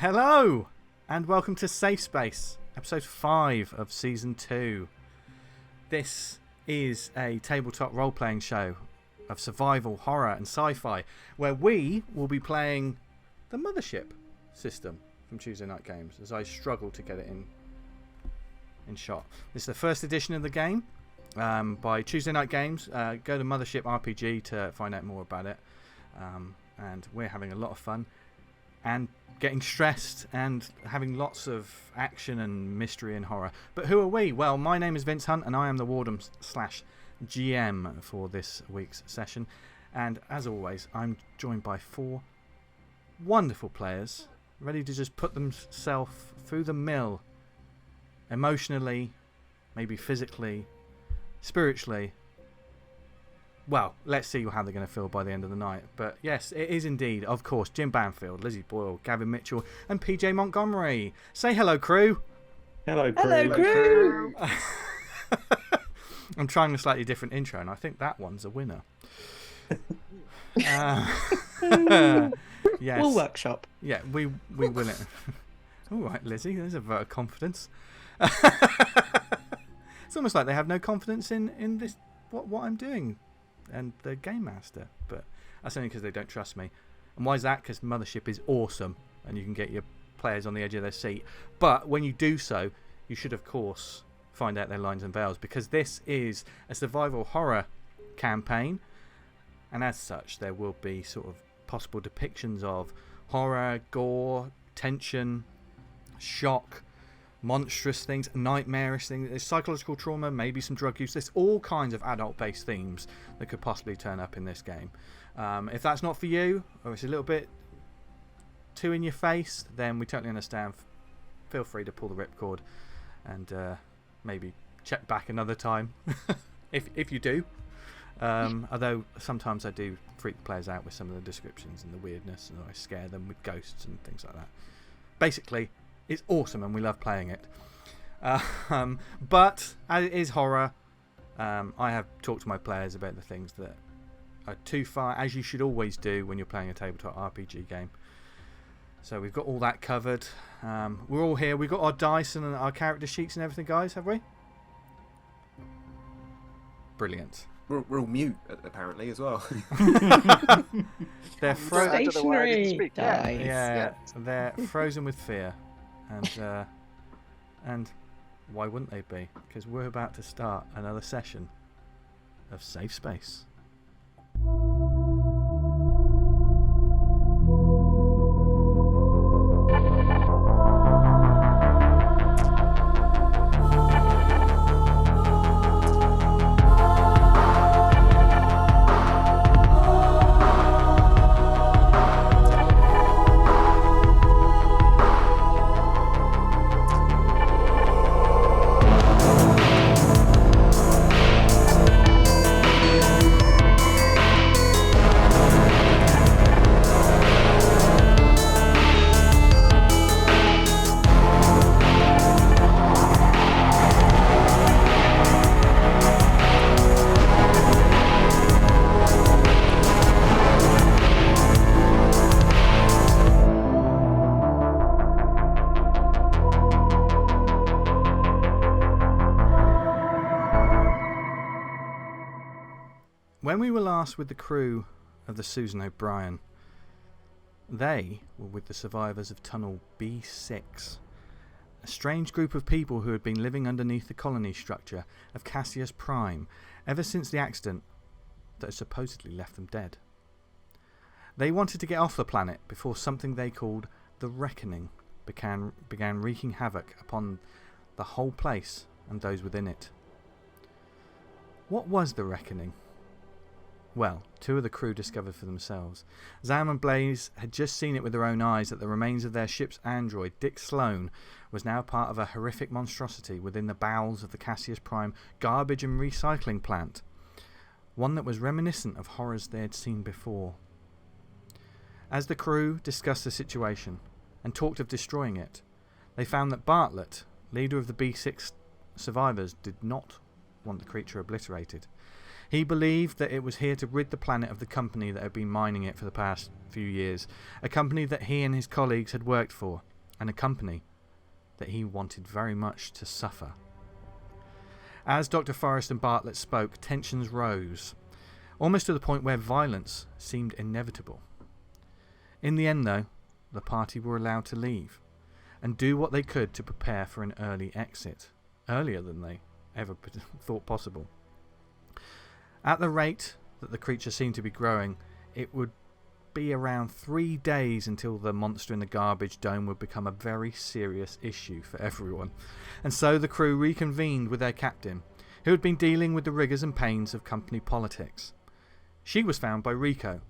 Hello, and welcome to Safe Space, episode 5 of season 2. This is a tabletop role-playing show of survival, horror, and sci-fi, where we will be playing the Mothership system from Tuesday Night Games, as I struggle to get it in shot. This is the first edition of the game by Tuesday Night Games. Go to Mothership RPG to find out more about it. And we're having a lot of fun and getting stressed and having lots of action and mystery and horror. But who are we? Well, my name is Vince Hunt and I am the Warden/GM for this week's session. And as always, I'm joined by 4 wonderful players ready to just put themselves through the mill emotionally, maybe physically, spiritually. Well, let's see how they're going to feel by the end of the night. But yes, it is indeed, of course, Jim Bampfield, Lizzie Boyle, Gavin Mitchell, and PJ Montgomery. Say hello, crew. Hello, crew. Hello, crew. I'm trying a slightly different intro, and I think that one's a winner. Yes. We'll workshop. Yeah, we win it. All right, Lizzie, there's a vote of confidence. It's almost like they have no confidence in this what I'm doing and the game master, but that's only because they don't trust me. And why is that? Because Mothership is awesome and you can get your players on the edge of their seat, but when you do so, you should of course find out their lines and veils, because this is a survival horror campaign, and as such there will be sort of possible depictions of horror, gore, tension, shock, monstrous things, nightmarish things, there's psychological trauma, maybe some drug use. There's all kinds of adult-based themes that could possibly turn up in this game. If that's not for you, or it's a little bit too in your face, then we totally understand. Feel free to pull the ripcord and maybe check back another time if you do. Although sometimes I do freak players out with some of the descriptions and the weirdness, and I scare them with ghosts and things like that. Basically, it's awesome and we love playing it. But as it is horror, I have talked to my players about the things that are too far, as you should always do when you're playing a tabletop RPG game. So we've got all that covered. We're all here. We've got our dice and our character sheets and everything, guys, have we? Brilliant. We're all mute, apparently, as well. They're Stationary dice. Yeah, they're frozen with fear. And why wouldn't they be? Because we're about to start another session of Safe Space. When we were last with the crew of the Susan O'Brien, they were with the survivors of Tunnel B6, a strange group of people who had been living underneath the colony structure of Cassius Prime ever since the accident that had supposedly left them dead. They wanted to get off the planet before something they called the Reckoning began wreaking havoc upon the whole place and those within it. What was the Reckoning? Well, 2 of the crew discovered for themselves. Zam and Blaze had just seen it with their own eyes that the remains of their ship's android, Dick Sloan, was now part of a horrific monstrosity within the bowels of the Cassius Prime garbage and recycling plant. One that was reminiscent of horrors they had seen before. As the crew discussed the situation and talked of destroying it, they found that Bartlett, leader of the B6 survivors, did not want the creature obliterated. He believed that it was here to rid the planet of the company that had been mining it for the past few years, a company that he and his colleagues had worked for, and a company that he wanted very much to suffer. As Dr. Forrest and Bartlett spoke, tensions rose, almost to the point where violence seemed inevitable. In the end, though, the party were allowed to leave and do what they could to prepare for an early exit, earlier than they ever thought possible. At the rate that the creature seemed to be growing, it would be around 3 days until the monster in the garbage dome would become a very serious issue for everyone. And so the crew reconvened with their captain, who had been dealing with the rigours and pains of company politics. She was found by Rico,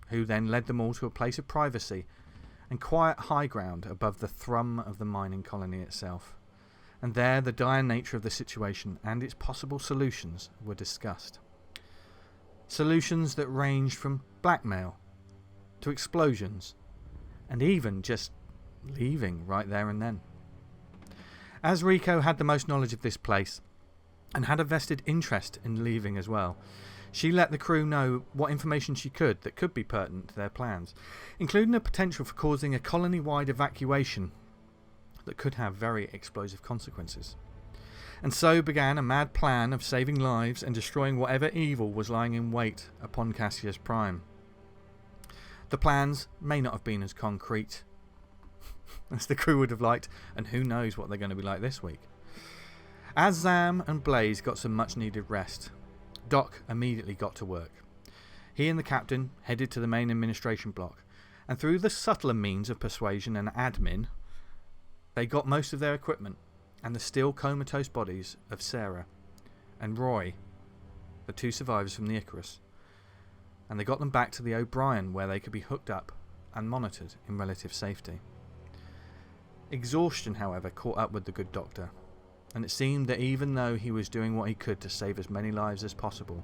who then led them all to a place of privacy and quiet high ground above the thrum of the mining colony itself. And there the dire nature of the situation and its possible solutions were discussed. Solutions that ranged from blackmail to explosions, and even just leaving right there and then. As Rico had the most knowledge of this place, and had a vested interest in leaving as well, she let the crew know what information she could that could be pertinent to their plans, including the potential for causing a colony-wide evacuation that could have very explosive consequences. And so began a mad plan of saving lives and destroying whatever evil was lying in wait upon Cassius Prime. The plans may not have been as concrete as the crew would have liked, and who knows what they're going to be like this week. As Zam and Blaze got some much needed rest, Doc immediately got to work. He and the captain headed to the main administration block, and through the subtler means of persuasion and admin, they got most of their equipment and the still comatose bodies of Sarah and Roy, the 2 survivors from the Icarus, and they got them back to the O'Brien where they could be hooked up and monitored in relative safety. Exhaustion, however, caught up with the good doctor, and it seemed that even though he was doing what he could to save as many lives as possible,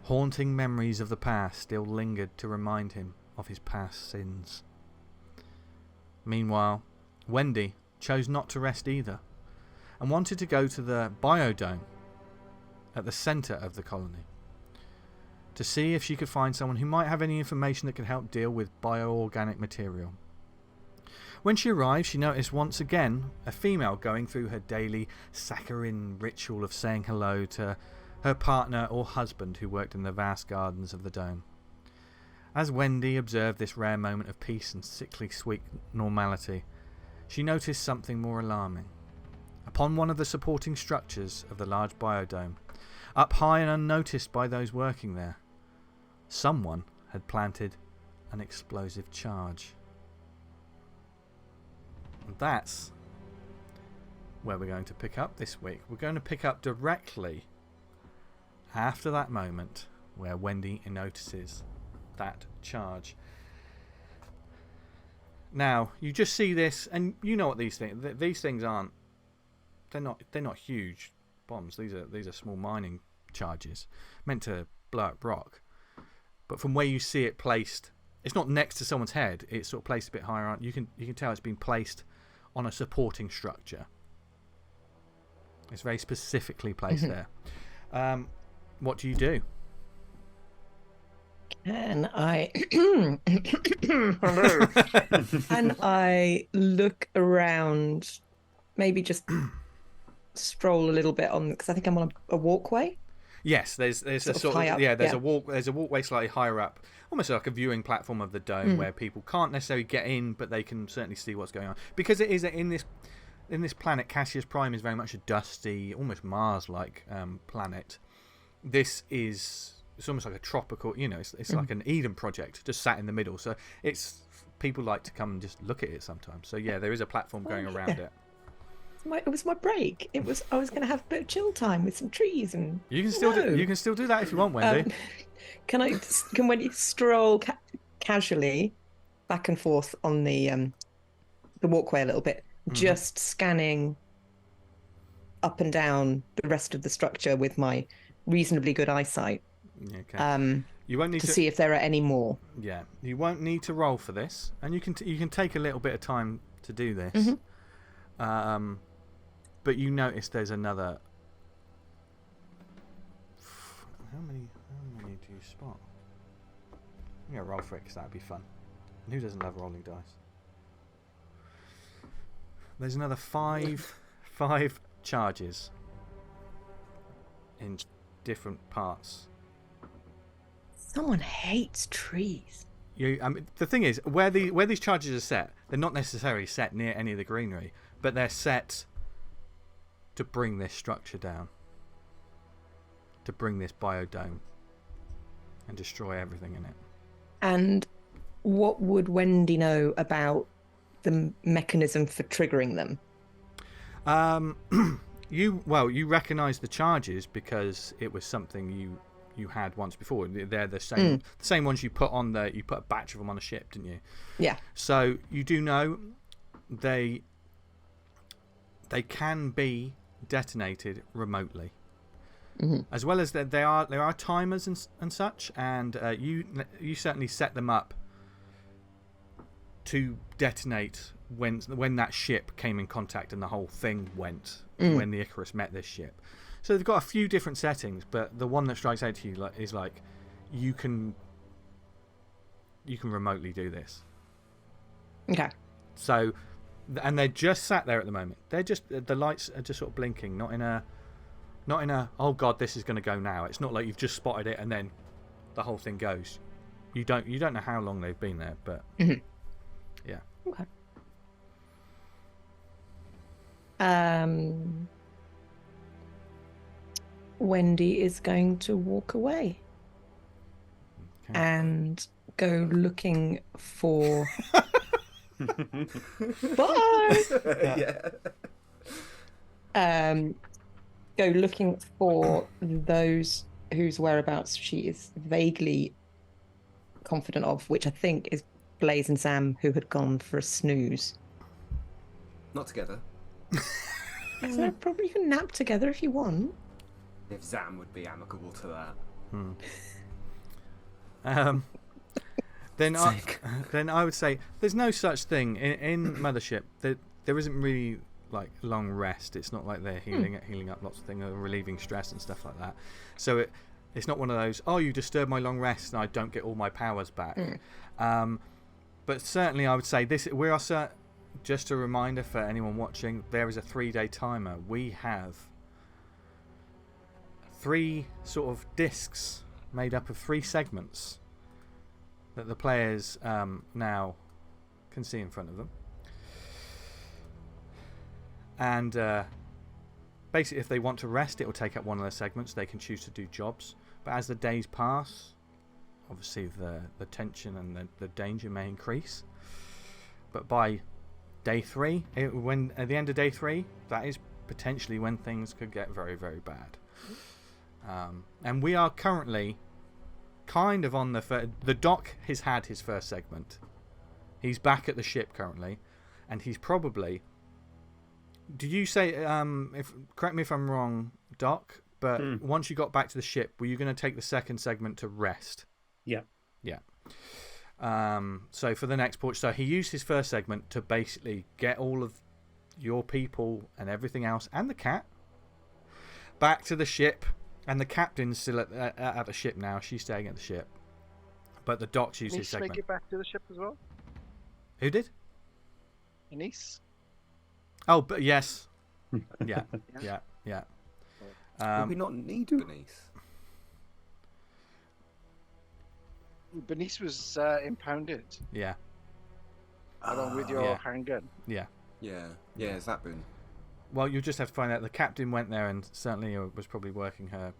haunting memories of the past still lingered to remind him of his past sins. Meanwhile, Wendy chose not to rest either, and wanted to go to the biodome at the centre of the colony to see if she could find someone who might have any information that could help deal with bioorganic material. When she arrived, she noticed once again a female going through her daily saccharine ritual of saying hello to her partner or husband who worked in the vast gardens of the dome. As Wendy observed this rare moment of peace and sickly sweet normality, she noticed something more alarming. Upon one of the supporting structures of the large biodome, up high and unnoticed by those working there, someone had planted an explosive charge. And that's where we're going to pick up this week. We're going to pick up directly after that moment where Wendy notices that charge. Now, you just see this, and you know what these things aren't. They're not huge bombs. These are small mining charges meant to blow up rock. But from where you see it placed, it's not next to someone's head. It's sort of placed a bit higher on. You can tell it's been placed on a supporting structure. It's very specifically placed there. What do you do? Can I can I look around, maybe just stroll a little bit on, because I think I'm on a walkway. Yes, there's a sort of, there's a walkway slightly higher up, almost like a viewing platform of the dome where people can't necessarily get in, but they can certainly see what's going on, because it is in this planet. Cassius Prime is very much a dusty, almost Mars-like planet. This is, it's almost like a tropical, it's like an Eden project just sat in the middle. So it's, people like to come and just look at it sometimes. So yeah, there is a platform going around it. It was my break. I was going to have a bit of chill time with some trees and. You can still do that if you want, Wendy. Can Wendy stroll casually back and forth on the walkway a little bit, just scanning up and down the rest of the structure with my reasonably good eyesight. Okay. You won't need to see if there are any more. Yeah, you won't need to roll for this, and you can take a little bit of time to do this. But you notice there's another. How many do you spot? I'm gonna roll for it because that'd be fun. And who doesn't love rolling dice? There's another five charges in different parts. Someone hates trees. The thing is, where these charges are set, they're not necessarily set near any of the greenery, but they're set to bring this structure down, to bring this biodome, and destroy everything in it. And what would Wendy know about the mechanism for triggering them? You recognise the charges because it was something you had once before. They're the same ones you put a batch of them on a ship, didn't you? Yeah. So you do know they can be detonated remotely, as well as there are timers and such, and you certainly set them up to detonate when that ship came in contact and the whole thing went when the Icarus met this ship. So they've got a few different settings, but the one that strikes out to you is like you can remotely do this. Okay. So, and they're just sat there at the moment. They're just the lights are just sort of blinking, not in a oh god, this is going to go now. It's not like you've just spotted it and then the whole thing goes. You don't know how long they've been there, but yeah. Okay. Wendy is going to walk away and go looking for. Bye. Go looking for those whose whereabouts she is vaguely confident of, which I think is Blaze and Sam, who had gone for a snooze. Not together. So probably you can nap together if you want. If Zam would be amicable to Then that. then I would say there's no such thing in Mothership. There isn't really like long rest. It's not like they're healing up lots of things, or relieving stress and stuff like that. So it's not one of those, oh, you disturb my long rest and I don't get all my powers back. But certainly I would say this. We are just a reminder for anyone watching. There is a 3-day timer. We have 3 sort of discs made up of 3 segments that the players now can see in front of them. And basically, if they want to rest, it will take up one of the segments. They can choose to do jobs. But as the days pass, obviously the tension and the danger may increase. But by day 3, at the end of day 3, that is potentially when things could get very, very bad. And we are currently kind of on the Doc has had his first segment. He's back at the ship currently, and he's probably. Did you say? Correct me if I'm wrong, Doc. But once you got back to the ship, were you going to take the second segment to rest? Yeah. Yeah. So for the next port, so he used his first segment to basically get all of your people and everything else, and the cat, back to the ship. And the captain's still at the ship now. She's staying at the ship. But the Doc's used his segment. Make it back to the ship as well? Who did? Anise? Oh, but yes. Yeah. Would we not need Bernice? Bernice was impounded. Yeah. Along with your handgun. Yeah. Yeah, has that been? Well, you'll just have to find out. The captain went there and certainly was probably working her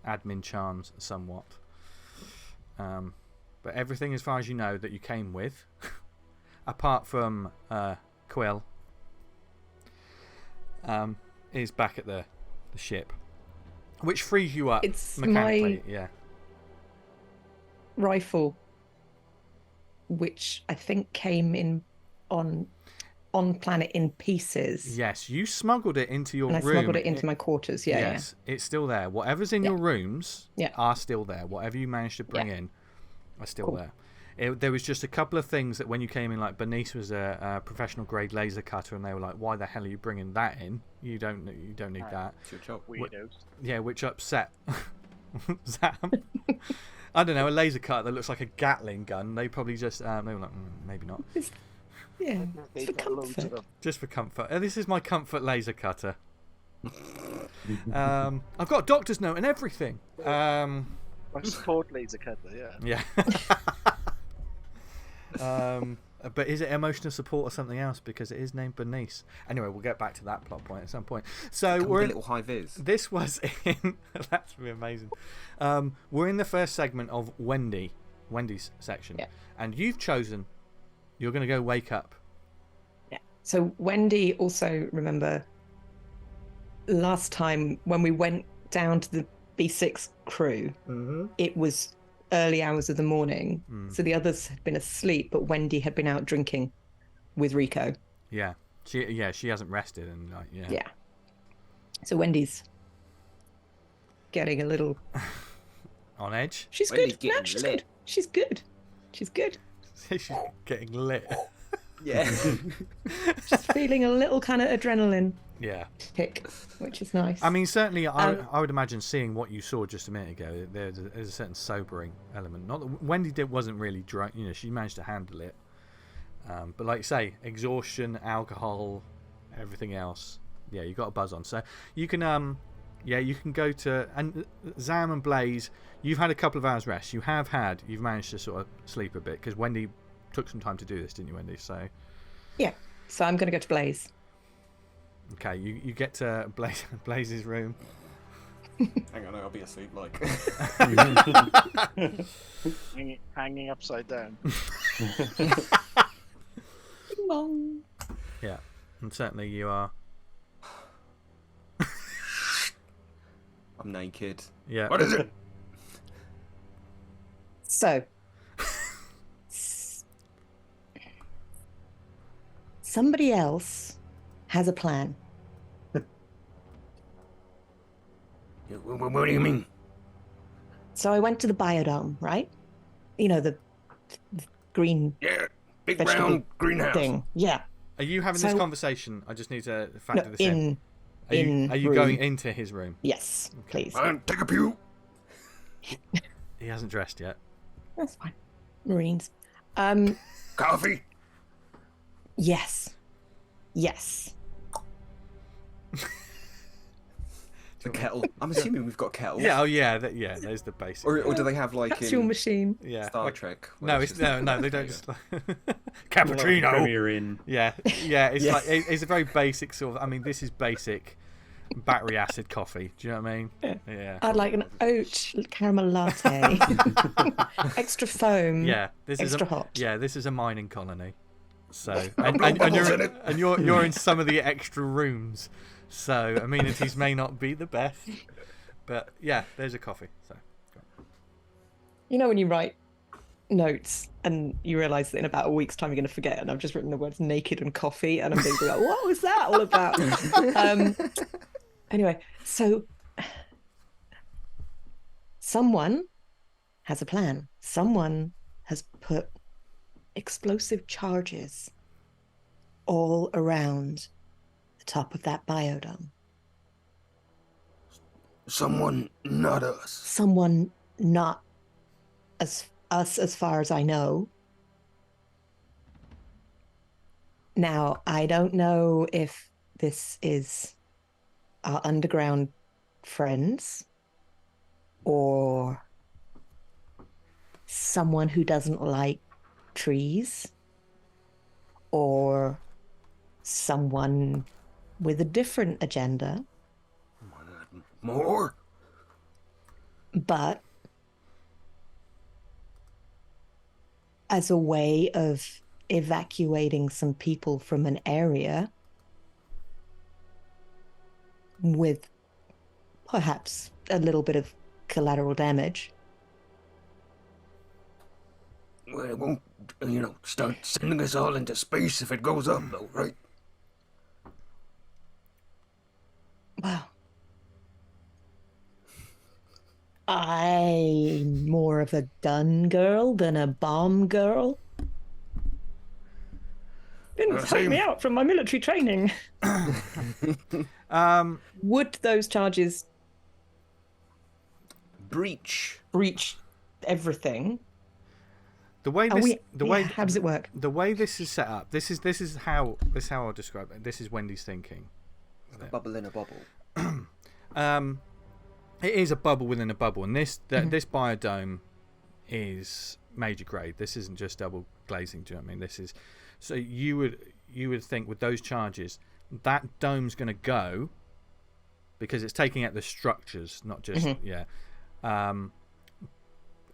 admin charms somewhat. But everything, as far as you know, that you came with, apart from Quill, is back at the ship, which frees you up mechanically. Yeah. Rifle, which I think came in on planet in pieces. Yes, you smuggled it into your room. I smuggled it into my quarters. Yes, it's still there. Whatever's in your rooms are still there. Whatever you managed to bring in are still there. There was just a couple of things that when you came in, like Bernice was a professional grade laser cutter, and they were like, "Why the hell are you bringing that in? You don't need that." It's your job. Weirdos. Yeah, which upset Zam. I don't know, a laser cutter that looks like a Gatling gun. They probably just they were like, maybe not. Yeah, They it's for got loads of comfort. them. Just for comfort. This is my comfort laser cutter. I've got a doctor's note and everything. My support laser cutter, yeah. Yeah. But is it emotional support or something else? Because it is named Bernice. Anyway, we'll get back to that plot point at some point. So Come we're with a in, little high vis. this was in. That's really amazing. We're in the first segment of Wendy's section, Yeah. and you've chosen. You're going to go wake up. Yeah. So Wendy also, remember, last time when we went down to the B6 crew, it was early hours of the morning. So the others had been asleep, but Wendy had been out drinking with Rico. Yeah. She hasn't rested and Yeah. So Wendy's getting a little. On edge. She's Wendy's good. No, getting she's lit. good. She's good. She's good. She's getting lit. Yeah. She's feeling a little kind of adrenaline Yeah. kick, which is nice. I mean, certainly, I would imagine seeing what you saw just a minute ago, there's a certain sobering element. Not that Wendy wasn't really drunk, she managed to handle it. But like you say, exhaustion, alcohol, everything else. Yeah, you got a buzz on. So you can, you can go to and Zam and Blaze. You've had a couple of hours rest. You've managed to sort of sleep a bit because Wendy took some time to do this, didn't you, Wendy? So yeah. So I'm going to go to Blaze. okay, you get to Blaze's room. Hang on, I'll be asleep like. Hanging upside down. Long. Yeah, and certainly you are. I'm naked. Yeah. What is it? So, somebody else has a plan. What do you mean? So I went to the biodome, right? The green Yeah, big vegetable round greenhouse. thing. Yeah. Are you having this So- conversation? I just need to factor No, this in. in Are you room. going into his room? Yes, please. Take a pew. He hasn't dressed yet. That's fine. Marines. Coffee. Yes. Yes. The kettle. I'm assuming we've got kettles. Yeah. Oh yeah. There's the basic. Or do they have like That's in your machine. yeah. Star like- Trek? no, where it's just- no. They don't just. Like Cappuccino. Premier Inn. Yeah. It's Yeah. like it's a very basic sort of. I mean, this is basic battery acid coffee. Do you know what I mean? Yeah. I'd like an oat caramel latte. Extra foam. Yeah. This is Extra hot. Yeah. This is a mining colony. So blow and bubbles in it. you're in some of the extra rooms. So amenities may not be the best. But yeah, there's a coffee. So When you write notes and you realise that in about a week's time you're going to forget, and I've just written the words naked and coffee, and I'm thinking, like, what was that all about? Anyway, so someone has a plan. Someone has put explosive charges all around the top of that biodome. Someone, not us. Someone not as far as I know. Now, I don't know if this is our underground friends or someone who doesn't like trees or someone with a different agenda. More? But as a way of evacuating some people from an area with perhaps a little bit of collateral damage. Well, it won't, start sending us all into space if it goes up, though, right? Well, I'm more of a gun girl than a bomb girl. Didn't help same. me out from my military training. Would those charges Breach. breach everything? The way how does it work? The way this is set up, this is how I'll describe it. This is Wendy's thinking. Like a bubble in a bubble. It is a bubble within a bubble, and this biodome is major grade. This isn't just double glazing. Do you know what I mean? This is so you would think with those charges that dome's going to go because it's taking out the structures, not just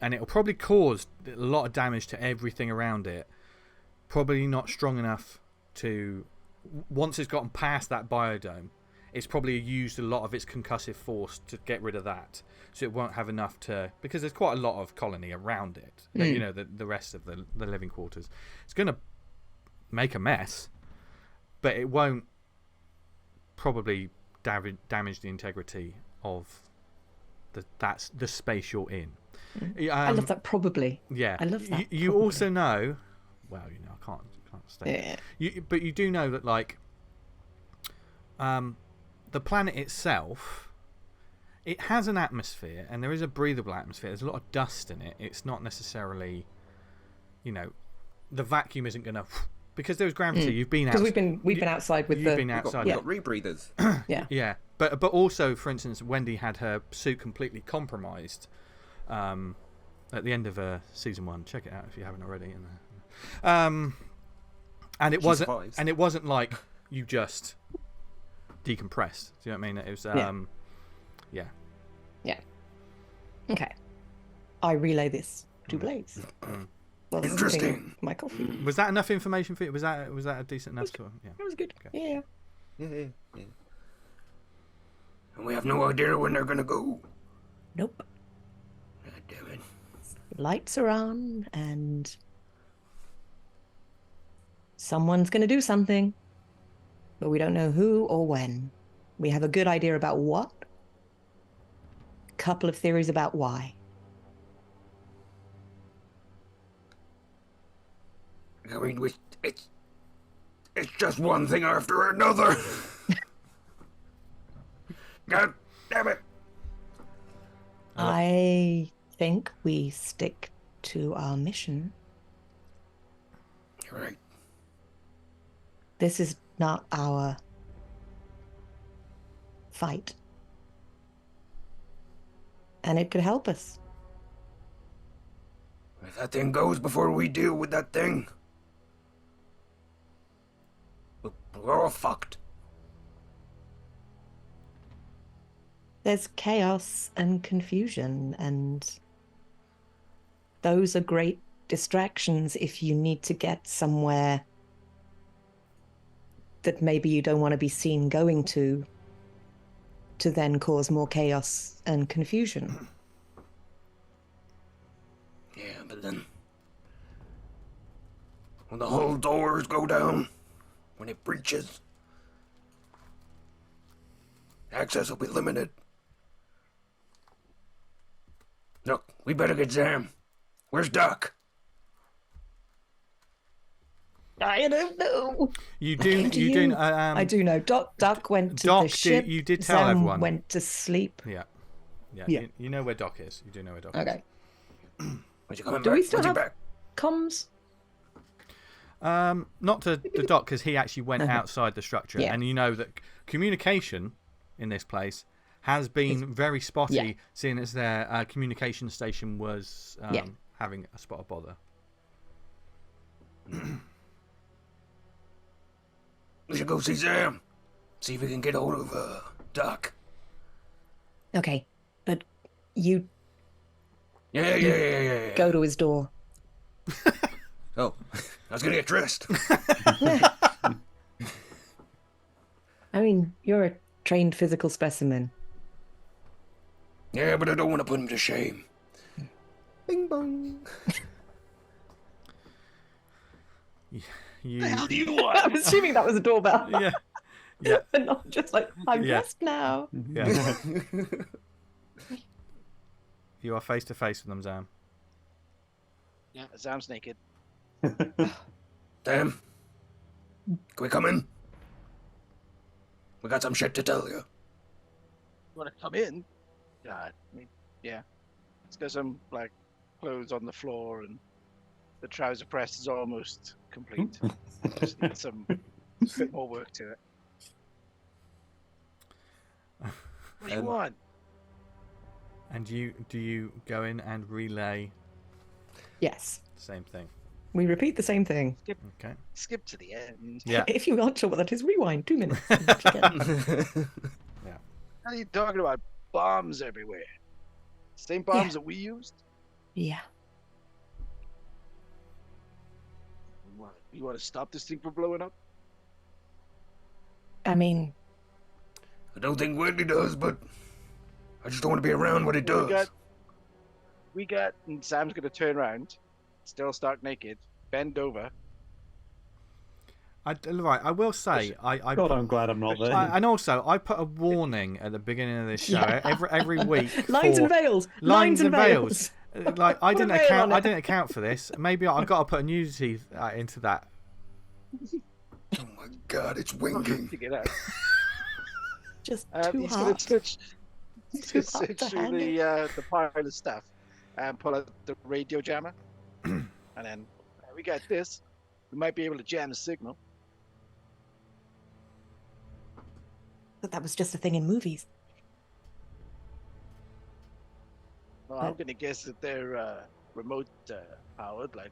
and it'll probably cause a lot of damage to everything around it. Probably not strong enough to once it's gotten past that biodome. It's probably used a lot of its concussive force to get rid of that. So it won't have enough to... Because there's quite a lot of colony around it. You know, the rest of the living quarters. It's going to make a mess. But it won't probably damage the integrity of the space you're in. I love that probably. Yeah. I love that. You also know... Well, you know, I can't stay. Yeah. But you do know that, like... the planet itself, it has an atmosphere, and there is a breathable atmosphere. There's a lot of dust in it. It's not necessarily, you know, the vacuum isn't going to... Because there's gravity. You've been out. Because we've been outside with You've been outside. We've got rebreathers. Yeah. Yeah. But also, for instance, Wendy had her suit completely compromised at the end of season 1. Check it out if you haven't already. And it wasn't like you just... decompressed. Do you know what I mean? It was Yeah. Okay. I relay this to Blaze. Well, Interesting. my coffee. Was that enough information for you? Was that a decent enough score? Yeah. That was good. Okay. Yeah. And we have no idea when they're gonna go. Nope. God damn it. Lights are on, and someone's gonna do something. But we don't know who or when. We have a good idea about what. A couple of theories about why. I mean, it's just one thing after another. God damn it. I think we stick to our mission. You're right. This is not our fight. And it could help us. If that thing goes before we deal with that thing, we're all fucked. There's chaos and confusion, and those are great distractions if you need to get somewhere that maybe you don't want to be seen going to then cause more chaos and confusion. Yeah, but then when the whole doors go down, when it breaches, access will be limited. Look, we better get Zam. Where's Doc? I don't know. You do. I do know. Doc went to Doc the ship. you did tell Zam everyone. Went to sleep. Yeah. Yeah. You know where Doc is. You do know where Doc is. Okay. When's he coming Do back? we still When's he have back? comms? Not to the Doc, because he actually went outside the structure, Yeah. and you know that communication in this place has been very spotty, Yeah. seeing as their communication station was having a spot of bother. We should go see Zam. See if we can get hold of Doc. Okay, but you Yeah. go to his door. Oh, I was gonna get dressed. I mean, you're a trained physical specimen. Yeah, but I don't want to put him to shame. Bing bong. How do you want? I'm assuming that was a doorbell. Yeah. And not just like, I'm Yeah. dressed now. Yeah. You are face to face with them, Zam. Yeah, Zam's naked. Damn. Can we come in? We got some shit to tell you. You want to come in? God, I mean, yeah. Let's get some like clothes on the floor and The trouser press is almost complete. Just need some bit more work to it. What do you want? And do you go in and relay Yes. the same thing? We repeat the same thing. Okay. Skip to the end. Yeah. If you aren't sure what that is, rewind 2 minutes. And watch again. Yeah. What are you talking about? Bombs everywhere. Same bombs that we used? Yeah. You want to stop this thing from blowing up? I mean, I don't think Wendy does, but I just don't want to be around when it does. And Sam's going to turn around, still stark naked, bend over. Right, I will say, God, I'm glad I'm not there. and also, I put a warning at the beginning of this show every week. lines and veils. Lines and veils. Like I Put a didn't veil account. on I it. didn't account for this. Maybe I've got to put a nudity into that. Oh my God, it's winking. To get out. Just He's too going hard. to search Too hard to through handle. the pile of stuff and pull out the radio jammer. And then we got this. We might be able to jam the signal. But that was just a thing in movies. Well, I'm going to guess that they're remote powered, like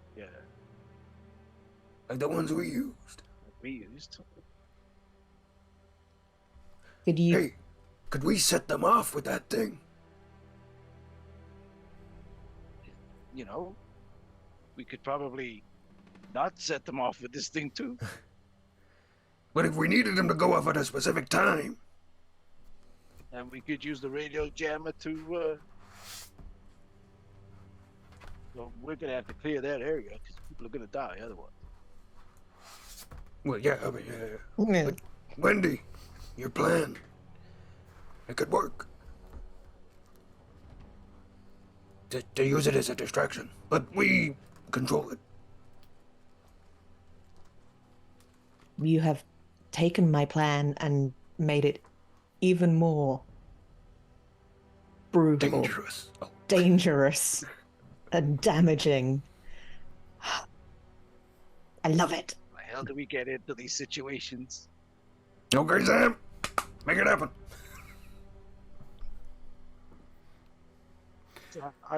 Like the ones we used. we used. Did you? Hey, could we set them off with that thing? You know, we could probably not set them off with this thing too. But if we needed them to go off at a specific time, And we could use the radio jammer to. Well, we're gonna have to clear that area because people are gonna die otherwise. well, yeah, I mean, Yeah. But Wendy, your plan, it could work. To use it as a distraction, but we control it. You have taken my plan and made it even more brutal, Dangerous. Oh, dangerous, and damaging. I love it. How the hell do we get into these situations? okay, Sam, make it happen.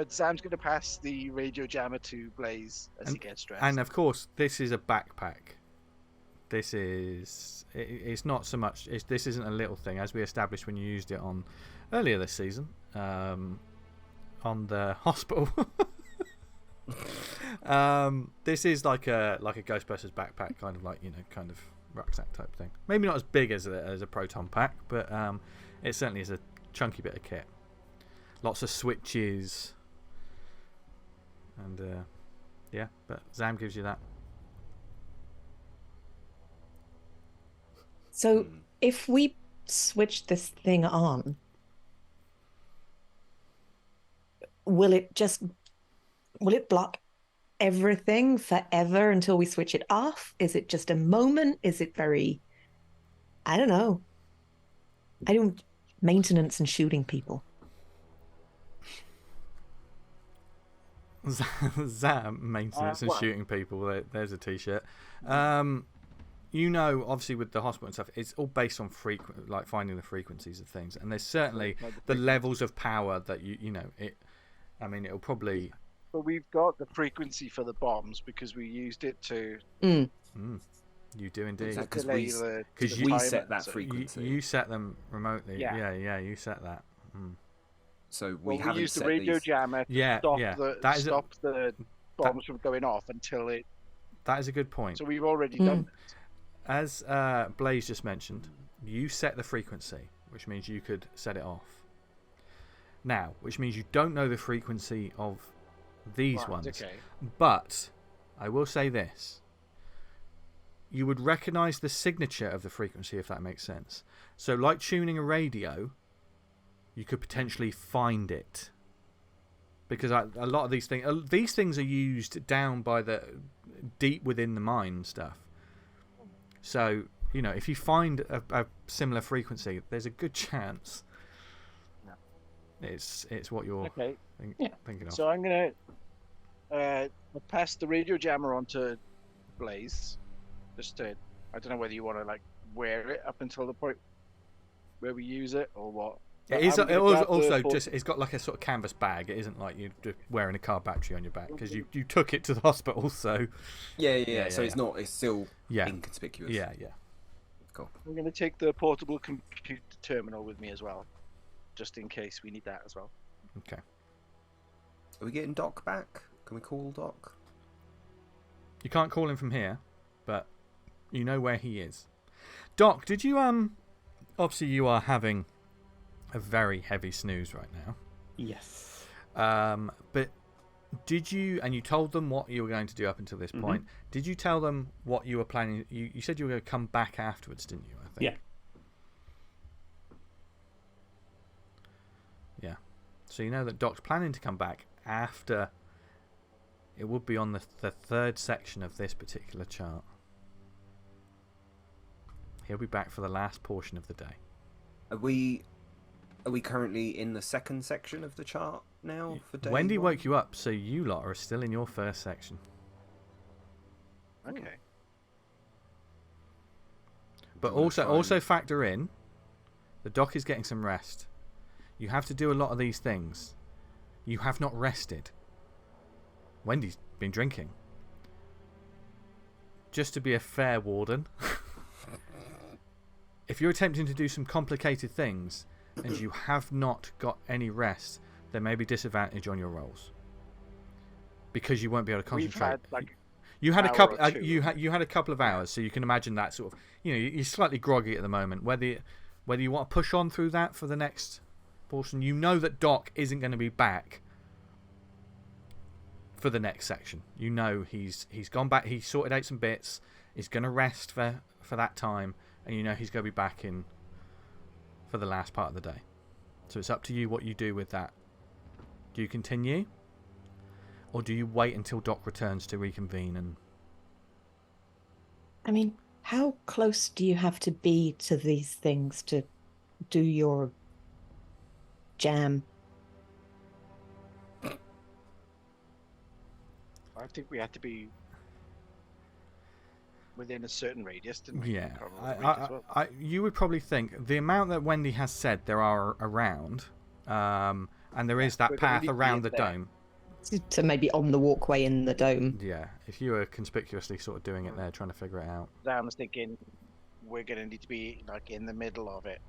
Sam's gonna pass the radio jammer to Blaze as he gets dressed. And of course, this is a backpack. This is it's not so much. This isn't a little thing, as we established when you used it on earlier this season, on the hospital. This is like a Ghostbusters backpack, kind of like kind of rucksack type thing. Maybe not as big as a proton pack, but it certainly is a chunky bit of kit. Lots of switches, and yeah. But ZAM gives you that. So if we switch this thing on, will it block everything forever until we switch it off? Is it just a moment? Is it very, I don't know. I don't maintenance and shooting people. ZAM maintenance and shooting people. There's a t-shirt. Obviously with the hospital and stuff, it's all based on like finding the frequencies of things, and there's certainly the levels of power that I mean, it'll probably. But we've got the frequency for the bombs because we used it to. You do indeed. Because delay we the set that timer, so- frequency. You set them remotely. Yeah. Yeah, you set that. So We we haven't used the set radio these. jammer to Yeah, stop yeah. the That is stop the bombs from going off until it. That is a good point. So we've already done it. As Blaze just mentioned, you set the frequency, which means you could set it off. Now, which means you don't know the frequency of these Right, ones. okay. But I will say this. You would recognise the signature of the frequency, if that makes sense. So like tuning a radio, you could potentially find it. Because a lot of these things are used down by the deep within the mine stuff. So, if you find a similar frequency, there's a good chance it's what you're thinking of. So I'm gonna I'll pass the radio jammer on to Blaze. Just to, I don't know whether you want to like wear it up until the point where we use it or what. It is. It also just. It's got like a sort of canvas bag. It isn't like you're just wearing a car battery on your back because you took it to the hospital. So Yeah. So it's not. It's still inconspicuous. Yeah. Cool. I'm going to take the portable computer terminal with me as well, just in case we need that as well. Okay. Are we getting Doc back? Can we call Doc? You can't call him from here, but you know where he is. Doc, did you obviously you are having a very heavy snooze right now. Yes. But did you, and you told them what you were going to do up until this point, did you tell them what you were planning? You said you were going to come back afterwards, didn't you? I think. Yeah. Yeah. So you know that Doc's planning to come back after. It would be on the third section of this particular chart. He'll be back for the last portion of the day. Are we currently in the second section of the chart now for day Wendy one? woke you up, so you lot are still in your first section. Okay. But also factor in, the Doc is getting some rest. You have to do a lot of these things. You have not rested. Wendy's been drinking. Just to be a fair warden, if you're attempting to do some complicated things and you have not got any rest, there may be disadvantage on your rolls because you won't be able to concentrate. We've had like you had a hour couple. or two. You had a couple of hours, so you can imagine that sort of. You're slightly groggy at the moment. Whether you want to push on through that for the next portion, you know that Doc isn't going to be back for the next section. You know he's gone back. He sorted out some bits. He's going to rest for that time, and you know he's going to be back in for the last part of the day. So it's up to you what you do with that. Do you continue? Or do you wait until Doc returns to reconvene? And I mean, how close do you have to be to these things to do your jam? I think we had to be within a certain radius, didn't we? yeah, Radius as well. you would probably think the amount that Wendy has said there are around, and there is that we're gonna path need to be around in the there. dome. To maybe on the walkway in the dome. Yeah, if you were conspicuously sort of doing it there, trying to figure it out. I was thinking we're going to need to be like in the middle of it.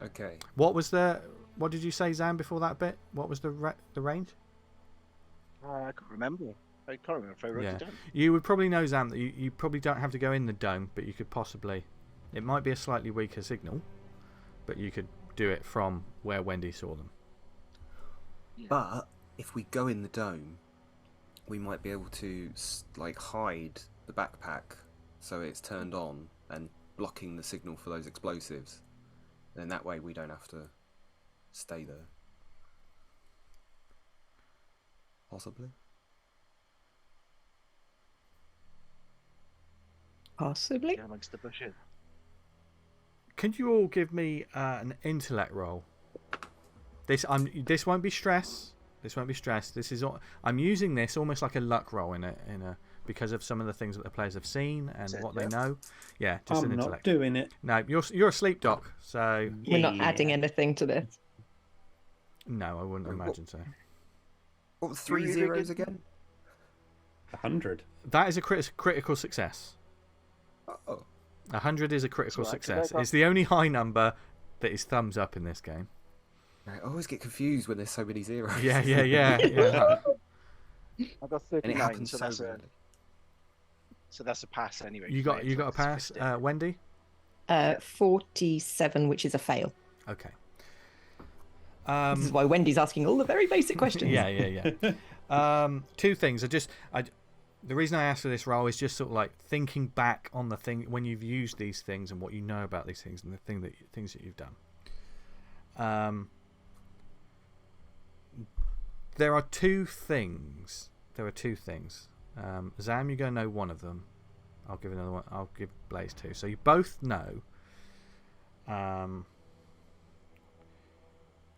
Okay. What did you say, Zam, before that bit? What was the range? I can't remember. I can't remember if I wrote Yeah. it down. You would probably know, Zam, that you probably don't have to go in the dome, but you could possibly. It might be a slightly weaker signal, but you could do it from where Wendy saw them. But if we go in the dome, we might be able to hide the backpack so it's turned on and blocking the signal for those explosives. And then that way we don't have to stay there. Possibly. Possibly. Yeah, amongst the bushes. Could you all give me an intellect roll? This won't be stress. This won't be stress. I'm using this almost like a luck roll in a because of some of the things that the players have seen and what they know. Yeah, just an I'm intellect. not doing it. No, you're asleep, Doc. So We're not adding anything to this. no, I wouldn't imagine so. What were 3 zeros again? 100. That is a critical success. Oh. 100 is a critical That's right, success. 'cause I got- It's the only high number that is thumbs up in this game. I always get confused when there's so many zeros. Yeah. I got And it 39, happens so so that's rarely. a pass anyway. You got a pass, Wendy? 47, which is a fail. Okay. This is why Wendy's asking all the very basic questions. Yeah. Two things. The reason I asked for this role is just sort of like thinking back on the thing when you've used these things and what you know about these things and the things that you've done. There are two things. Zam, you're going to know one of them. I'll give another one. I'll give Blaze two. So you both know.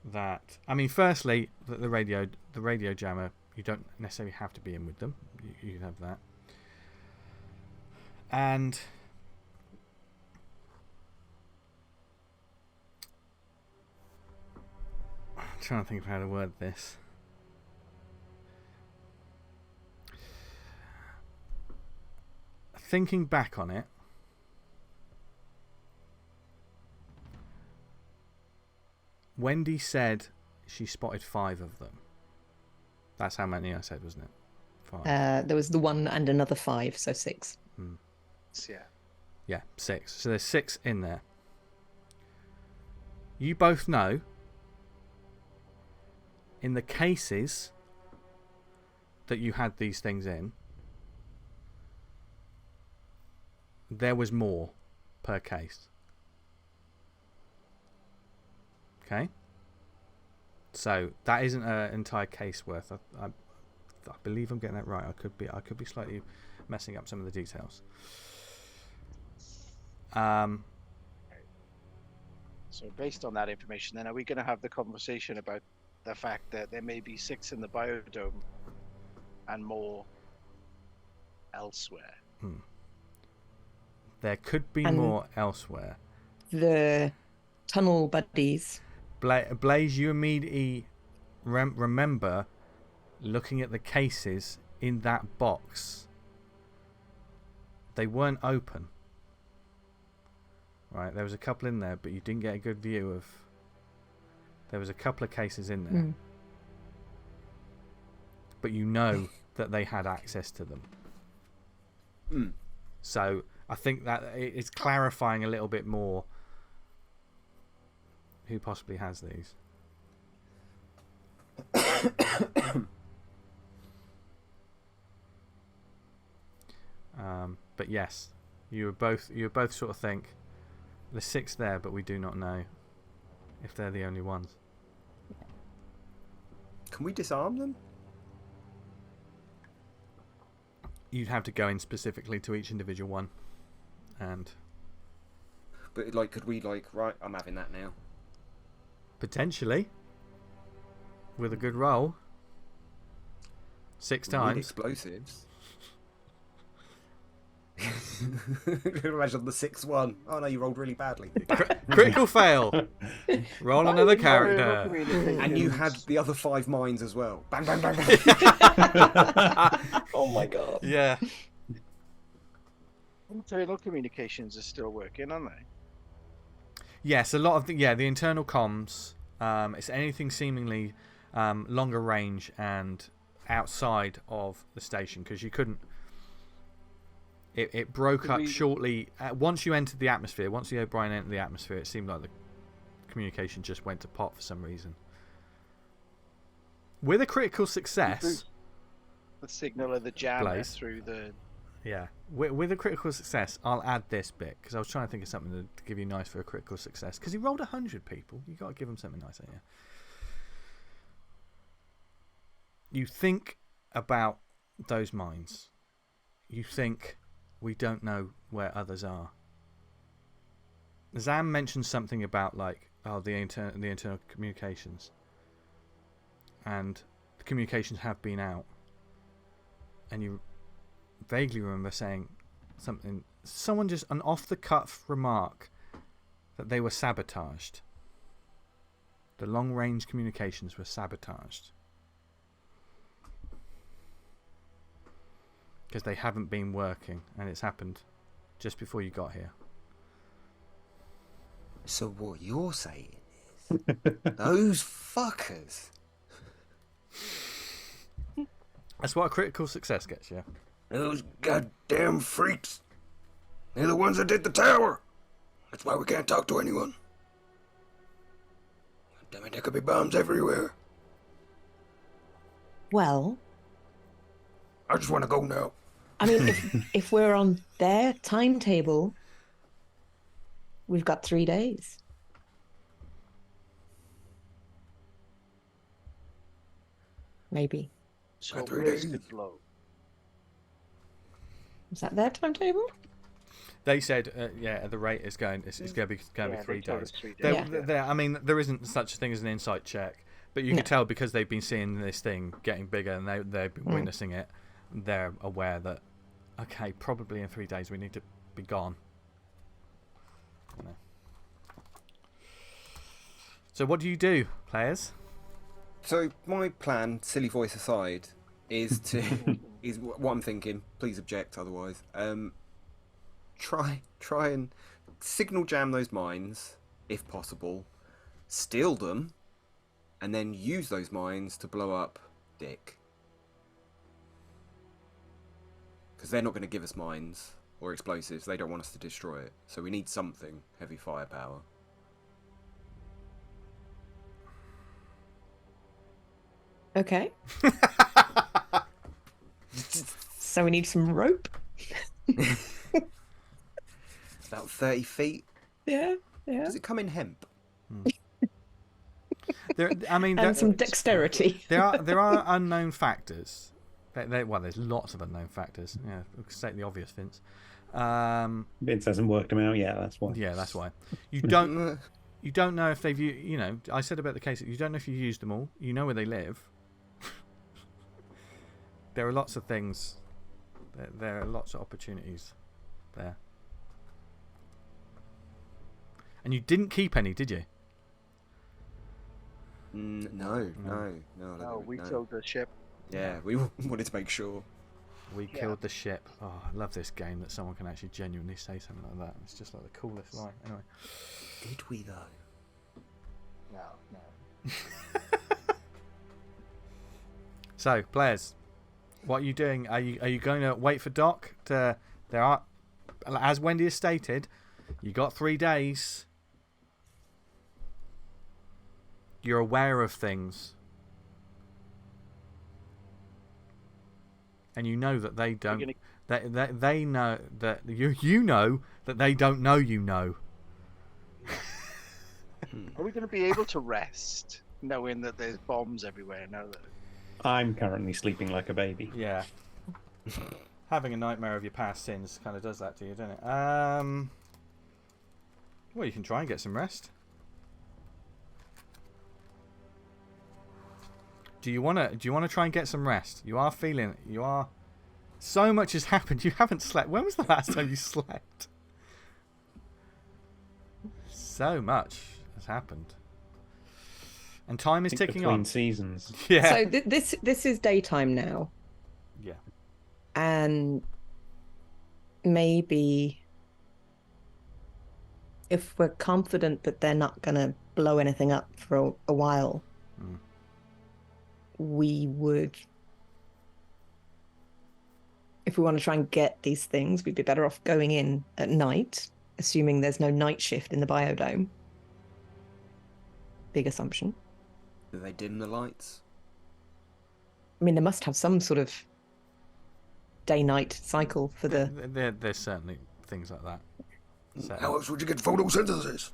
that, I mean, firstly, the radio jammer, you don't necessarily have to be in with them. You can have that. And I'm trying to think of how to word this. Thinking back on it, Wendy said she spotted 5 of them. That's how many I said, wasn't it? 5. There was the 1 and another 5, so 6. Yeah. Yeah, 6. So there's 6 in there. You both know, in the cases that you had these things in, there was more per case. Okay? So that isn't an entire case worth. I believe I'm getting that right. I could be slightly messing up some of the details. So based on that information, then are we going to have the conversation about the fact that there may be 6 in the biodome and more elsewhere? There could be And more elsewhere. The tunnel buddies. Blaze, you immediately remember looking at the cases in that box. They weren't open. Right, there was a couple in there, but you didn't get a good view of. There was a couple of cases in there, but you know that they had access to them. So I think that it's clarifying a little bit more who possibly has these. But yes, you were both sort of think there's 6 there, but we do not know if they're the only ones. Can we disarm them? You'd have to go in specifically to each individual one, and But like, could we like, right? I'm having that now. potentially, with a good roll, 6 We need times. explosives. Imagine the 6th one. Oh no, you rolled really badly. Critical fail. Roll another character. And you had the other 5 mines as well. Bang, bang, bang, bang. Oh my god. Yeah. Internal communications are still working, aren't they? Yes, a lot of the internal comms. It's anything seemingly longer range and outside of the station, because you couldn't. It broke up shortly. Once you entered the atmosphere, once the O'Brien entered the atmosphere, it seemed like the communication just went to pot for some reason. With a critical success, The signal of the jammer Blaze. through the. yeah, with a critical success, I'll add this bit because I was trying to think of something to give you nice for a critical success. Because he rolled 100 people, you got to give him something nice, ain't you? You think about those mines. You think, we don't know where others are. ZAM mentioned something about like, the internal communications, and the communications have been out, and you vaguely remember saying someone just an off the cuff remark that they were sabotaged. The long range communications were sabotaged because they haven't been working, and it's happened just before you got here. So what you're saying is, those fuckers. That's what a critical success gets you. Those goddamn freaks. They're the ones that did the tower. That's why we can't talk to anyone. Damn it, there could be bombs everywhere. Well, I just want to go now. I mean, if we're on their timetable, we've got 3 days. Maybe. So Got 3 where's days. the blow? Is that their timetable? They said, at the rate it's going, it's going to be 3 they told us days. 3 days. I mean, there isn't such a thing as an insight check, but you can tell because they've been seeing this thing getting bigger and they've been witnessing it. They're aware that, okay, probably in 3 days we need to be gone. You know. So what do you do, players? So my plan, silly voice aside, is what I'm thinking. Please object otherwise. Try and signal jam those mines if possible, steal them, and then use those mines to blow up Dick. Because they're not going to give us mines or explosives. They don't want us to destroy it. So we need something heavy firepower. Okay. So we need some rope. About 30 feet. Yeah. Does it come in hemp? And some dexterity. There are unknown factors. Well, there's lots of unknown factors. Yeah, state the obvious, Vince. Vince hasn't worked them out yet. That's why. Yeah, that's why. You don't know if they've. I said about the case. You don't know if you used them all. You know where they live. There are lots of things. There are lots of opportunities there. And you didn't keep any, did you? No. We killed the ship. Yeah, we wanted to make sure. We killed the ship. Oh, I love this game that someone can actually genuinely say something like that. It's just like the coolest line. Anyway. Did we though? No. So, players, what are you doing? Are you going to wait for Doc? As Wendy has stated, you got 3 days. You're aware of things. And you know that they don't. That they know that you know that they don't know you know. Are we going to be able to rest, knowing that there's bombs everywhere? I'm currently sleeping like a baby. Yeah. Having a nightmare of your past sins kind of does that to you, doesn't it? Well, you can try and get some rest. Do you want to try and get some rest? You are so much has happened. You haven't slept. When was the last time you slept? So much has happened. And time is ticking between on. Seasons. Yeah. So this is daytime now. Yeah. And maybe if we're confident that they're not going to blow anything up for a while, we would, if we want to try and get these things, we'd be better off going in at night, assuming there's no night shift in the biodome. Big assumption. Do they dim the lights? I mean, they must have some sort of day-night cycle for the... There's certainly things like that. So. How else would you get photosynthesis?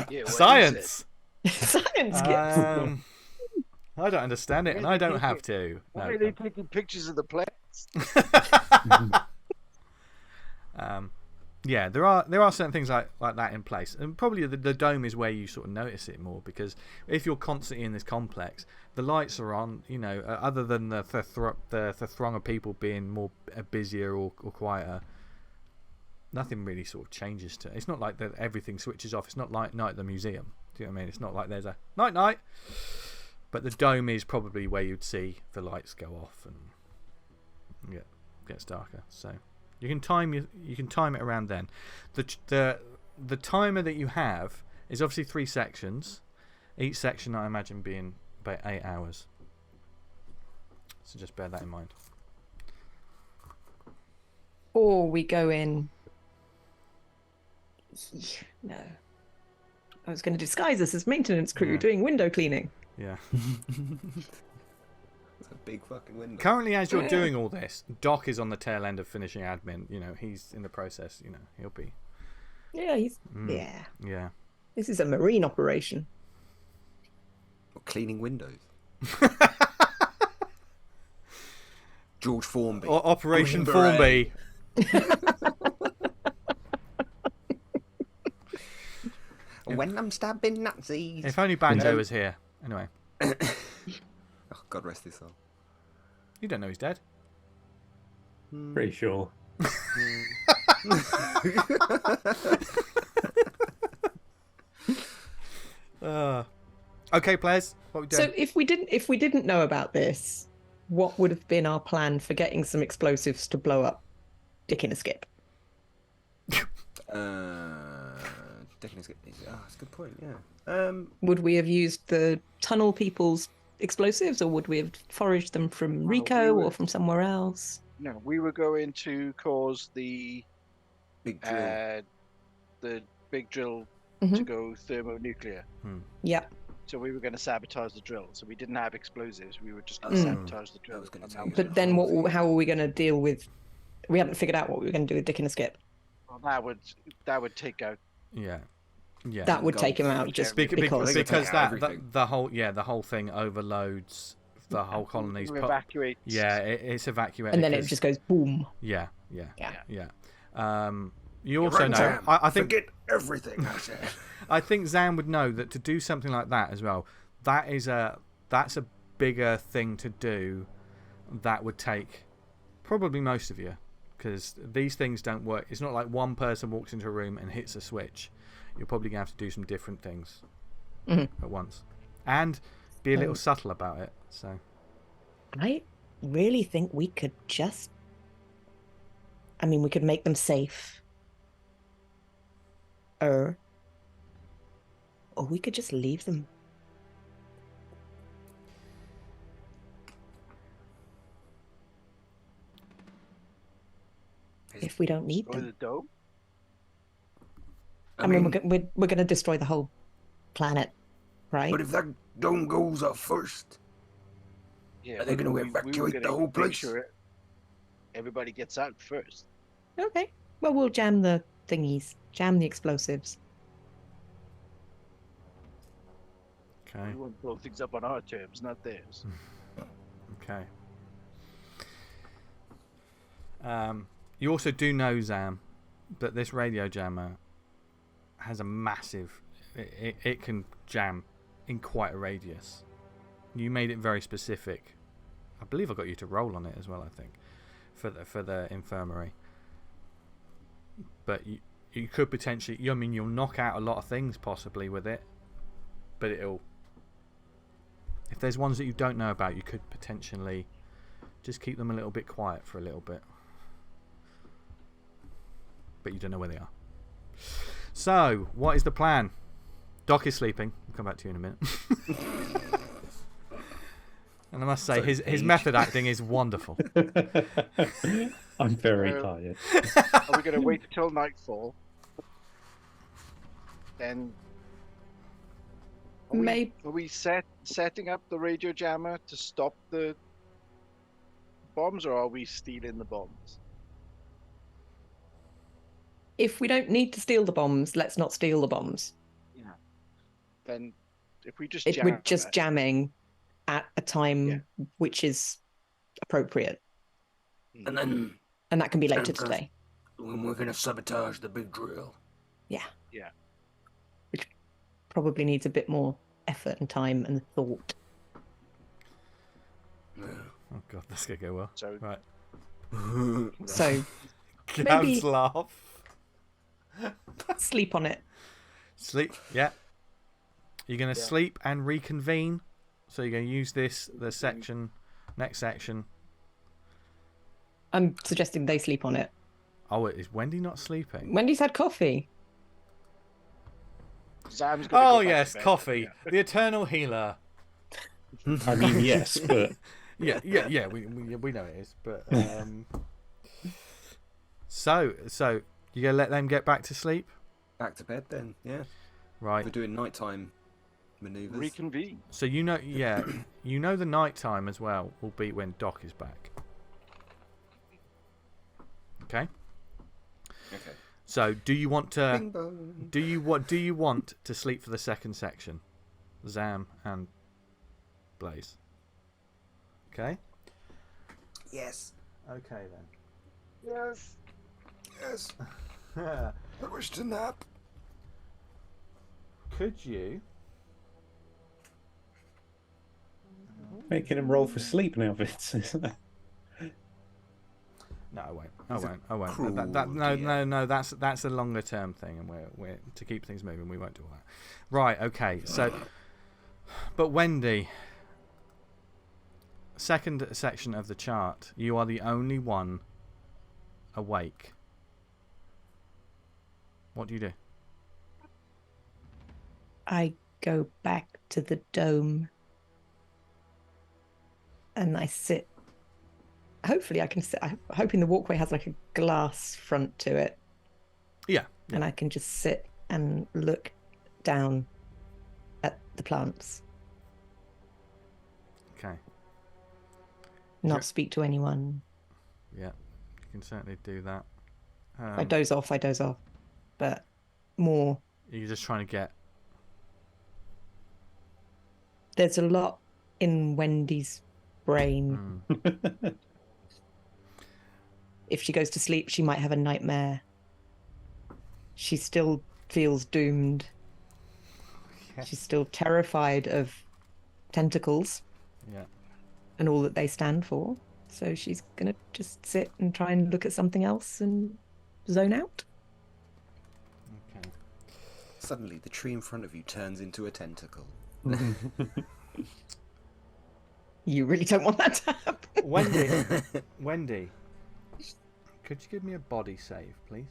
Yeah, Science! Science gets... I don't understand it, and I don't have to. Why are they taking pictures of the plants? Yeah, there are certain things like that in place, and probably the dome is where you sort of notice it more, because if you're constantly in this complex, the lights are on. You know, other than the throng of people being more busier or quieter, nothing really sort of changes to it. It's not like that everything switches off. It's not like night at the museum. Do you know what I mean? It's not like there's a night. But the dome is probably where you'd see the lights go off and it gets darker. So you can time it around then. The timer that you have is obviously 3 sections. Each section, I imagine, being about 8 hours. So just bear that in mind. Or we go in... No. I was going to disguise us as maintenance crew doing window cleaning. Yeah. It's a big fucking window. Currently, as you're doing all this, Doc is on the tail end of finishing admin. You know, he's in the process. You know, he'll be. Yeah, he's... Yeah. Yeah. This is a marine operation. Or cleaning windows. George Formby. Operation Green Beret. Formby. When I'm stabbing Nazis. If only Banjo was here. Anyway. Oh, God rest his soul. You don't know he's dead. Pretty sure. Okay, players. What we doing? So if we didn't know about this, what would have been our plan for getting some explosives to blow up Dick in a Skip? That's a good point. Yeah. Would we have used the tunnel people's explosives, or would we have foraged them from Rico or from somewhere else? No, we were going to cause the Big drill. the big drill to go thermonuclear. Yep. So we were going to sabotage the drill. So we didn't have explosives. We were just going to sabotage the drill. But then, how are we going to deal with? We haven't figured out what we were going to do with Dick in a Skip. Well, that would take out. Yeah. That would take him out just because the whole thing overloads the whole colony's. Evacuate. Yeah, it's evacuated. And then it just goes boom. Yeah. You also know. I think forget everything I said. I think Zam would know that to do something like that as well. That's a bigger thing to do. That would take probably most of you, because these things don't work. It's not like one person walks into a room and hits a switch. You're probably going to have to do some different things at once, and be a little subtle about it. So, I really think we could just. I mean, we could make them safe. Or we could just leave them. If we don't need them. I mean, we're going to destroy the whole planet, right? But if that dome goes up first, are they going to evacuate the whole place? Sure everybody gets out first. Okay. Well, we'll jam the thingies, jam the explosives. Okay. We want to blow things up on our terms, not theirs. Okay. You also do know, Zam, that this radio jammer has a massive. It can jam in quite a radius. You made it very specific. I believe I got you to roll on it as well. I think for the infirmary. But you could potentially. I mean, you'll knock out a lot of things possibly with it, but it'll. If there's ones that you don't know about, you could potentially just keep them a little bit quiet for a little bit. But you don't know where they are. So, what is the plan? Doc is sleeping. We'll come back to you in a minute. And I must say, his method acting is wonderful. I'm very tired. Are we going to wait until nightfall? Then... Are we setting up the radio jammer to stop the bombs, or are we stealing the bombs? If we don't need to steal the bombs, let's not steal the bombs. Yeah. Then if we just we're just jamming at a time which is appropriate. And that can be later today. When we're going to sabotage the big drill. Yeah. Yeah. Which probably needs a bit more effort and time and thought. Oh god, this could go well. So, right. So Gav's laugh. Sleep on it. Sleep, yeah. You're going to sleep and reconvene. So you're going to use the next section. I'm suggesting they sleep on it. Oh, is Wendy not sleeping? Wendy's had coffee. Oh, yes, coffee. Yeah. The eternal healer. I mean, yes, but... yeah, we know it is. But So, you going to let them get back to sleep? Back to bed then, yeah. Right. We're doing nighttime maneuvers. Reconvene. So you know the nighttime as well will be when Doc is back. Okay. Okay. So do you want to do you want to sleep for the second section, Zam and Blaze? Okay. Yes. Okay then. Yes. Yes. I wish to nap. Could you? Making him roll for sleep now, Vince. No, I won't. He's a I won't. cruel No. That's a longer term thing, and we're to keep things moving. We won't do all that. Right. Okay. So, but Wendy, second section of the chart, you are the only one awake. What do you do? I go back to the dome and I sit. Hopefully I can sit. I'm hoping the walkway has like a glass front to it. Yeah. And I can just sit and look down at the plants. Okay. Not speak to anyone. Yeah, you can certainly do that. If I doze off, I doze off. But more. You're just trying to get. There's a lot in Wendy's brain. If she goes to sleep, she might have a nightmare. She still feels doomed. Yeah. She's still terrified of tentacles. Yeah. And all that they stand for. So she's going to just sit and try and look at something else and zone out. Okay. Suddenly, the tree in front of you turns into a tentacle. You really don't want that to happen. Wendy, could you give me a body save, please?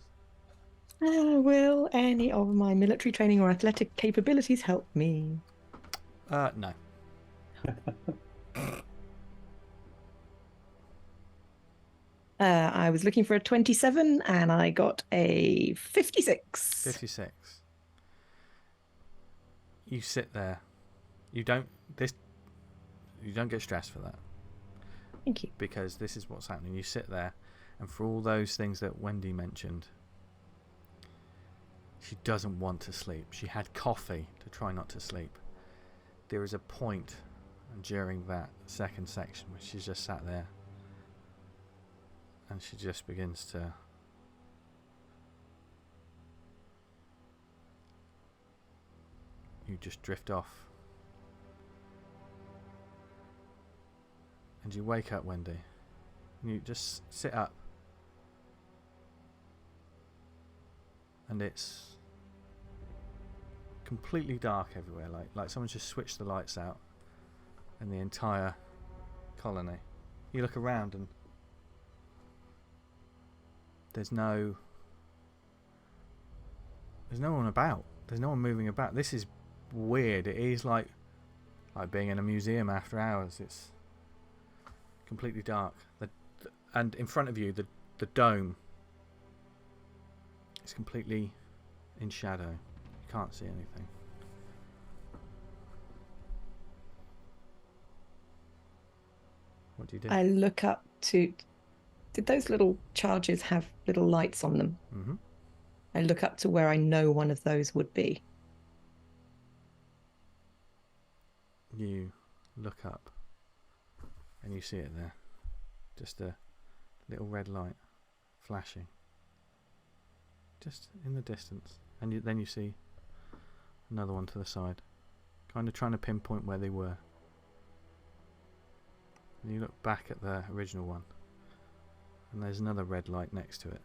Will any of my military training or athletic capabilities help me? No. I was looking for a 27 and I got a 56. 56. You sit there. You don't get stressed for that. Thank you. Because this is what's happening. You sit there, and for all those things that Wendy mentioned, she doesn't want to sleep. She had coffee to try not to sleep. There is a point during that second section where she's just sat there, and she just begins to you just drift off. And you wake up, Wendy. You just sit up. And it's completely dark everywhere, like someone's just switched the lights out in the entire colony. You look around and there's no one about. There's no one moving about. This is weird. It is like being in a museum after hours. It's completely dark. And in front of you, the dome is completely in shadow. You can't see anything. What do you do? I look up to... Did those little charges have little lights on them? Mm-hmm. I look up to where I know one of those would be. You look up and you see it there. Just a little red light flashing just in the distance, and then you see another one to the side, kind of trying to pinpoint where they were. And you look back at the original one and there's another red light next to it.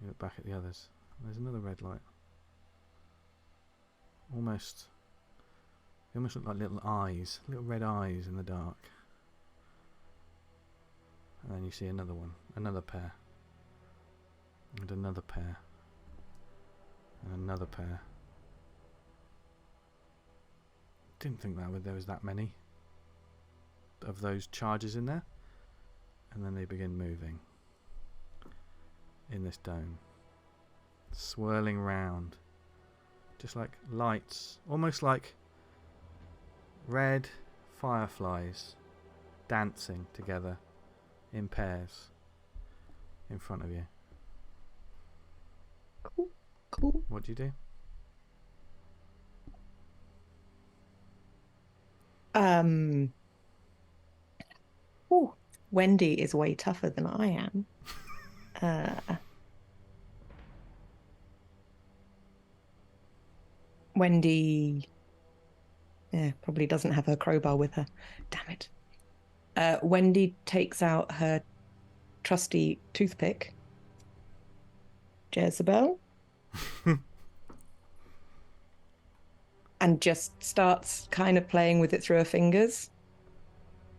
You look back at the others and there's another red light. They almost look like little eyes, little red eyes in the dark. And then you see another one, another pair, and another pair, and another pair. Didn't think there was that many of those charges in there. And then they begin moving in this dome, swirling round, just like lights, almost like red fireflies dancing together in pairs in front of you. Cool. What do you do? Wendy is way tougher than I am. Wendy, yeah, probably doesn't have her crowbar with her. Damn it. Wendy takes out her trusty toothpick. Jezebel. And just starts kind of playing with it through her fingers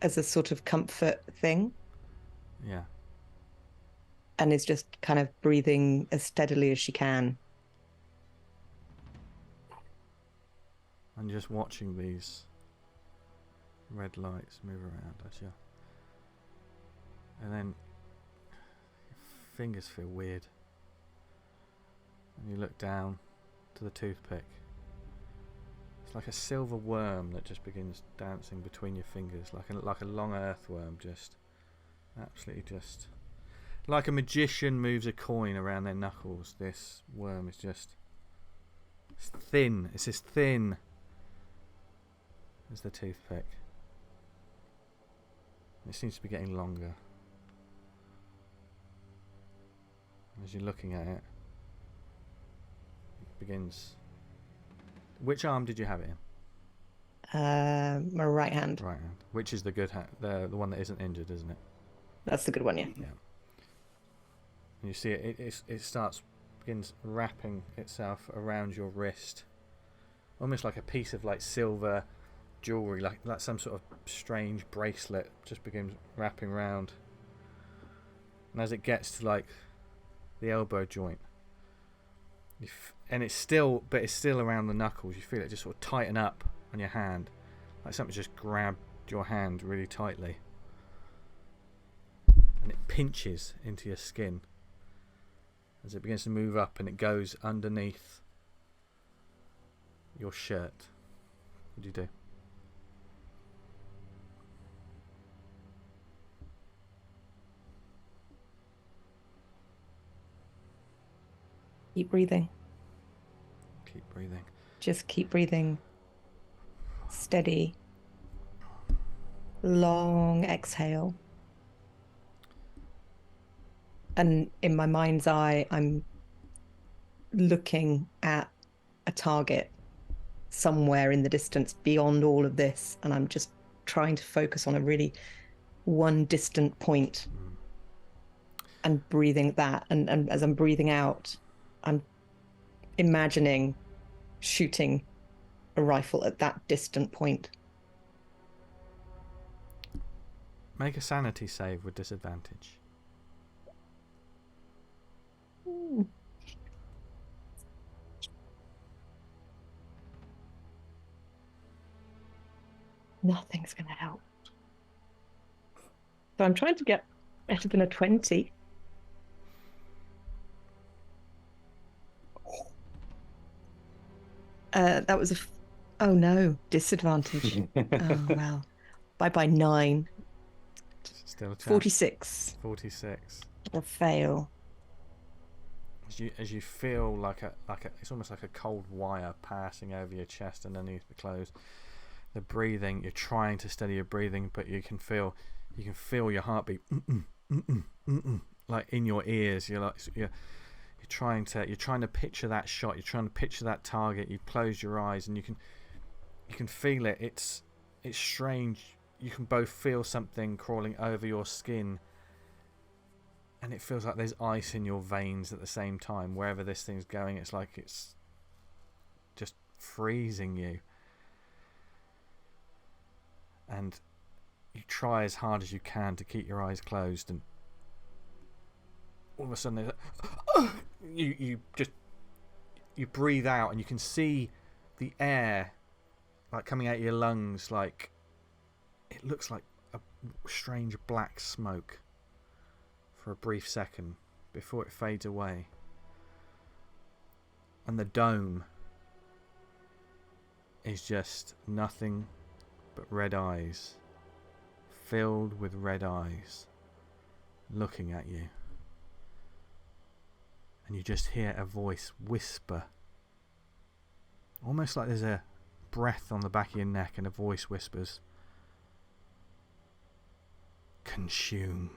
as a sort of comfort thing. Yeah. And is just kind of breathing as steadily as she can. And just watching these red lights move around as you. And then your fingers feel weird. And you look down to the toothpick. It's like a silver worm that just begins dancing between your fingers, like a long earthworm, just absolutely just like a magician moves a coin around their knuckles. This worm is just it's thin. It's as thin as the toothpick. It seems to be getting longer. As you're looking at it, it begins. Which arm did you have it in? My right hand. Right hand. Which is the good hand? The one that isn't injured, isn't it? That's the good one, yeah. Yeah. And you see it begins wrapping itself around your wrist, almost like a piece of like silver jewelry, like some sort of strange bracelet just begins wrapping around. And as it gets to like the elbow joint, and it's still around the knuckles, you feel it just sort of tighten up on your hand, like something just grabbed your hand really tightly, and it pinches into your skin as it begins to move up, and it goes underneath your shirt. What do you do? Keep breathing. Keep breathing. Just keep breathing. Steady. Long exhale. And in my mind's eye, I'm looking at a target somewhere in the distance beyond all of this. And I'm just trying to focus on a really one distant point and breathing that. And as I'm breathing out, I'm imagining shooting a rifle at that distant point. Make a sanity save with disadvantage. Nothing's going to help. So I'm trying to get better than a 20. That was oh no, disadvantage. Oh well. Bye 9. Still a chance. 46. 46. A fail. As you feel like a it's almost like a cold wire passing over your chest underneath the clothes. The breathing, you're trying to steady your breathing, but you can feel your heartbeat like in your ears. You're trying to picture that shot. You're trying to picture that target. You've closed your eyes and you can feel it. It's strange. You can both feel something crawling over your skin, and it feels like there's ice in your veins at the same time. Wherever this thing's going, it's like it's just freezing you. And you try as hard as you can to keep your eyes closed, and all of a sudden there's you breathe out, and you can see the air like coming out of your lungs, like it looks like a strange black smoke for a brief second before it fades away, and the dome is just nothing but red eyes, filled with red eyes, looking at you. And you just hear a voice whisper, almost like there's a breath on the back of your neck, and a voice whispers, "Consume."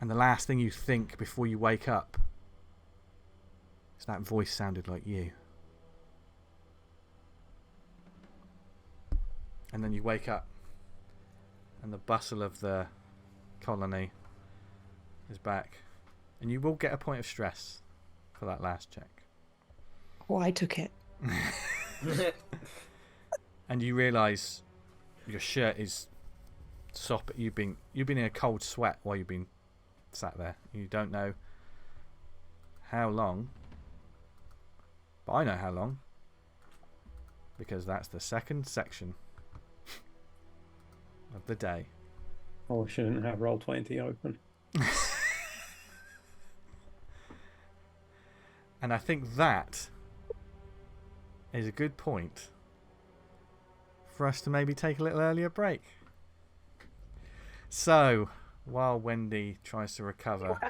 And the last thing you think before you wake up So that voice sounded like you. And then you wake up, and the bustle of the colony is back. And you will get a point of stress for that last check. Oh, I took it. And you realise your shirt is sopping. You've been in a cold sweat while you've been sat there. You don't know how long, but I know how long, because that's the second section of the day. Oh, I shouldn't have Roll20 open. And I think that is a good point for us to maybe take a little earlier break. So, while Wendy tries to recover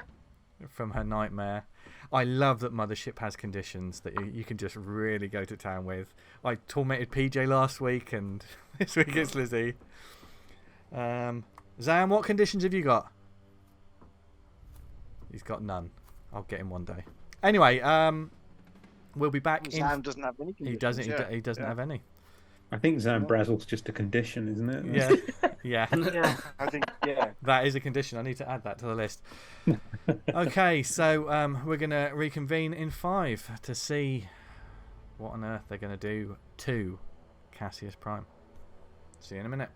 from her nightmare, I love that Mothership has conditions that you can just really go to town with. I tormented PJ last week, and this week it's Lizzie. Zam, what conditions have you got? He's got none. I'll get him one day. Anyway, we'll be back. Zam doesn't have any conditions. He doesn't have any. I think ZAM BRAZEL's just a condition, isn't it? Yeah. Yeah, I think, yeah. That is a condition. I need to add that to the list. Okay, so we're going to reconvene in 5 to see what on earth they're going to do to Cassius Prime. See you in a minute.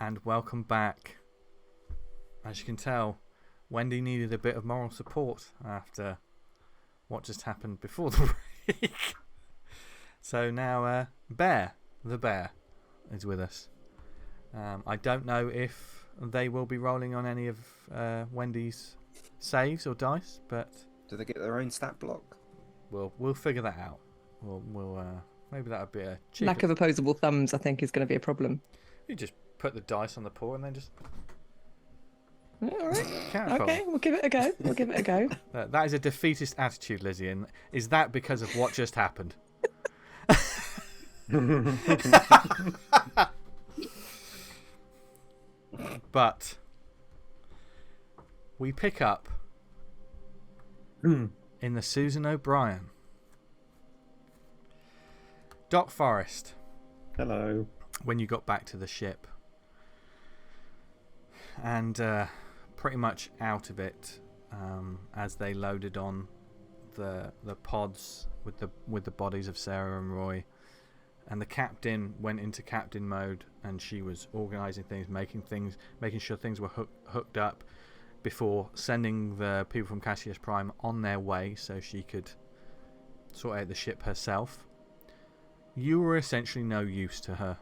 and welcome back. As you can tell, Wendy needed a bit of moral support after what just happened before the break. So now Bear, the bear, is with us. I don't know if they will be rolling on any of Wendy's saves or dice, but Do they get their own stat block? we'll figure that out. We'll maybe that would be a cheaper. Lack of opposable thumbs, I think, is going to be a problem. You just put the dice on the paw and then just. All right. Careful. Okay, we'll give it a go. We'll give it a go. That is a defeatist attitude, Lizzie, and is that because of what just happened? But we pick up in the Susan O'Brien. Doc Forrest, Hello. when you got back to the ship, and pretty much out of it as they loaded on the pods with the bodies of Sarah and Roy, and the captain went into captain mode, and she was organising things, making sure things were hooked up before sending the people from Cassius Prime on their way so she could sort out the ship herself. You were essentially no use to her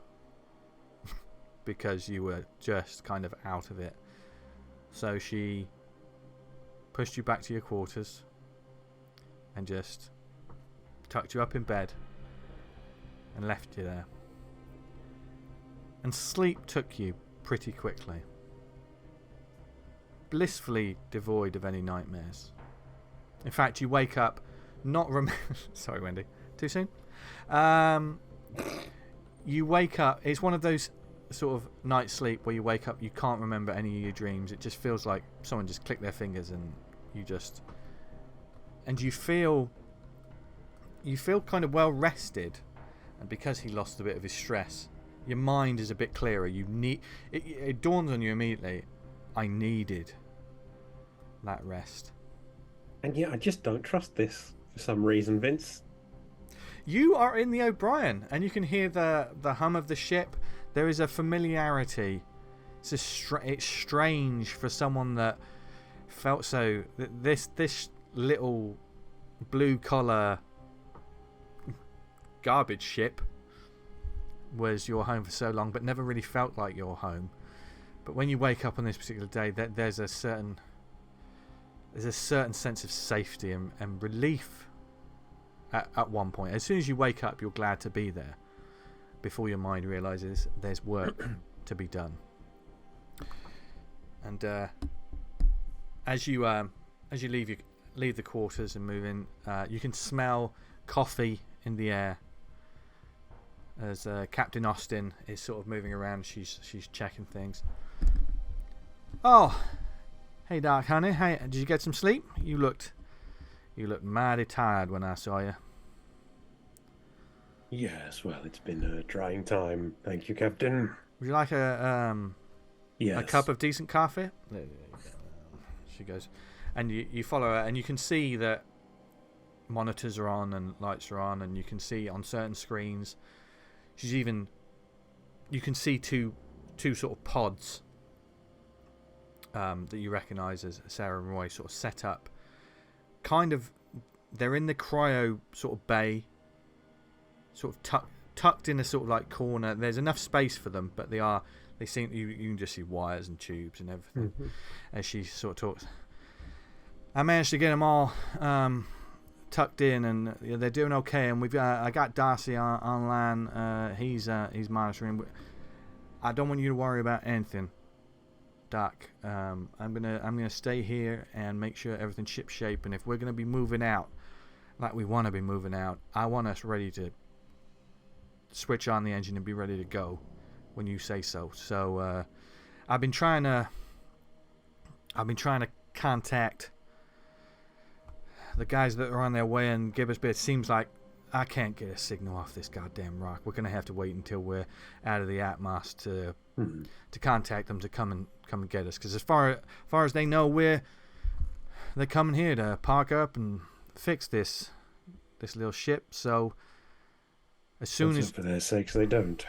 because you were just kind of out of it. So she pushed you back to your quarters and just tucked you up in bed and left you there. And sleep took you pretty quickly, blissfully devoid of any nightmares. In fact, you wake up not sorry, Wendy, too soon? You wake up, it's one of those sort of night sleep where you wake up, you can't remember any of your dreams. It just feels like someone just clicked their fingers and you feel kind of well rested. And because he lost a bit of his stress, your mind is a bit clearer. It dawns on you immediately, I needed that rest. And yeah, I just don't trust this for some reason, Vince. You are in the O'Brien, and you can hear the hum of the ship. There is a familiarity. It's strange for someone that felt so. This little blue collar garbage ship was your home for so long, but never really felt like your home. But when you wake up on this particular day, there's a certain sense of safety and relief at one point. As soon as you wake up, you're glad to be there before your mind realizes there's work to be done. And as you leave the quarters and move in, you can smell coffee in the air as Captain Austin is sort of moving around. She's checking things. Oh, hey Doc, honey. Hey, did you get some sleep? You looked mighty tired when I saw you. Yes, well, it's been a trying time. Thank you, Captain. Would you like a Yes. cup of decent coffee? She goes, and you follow her, and you can see that monitors are on and lights are on, and you can see on certain screens. You can see two sort of pods that you recognise as Sarah and Roy sort of set up. Kind of, they're in the cryo sort of bay, sort of tucked in a sort of like corner. There's enough space for them, but they seem you can just see wires and tubes and everything. As she sort of talks, I managed to get them all tucked in, and they're doing okay. And I got Darcy online. He's monitoring. I don't want you to worry about anything, Doc. I'm gonna stay here and make sure everything's ship shape. And if we're gonna be moving out, like we want to be moving out, I want us ready to switch on the engine and be ready to go when you say so. So I've been trying to contact the guys that are on their way and give us. But it seems like I can't get a signal off this goddamn rock. We're gonna have to wait until we're out of the atmos to contact them to come and get us. Because as far as they know, they're coming here to park up and fix this little ship. So as soon as for their sakes they don't.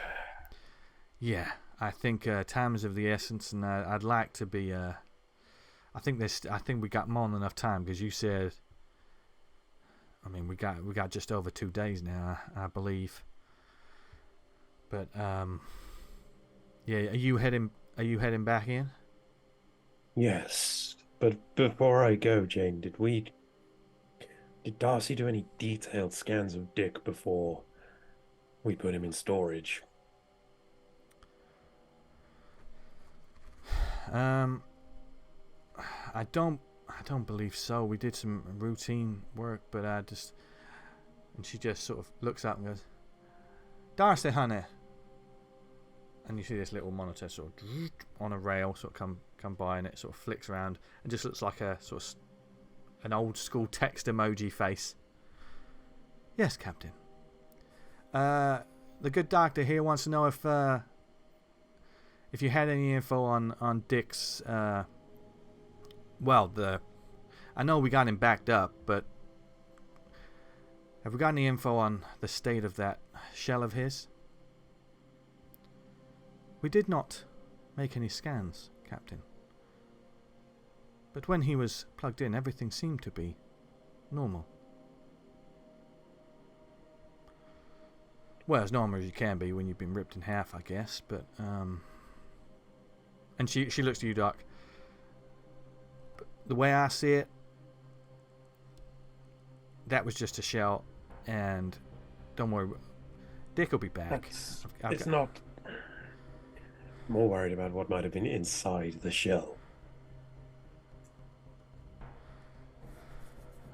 yeah, I think time is of the essence, and I'd like to be. I think we got more than enough time because you said. I mean, we got just over 2 days now, I believe. But yeah, are you heading back in? Yes, but before I go, Jane, did Darcy do any detailed scans of Dick before we put him in storage? I don't believe so. We did some routine work, but and she just sort of looks up and goes, "Darcy, honey." And you see this little monitor sort of on a rail sort of come by, and it sort of flicks around and just looks like a sort of an old school text emoji face. "Yes, Captain. The good doctor here wants to know if you had any info on Dick's I know we got him backed up, but have we got any info on the state of that shell of his?" "We did not make any scans, Captain. But when he was plugged in, everything seemed to be normal." Well, as normal as you can be when you've been ripped in half, I guess, but and she looks to you, Doc. "But the way I see it, that was just a shell, and don't worry, Dick will be back." It's not. More worried about what might have been inside the shell.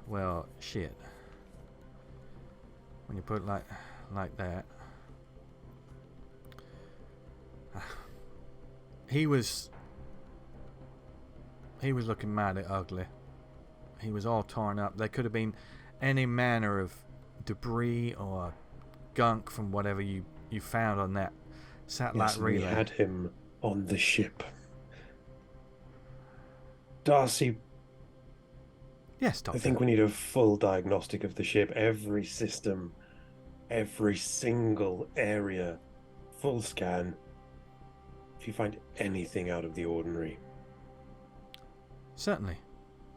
Well, shit. When you put it like that. He was looking mighty ugly. He was all torn up. There could have been any manner of debris or gunk from whatever you found on that satellite relay. We had him on the ship. Darcy. Yes, Doctor. I think we need a full diagnostic of the ship, every system, every single area, full scan. If you find anything out of the ordinary. Certainly.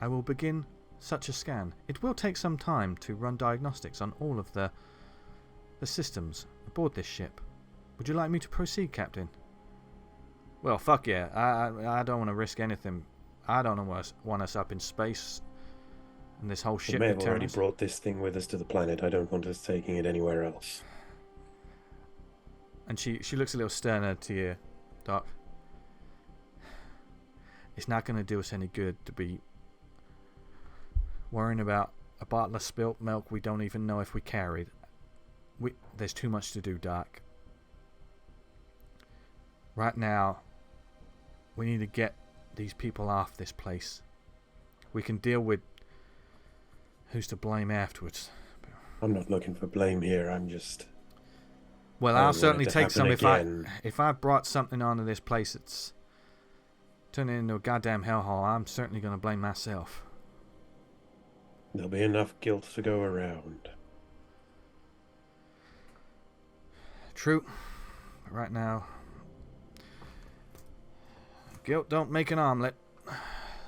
I will begin such a scan. It will take some time to run diagnostics on all of the systems aboard this ship. Would you like me to proceed, Captain? Well, fuck yeah. I don't want to risk anything. I don't want us up in space and this whole ship. We may have already brought this thing with us to the planet. I don't want us taking it anywhere else. And she looks a little sterner to you, Doc. It's not going to do us any good to be worrying about a bottle of spilt milk we don't even know if we carried. There's too much to do, Doc. Right now, we need to get these people off this place. We can deal with who's to blame afterwards. I'm not looking for blame here. I'm just... Well, I'll certainly take some if I brought something onto this place that's turning into a goddamn hellhole. I'm certainly going to blame myself. There'll be enough guilt to go around. True. Right now, guilt don't make an omelet.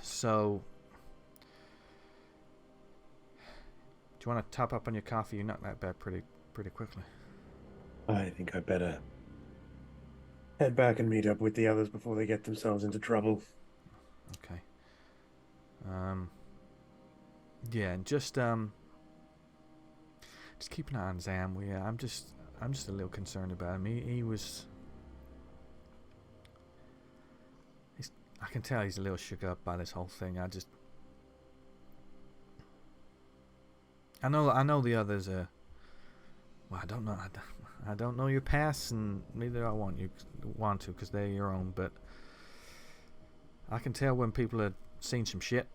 So, do you want to top up on your coffee? You knocked that back pretty quickly. I think I better head back and meet up with the others before they get themselves into trouble. Okay. Yeah, and just keep an eye on Zam. I'm just a little concerned about him. I can tell he's a little shook up by this whole thing. I know the others are. Well, I don't know. I don't know your past, and neither I want to, because they're your own. But I can tell when people have seen some shit.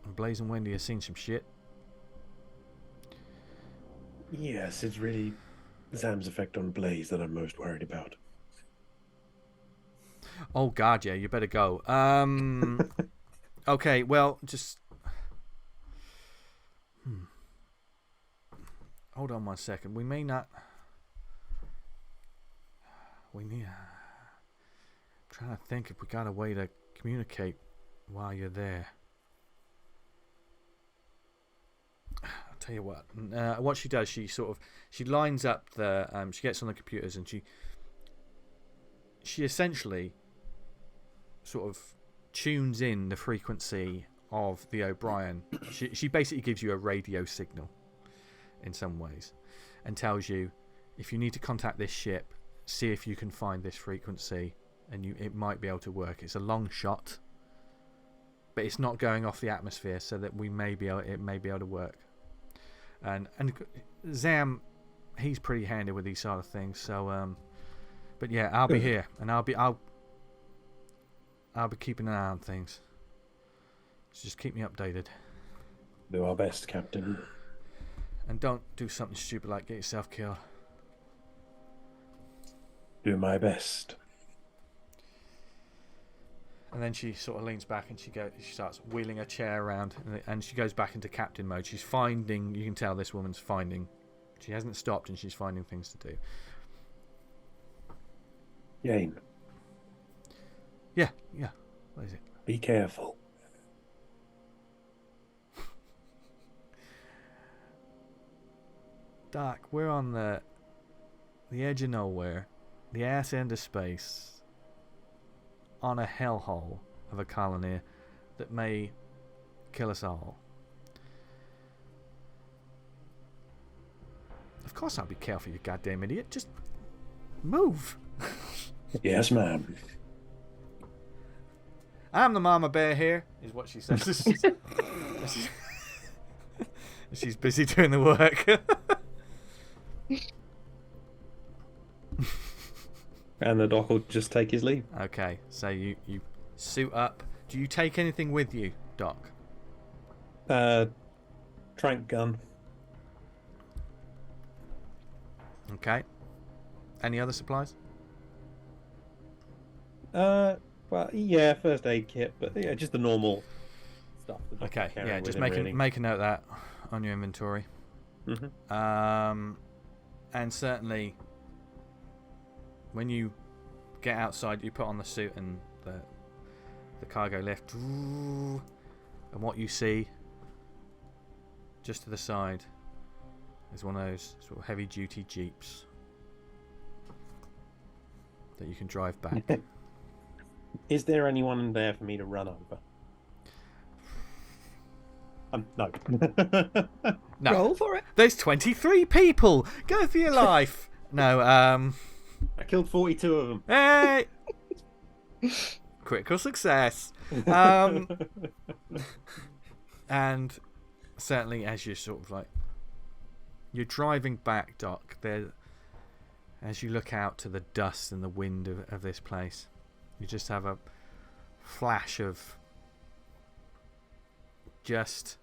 And Blaze and Wendy have seen some shit. Yes, it's really Zam's effect on Blaze that I'm most worried about. Oh God, yeah, you better go. Okay, well, just hold on 1 second. We may not. we need. I'm trying to think if we got a way to communicate while you're there. I'll tell you what. What she does, she lines up the. She gets on the computers and she essentially sort of tunes in the frequency of the O'Brien. She basically gives you a radio signal in some ways and tells you if you need to contact this ship, see if you can find this frequency, and it might be able to work. It's a long shot, but it's not going off the atmosphere, so that it may be able to work. And Zam, he's pretty handy with these sort of things. So, but yeah, I'll be here, and I'll be keeping an eye on things. So just keep me updated. Do our best, Captain. And don't do something stupid like get yourself killed. Do my best. And then she sort of leans back and she starts wheeling a chair around, and she goes back into captain mode. She's finding, you can tell this woman's finding. She hasn't stopped and she's finding things to do. Jane. Yeah. What is it? Be careful. Doc, we're on the edge of nowhere, the ass end of space, on a hellhole of a colony that may kill us all. Of course I'll be careful, you goddamn idiot. Just move. Yes, ma'am. I'm the mama bear here, is what she says. She's busy doing the work. And the doc will just take his leave. Okay, so you suit up. Do you take anything with you, Doc? Trank gun. Okay. Any other supplies? Well, yeah, first aid kit, but yeah, just the normal stuff. Okay, yeah, just make a note of that on your inventory. Mm-hmm. And certainly, when you get outside, you put on the suit and the cargo lift, and what you see just to the side is one of those sort of heavy-duty jeeps that you can drive back. Is there anyone there for me to run over? No. No. Roll for it. There's 23 people. Go for your life. No. I killed 42 of them. Hey. Critical success. And certainly, as you're sort of like you're driving back, Doc, there, as you look out to the dust and the wind of this place, you just have a flash of just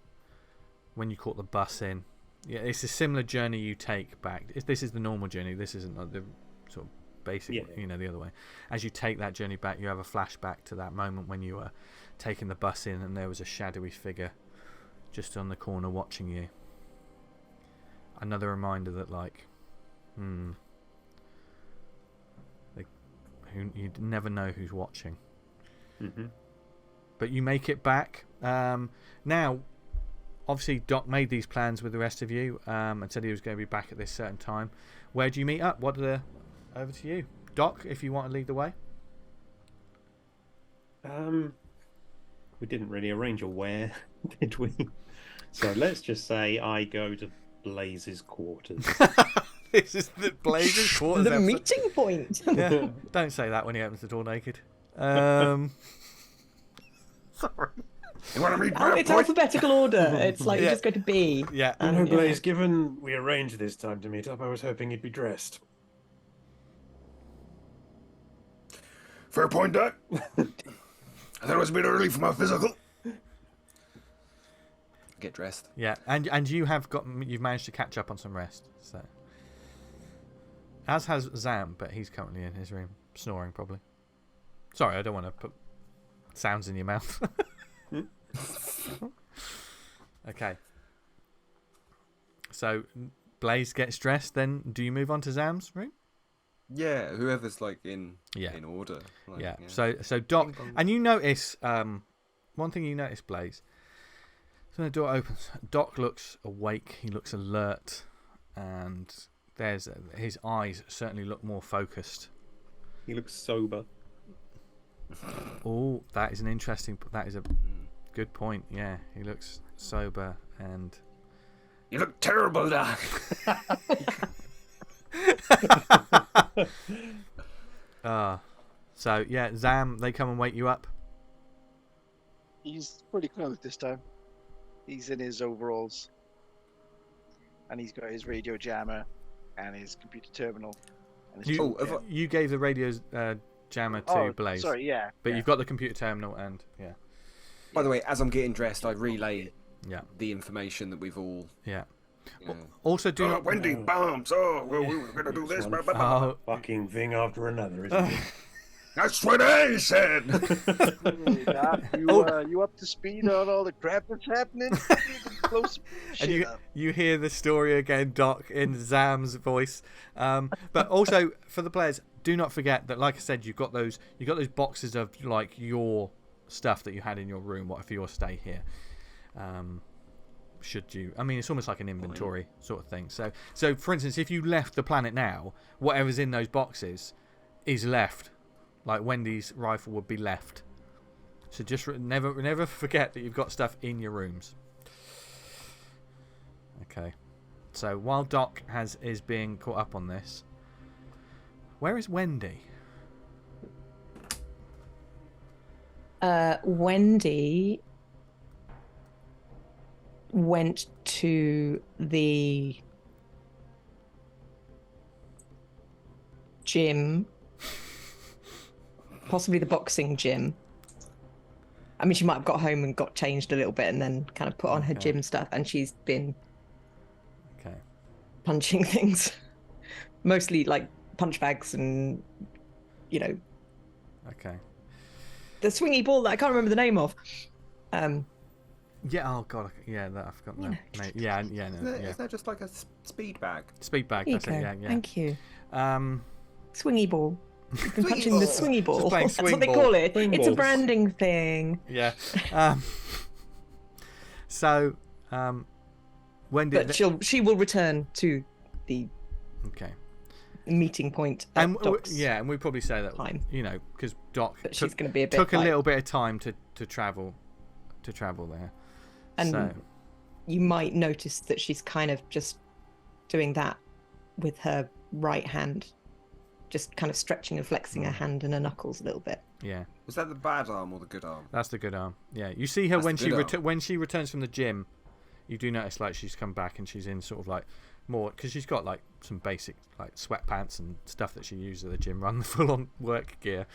when you caught the bus in. Yeah, it's a similar journey you take back. This is the normal journey. This isn't like the sort of basic, the other way. As you take that journey back, you have a flashback to that moment when you were taking the bus in and there was a shadowy figure just on the corner watching you. Another reminder that, like, you never know who's watching. Mm-hmm. But you make it back. Now, obviously, Doc made these plans with the rest of you and said he was going to be back at this certain time. Where do you meet up? Over to you, Doc, if you want to lead the way. We didn't really arrange a where, did we? So let's just say I go to Blaze's quarters. This is the Blaze's quarters. The episode. meeting point. Yeah, don't say that when he opens the door naked. Sorry. You want to read Oh, it's alphabetical order. It's like you just go to B. Yeah. I know, Blaze, given we arranged this time to meet up, I was hoping you'd be dressed. Fair point, Doc. I thought it was a bit early for my physical. Get dressed. Yeah, and you've managed to catch up on some rest. So, as has Zam, but he's currently in his room snoring probably. Sorry, I don't want to put sounds in your mouth. Okay. So Blaze gets dressed. Then do you move on to Zam's room? Yeah, whoever's like in Yeah. in order. Like, Yeah. So Doc, Bing bong. and you notice one thing you notice, Blaze. So the door opens. Doc looks awake. He looks alert, and his eyes certainly look more focused. He looks sober. Oh, that is an interesting. That is a good point. Yeah, he looks sober and. You look terrible, Doc. So yeah, Zam, they come and wake you up. He's pretty close this time. He's in his overalls. And he's got his radio jammer and his computer terminal. And his You gave the radio jammer to Blaze. Sorry, yeah. But yeah. you've got the computer terminal and yeah. By the way, as I'm getting dressed, I relay Yeah. the information that we've all. Yeah. You know, Also, do not. Wendy bombs. Oh, well, we were gonna do this. Blah, blah, blah. Oh, Fucking thing after another, isn't it? That's what I said. Hey, Doc, you up to speed on all the crap that's happening? Close and shit up. you hear the story again, Doc, in Zam's voice. But also for the players, do not forget that, like I said, you got those boxes of like your stuff that you had in your room. What if you stay here? Should you? I mean, it's almost like an inventory sort of thing. So for instance, if you left the planet now, whatever's in those boxes is left. Like Wendy's rifle would be left. So just never forget that you've got stuff in your rooms. Okay. So while Doc is being caught up on this, where is Wendy? Wendy went to the gym, possibly the boxing gym. I mean, she might have got home and got changed a little bit and then kind of put on her gym stuff, and she's been punching things. Mostly like punch bags and, you know. Okay. The swingy ball that I can't remember the name of. Yeah, oh god, yeah, that I forgot that. Mate, yeah. Isn't that just like a speed bag? Speed bag, There you that's go. it, yeah. Thank you. Um, Swingy ball. You've been punching the swingy ball. Just playing That's swing what they ball. call it. Swing It's a balls. branding thing. yeah. So, Wendy. But she will return to the Okay. meeting point at And Doc's and we probably say that time. you know because Doc But she's going to be a bit took a like- little bit of time to travel there. And so, you might notice that she's kind of just doing that with her right hand, just kind of stretching and flexing her hand and her knuckles a little bit. yeah, Was that the bad arm or the good arm? that's the good arm. Yeah, you see her That's when the she good arm. when she returns from the gym. You do notice like she's come back and she's in sort of like more because she's got like some basic like sweatpants and stuff that she uses at the gym, run the full on work gear.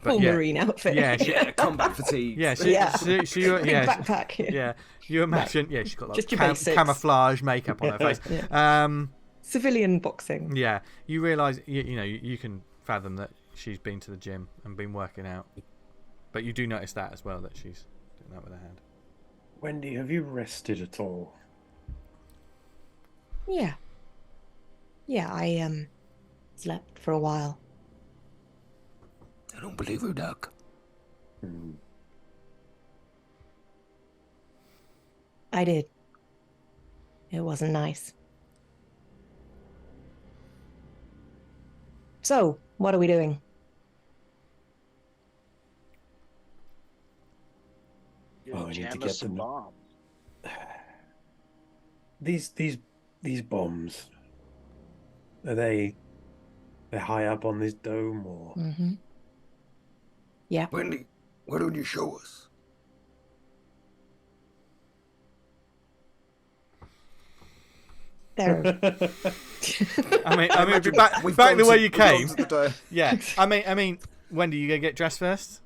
But Full yeah, marine outfit. yeah, Yeah, combat fatigue. yeah, Big backpack. yeah. You imagine, yeah, she's got like Just your basics. camouflage makeup on her face. Civilian boxing. Yeah, you realise, you can fathom that she's been to the gym and been working out, but you do notice that as well that she's doing that with her hand. Wendy, have you rested at all? Yeah. Yeah, I slept for a while. I don't believe her, Doc. I did. It wasn't nice. So, what are we doing? Oh, I need to Jam get us some them. bombs. These bombs, are they're high up on this dome or? Mm-hmm. Yeah. Wendy, why don't you show us? There. I mean, back We've the gone way to- you we've gone came. to the dome. Yeah, I mean, Wendy, you gonna get dressed first?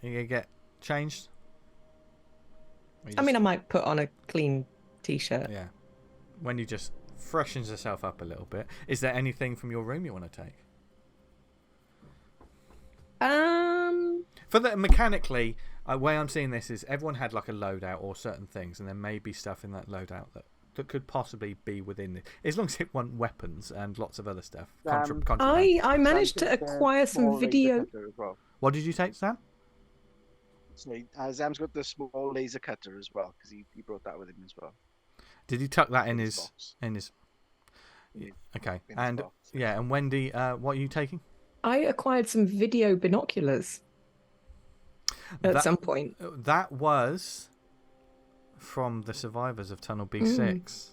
You gonna get changed? Or you I mean, I just- might put on a clean t-shirt. yeah. Wendy just freshens herself up a little bit. Is there anything from your room you want to take? For the mechanically, way I'm seeing this is everyone had like a loadout or certain things, and there may be stuff in that loadout that that could possibly be within it, as long as it want weapons and lots of other stuff. Sam, Contraband. I managed Sam to took the acquire some small laser video. cutter as well. What did you take, Sam? So Zam's got the small laser cutter as well because he brought that with him as well. Did he tuck that in his his box. Okay, In his and box. yeah, and Wendy, what are you taking? I acquired some video binoculars at some point. That was from the survivors of Tunnel B6.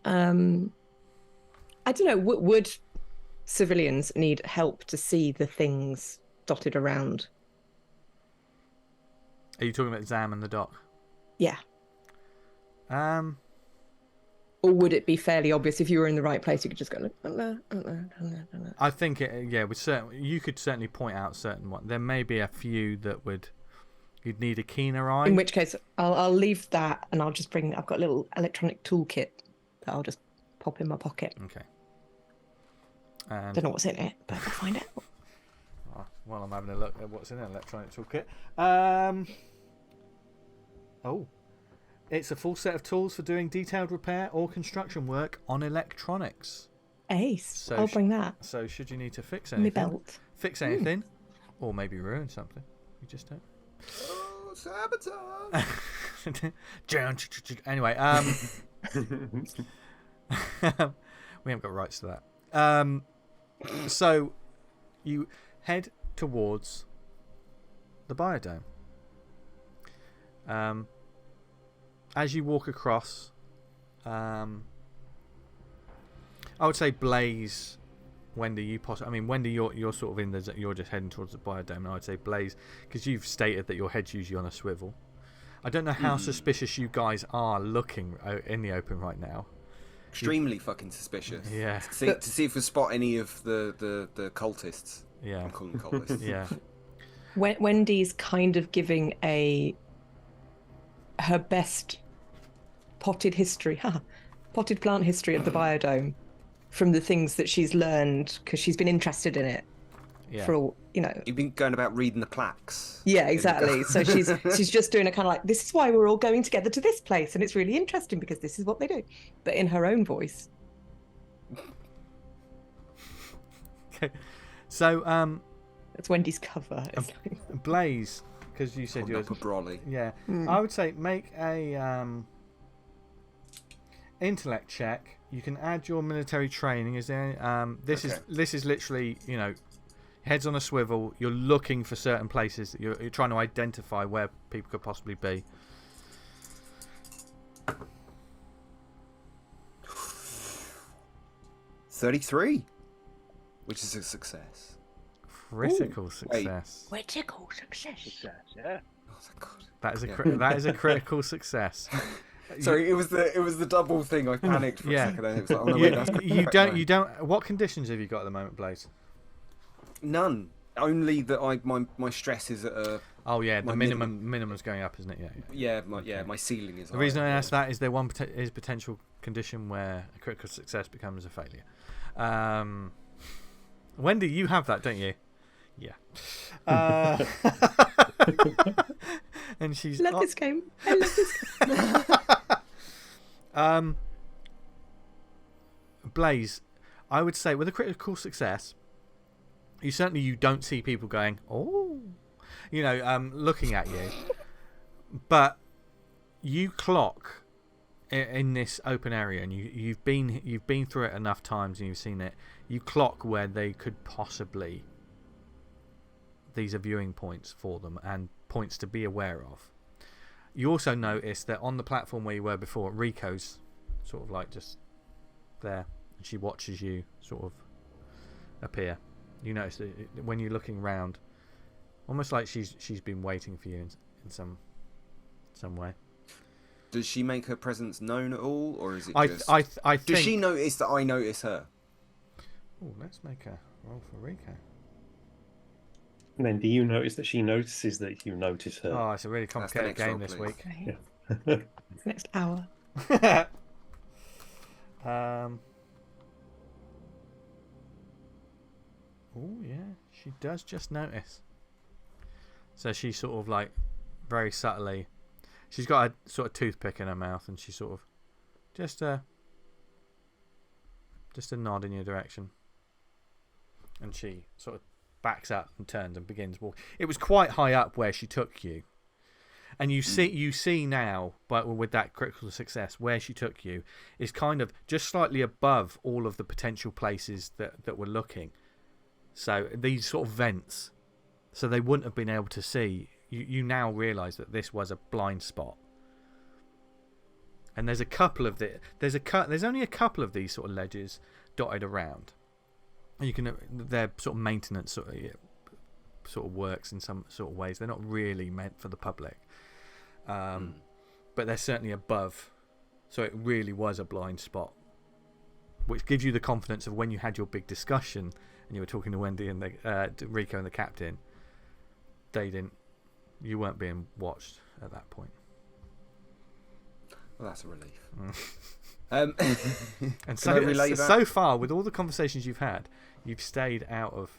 I don't know. Would civilians need help to see the things dotted around? Are you talking about Zam and the doc? Yeah. Or Or would it be fairly obvious if you were in the right place? You could just go. I think you could certainly point out certain ones. There may be a few that you'd need a keener eye. In which case, I'll leave that, and I'll just bring. I've got a little electronic toolkit that I'll just pop in my pocket. Okay. And Don't know what's in it, but I'll find out. while I'm having a look at what's in an electronic toolkit. It's a full set of tools for doing detailed repair or construction work on electronics. Ace. So I'll bring that. So should you need to fix My anything, belt. fix anything, or maybe ruin something, you just don't. Oh, sabotage! Anyway, we haven't got rights to that. So you head towards the biodome. As you walk across, I would say Blaze, Wendy, Wendy, you're sort of you're just heading towards the biodome, and I would say Blaze, because you've stated that your head's usually on a swivel. I don't know how suspicious you guys are looking in the open right now. Extremely fucking suspicious. Yeah. To see if we spot any of the cultists. Yeah. I'm calling them cultists. Yeah. Wendy's kind of giving her best potted plant history of the biodome from the things that she's learned because she's been interested in it for all, You've been going about reading the plaques. Yeah, exactly. So she's just doing a kind of like, this is why we're all going together to this place, and it's really interesting because this is what they do, but in her own voice. Okay. So that's Wendy's cover. Blaze, because you said you're a brolly. Yeah. I would say make a intellect check. You can add your military training. Is there? This is literally, heads on a swivel. You're looking for certain places. You're trying to identify where people could possibly be. 33, which is a success. Critical success. Critical success. Yeah. Oh God. That is a critical success. Sorry, it was the double thing. I panicked for a second. It was like, oh, no, you don't. What conditions have you got at the moment, Blaze? None. Only that my stress is at a. Oh yeah, the minimum's going up, isn't it? Yeah. My ceiling is. The reason I asked that is there is potential condition where a critical success becomes a failure. Wendy, you have that, don't you? Yeah. And she's. Love this game. I love this game. Blaze, I would say with a critical success, you don't see people going, oh, looking at you, but you clock in this open area, and you've been through it enough times, and you've seen it. You clock where they could possibly. These are viewing points for them and points to be aware of. You also notice that on the platform where you were before, Rico's sort of like just there, and she watches you sort of appear. You notice that when you're looking round, almost like she's been waiting for you in some way. Does she make her presence known at all, or is it I think... Does she notice that I notice her? Oh, let's make a roll for Rico. And then do you notice that she notices that you notice her? Oh, it's a really complicated game this week. Yeah. Next hour. Oh yeah, she does just notice. So she sort of like very subtly, she's got a sort of toothpick in her mouth, and she sort of Just a nod in your direction. And she sort of backs up and turns and begins walking. It was quite high up where she took you. And you see now, but with that critical success, where she took you is kind of just slightly above all of the potential places that were looking. So these sort of vents, so they wouldn't have been able to see. You now realise that this was a blind spot. And there's a couple of there's only a couple of these sort of ledges dotted around. You can they're sort of maintenance sort of works in some sort of ways. They're not really meant for the public. But they're certainly above, so it really was a blind spot, which gives you the confidence of when you had your big discussion and you were talking to Wendy and Rico and the captain. You weren't being watched at that point. Well, that's a relief. And so far, with all the conversations you've had, you've stayed out of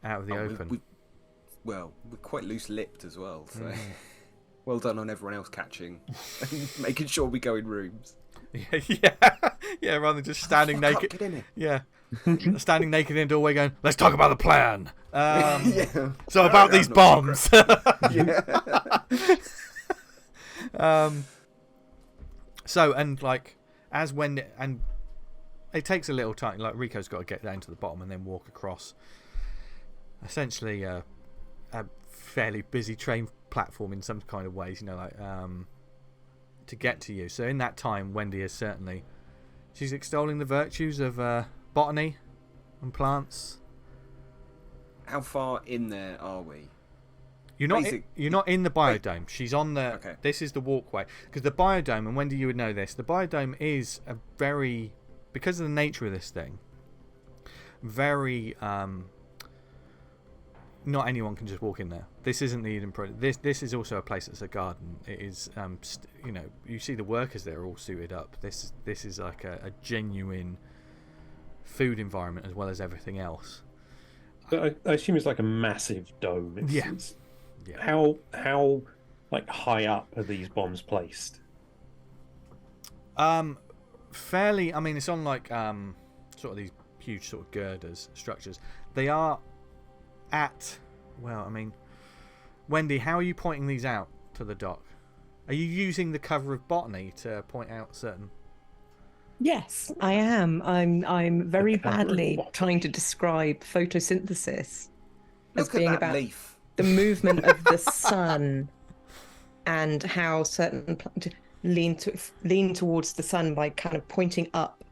the open. We're quite loose-lipped as well, so well done on everyone else catching and making sure we go in rooms. Yeah, rather than just standing naked. Get in here. Yeah, standing naked in the doorway, going, "Let's talk about the plan." So about these bombs. So and like as when and it takes a little time. Like Rico's got to get down to the bottom and then walk across. Essentially, a fairly busy train platform in some kind of ways, to get to you. So in that time, Wendy is she's extolling the virtues of botany and plants. How far in there are we? You're not in the biodome. She's on the. Okay. This is the walkway because the biodome, and Wendy, you would know this. The biodome is because of the nature of this thing. Very. Not anyone can just walk in there. This isn't the Eden Project. This is also a place that's a garden. It is, you see the workers there are all suited up. This is like a genuine food environment as well as everything else. I assume it's like a massive dome. Yeah. How like high up are these bombs placed? Fairly. I mean, it's on like sort of these huge sort of girders structures. They are. Wendy, how are you pointing these out to the doc? Are you using the cover of botany to point out certain? Yes, I am. I'm very badly trying to describe photosynthesis as being about leaf. The movement of the sun and how certain plants lean towards the sun by kind of pointing up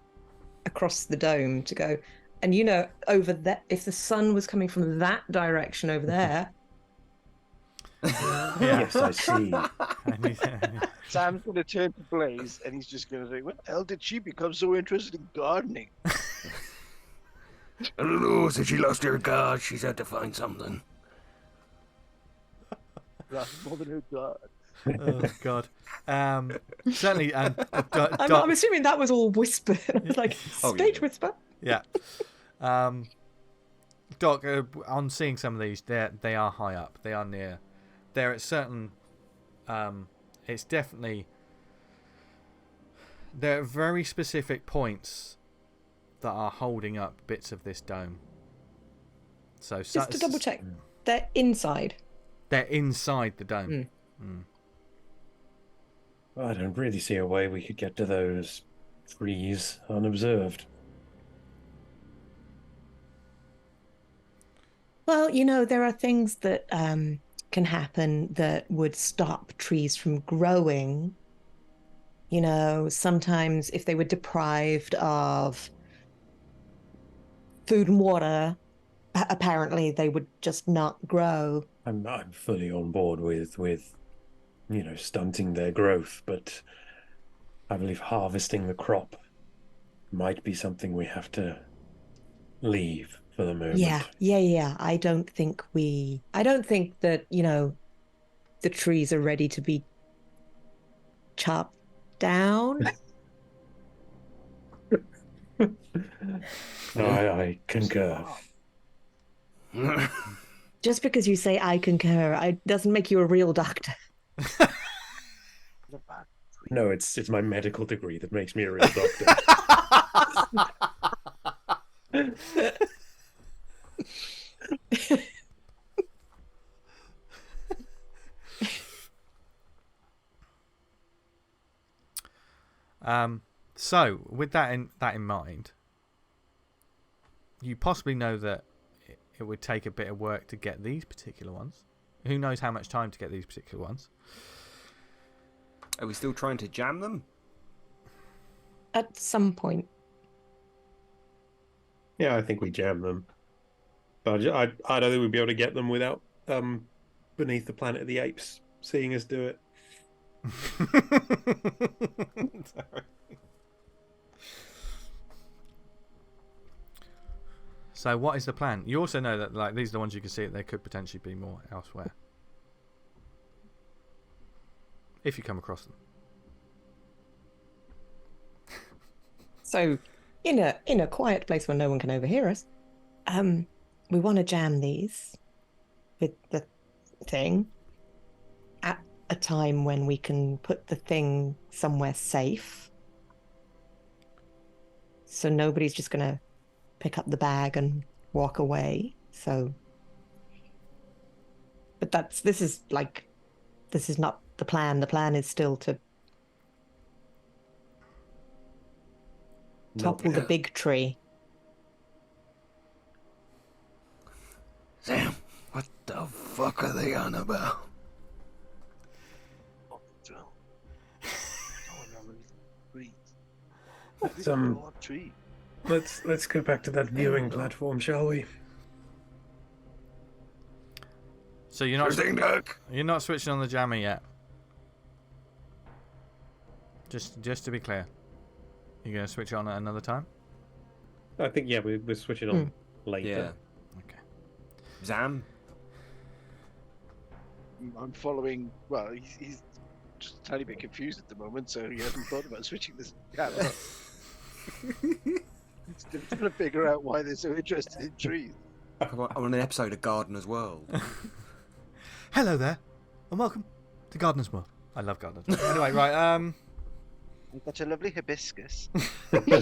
across the dome to go. And over that, if the sun was coming from that direction over there. Yes, I see. Sam's going to turn to Blaze and he's just going to say, "What the hell did she become so interested in gardening?" I don't know, since she lost her god, she's had to find something. That's more than her god. Oh God! Certainly, and I'm assuming that was all whispered. I was like, stage whisper. Yeah. Doc, on seeing some of these, they are high up. They are near. They're at certain. It's definitely. There are very specific points that are holding up bits of this dome. So just to double check, they're inside. They're inside the dome. I don't really see a way we could get to those trees unobserved. Well, there are things that can happen that would stop trees from growing. Sometimes if they were deprived of food and water, apparently they would just not grow. I'm fully on board with stunting their growth, but I believe harvesting the crop might be something we have to leave for the moment. Yeah. I don't think that, the trees are ready to be chopped down. No, I concur. Just because you say I concur, it doesn't make you a real doctor. No, it's my medical degree that makes me a real doctor. So with that in mind, you possibly know that it would take a bit of work to get these particular ones. Who knows how much time to get these particular ones? Are we still trying to jam them? At some point. Yeah, I think we jam them. But I don't think we'd be able to get them without Beneath the Planet of the Apes seeing us do it. Sorry. So what is the plan? You also know that like these are the ones you can see that there could potentially be more elsewhere. If you come across them. So, in a quiet place where no one can overhear us, we want to jam these with the thing at a time when we can put the thing somewhere safe. So nobody's just going to pick up the bag and walk away. So, but this is not the plan. The plan is still to topple the big tree. Sam, what the fuck are they on about? Let's go back to that viewing platform, shall we? So you're not switching on the jammer yet. Just to be clear, you're going to switch it on at another time. I think we're switching on later. Yeah. Okay. Zam? I'm following. Well, he's just a tiny bit confused at the moment, so he hasn't thought about switching this camera. He's trying to figure out why they're so interested in trees. I'm on an episode of Gardener's World. Hello there, and welcome to Gardener's World. I love Gardener's World. Anyway, right. I've got a lovely hibiscus. Check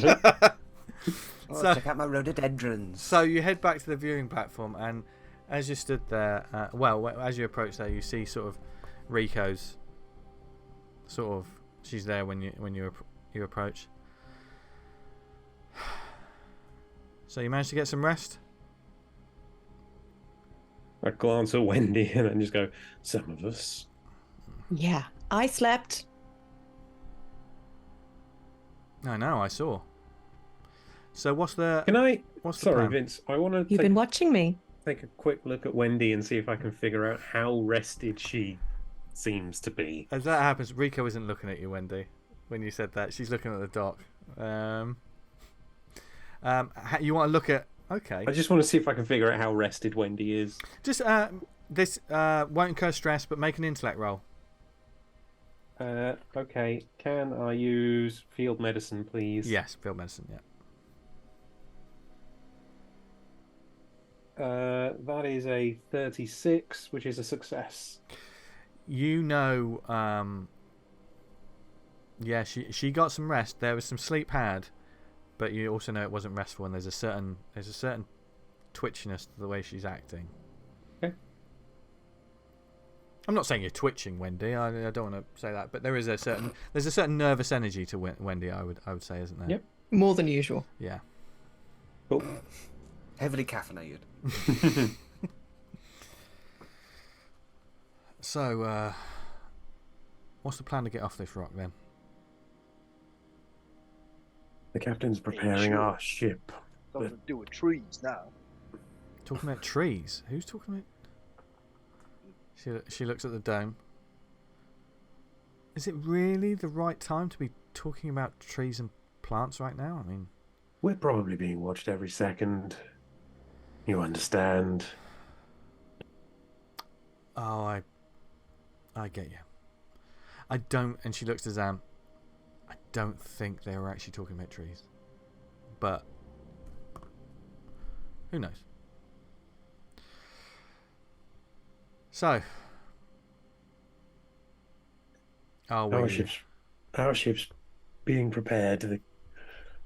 out my rhododendrons. So you head back to the viewing platform, and as you stood there, as you approach there, you see sort of Rico's. Sort of, she's there when you approach. So you managed to get some rest? I glance at Wendy and then just go, some of us. Yeah, I slept. I know, I saw. So what's the... Sorry, plan? Vince. I want to You've been watching me. take a quick look at Wendy and see if I can figure out how rested she seems to be. As that happens, Rico isn't looking at you, Wendy, when you said that. She's looking at the dock. You want to look at... Okay. I just want to see if I can figure out how rested Wendy is. Just, this won't incur stress, but make an intellect roll. Okay. Can I use field medicine, please? Yes, field medicine, yeah. That is a 36, which is a success. You know, yeah, she got some rest. There was some sleep had, but you also know it wasn't restful, and there's a certain twitchiness to the way she's acting. Okay. I'm not saying you're twitching, Wendy. I don't want to say that, but there's a certain nervous energy to Wendy. I would say, isn't there? Yep. More than usual. Yeah. Cool. Heavily caffeinated. So, what's the plan to get off this rock then? The captain's preparing our ship. Nothing to do with trees now. Talking about trees? Who's talking about? She looks at the dome. Is it really the right time to be talking about trees and plants right now? I mean, We're probably being watched every second. You understand? oh, I get you. I don't, and she looks to Zam. I don't think they were actually talking about trees, but who knows? So, Our ship's our ship's being prepared.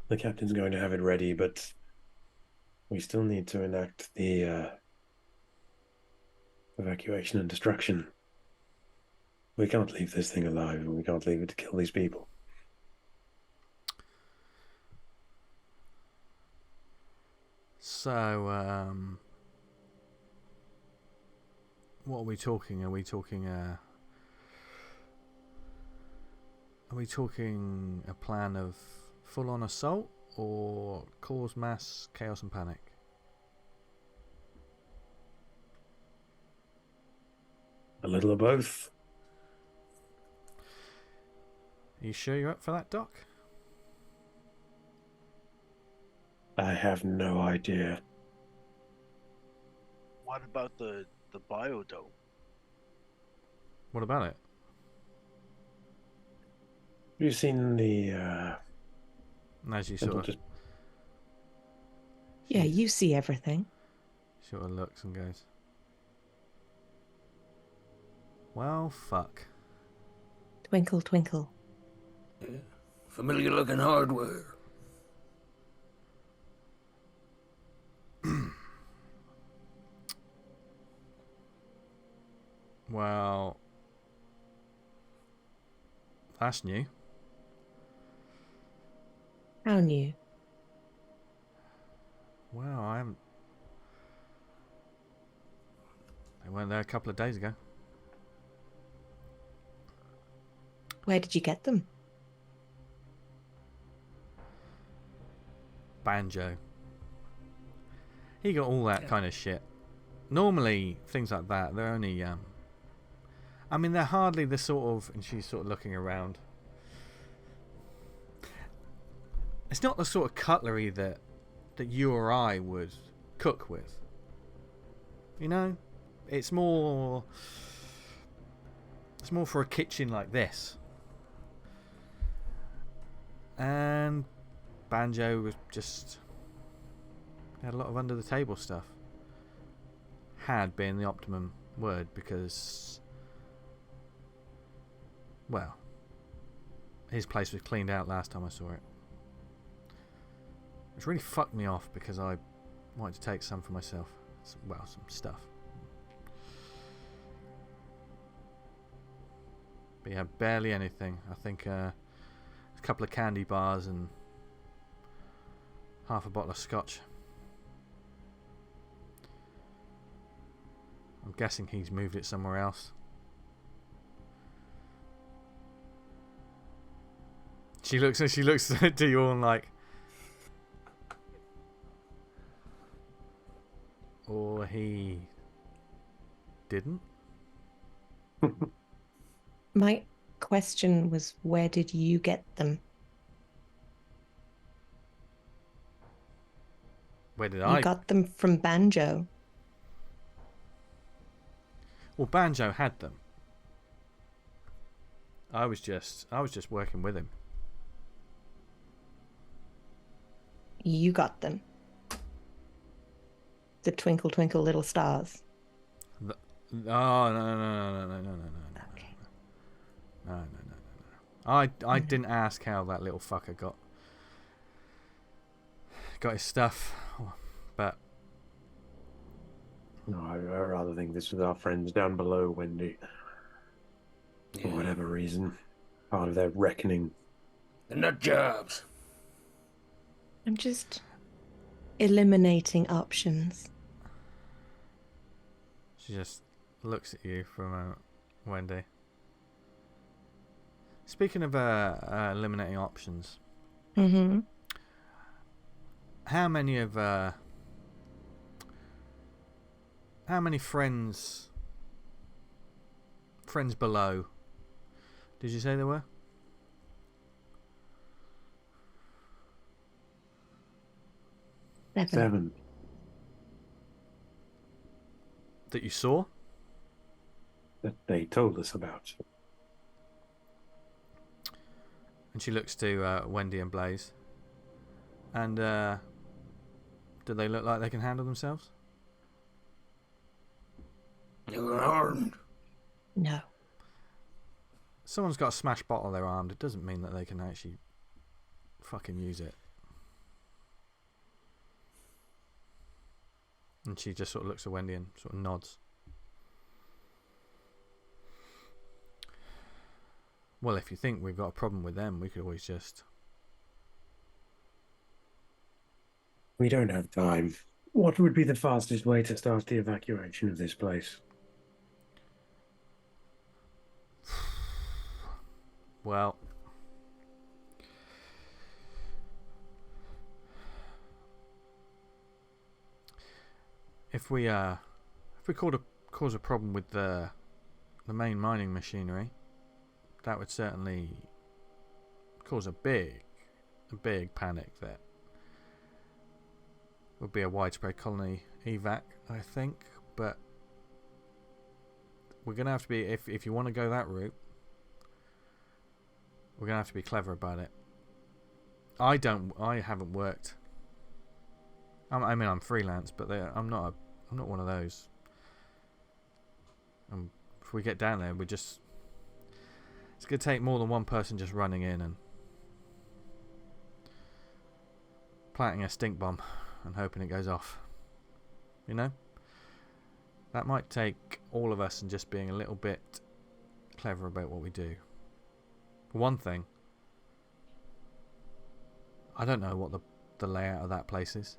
The captain's going to have it ready, but we still need to enact the evacuation and destruction. We can't leave this thing alive, and we can't leave it to kill these people. So, what are we talking? Are we talking a plan of full-on assault or cause mass chaos and panic? A little of both. Are you sure you're up for that, Doc? I have no idea. What about the biodome? What about it? Have you seen the And as you it'll sort of just Yeah, you see everything. looks and goes, well, fuck. Twinkle, twinkle. Yeah. Familiar looking hardware. Well, that's new. How new? Well, I haven't. They weren't there a couple of days ago. Where did you get them? Banjo. He got all that kind of shit. Normally, things like that, they're only, I mean, they're hardly the sort of, and she's sort of looking around. It's not the sort of cutlery that you or I would cook with. You know? It's more for a kitchen like this. And Banjo was just had a lot of under the table stuff. Had being the optimum word, because, well, his place was cleaned out last time I saw it. Which really fucked me off because I wanted to take some for myself. Some stuff. But yeah, barely anything. I think a couple of candy bars and half a bottle of scotch. I'm guessing he's moved it somewhere else. She looks to you all like, or he didn't. My question was, where did you get them? Where did You I? got them from Banjo. Well, Banjo had them. I was just working with him. You got them. The twinkle, twinkle, little stars. Oh, no. Okay. No. I didn't ask how that little fucker got his stuff, but No, I rather think this was our friends down below, Wendy. For whatever reason. Part of their reckoning. They're nut jobs. I'm just eliminating options. she just looks at you for a moment, Wendy. Speaking of eliminating options, Mm-hmm. how many friends below did you say there were? Seven. That you saw? That they told us about. And she looks to Wendy and Blaze. And do they look like they can handle themselves? They were armed. No. someone's got a smashed bottle they're armed, it doesn't mean that they can actually fucking use it. And she just sort of looks at Wendy and sort of nods. Well, if you think we've got a problem with them, we could always just... We don't have time. What would be the fastest way to start the evacuation of this place? Well... If we cause a problem with the main mining machinery, that would certainly cause a big panic. That would be a widespread colony evac, I think. But we're gonna have to be, if you want to go that route, we're gonna have to be clever about it. I haven't worked. I mean, I'm freelance, but I'm not one of those. If we get down there, it's going to take more than one person just running in and planting a stink bomb and hoping it goes off. You know? That might take all of us and just being a little bit clever about what we do. For one thing, I don't know what the layout of that place is.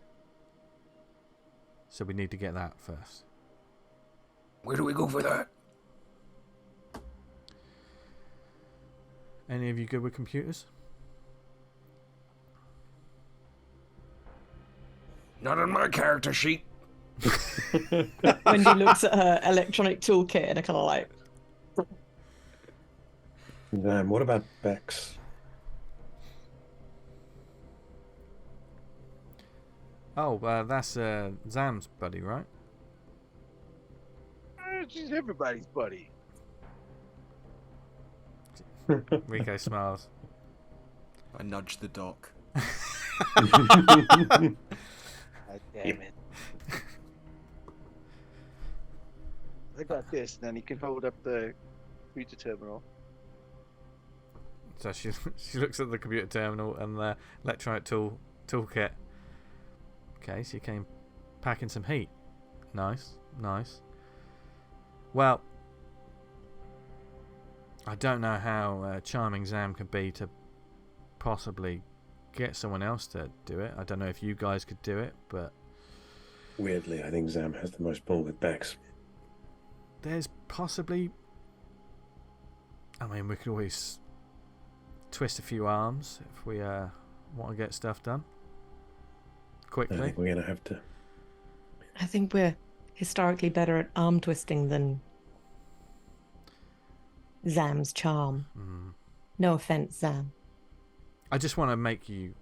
So we need to get that first. Where do we go for that? Any of you good with computers? Not on my character sheet. Wendy looks at her electronic toolkit and are kind of like... Then what about Bex? Oh, that's Zam's buddy, right? She's everybody's buddy. Rico smiles. I nudge the dock. God damn it. I got this, and then he can hold up the computer terminal. So she looks at the computer terminal and the electronic toolkit. Okay, so you came packing some heat. Nice. Well, I don't know how charming Zam could be to possibly get someone else to do it. I don't know if you guys could do it, but... Weirdly, I think Zam has the most pull with Bex. There's possibly... I mean, we could always twist a few arms if we want to get stuff done. Quickly. I think we're going to have to... I think we're historically better at arm twisting than Zam's charm. No offense, Zam. I just want to make you...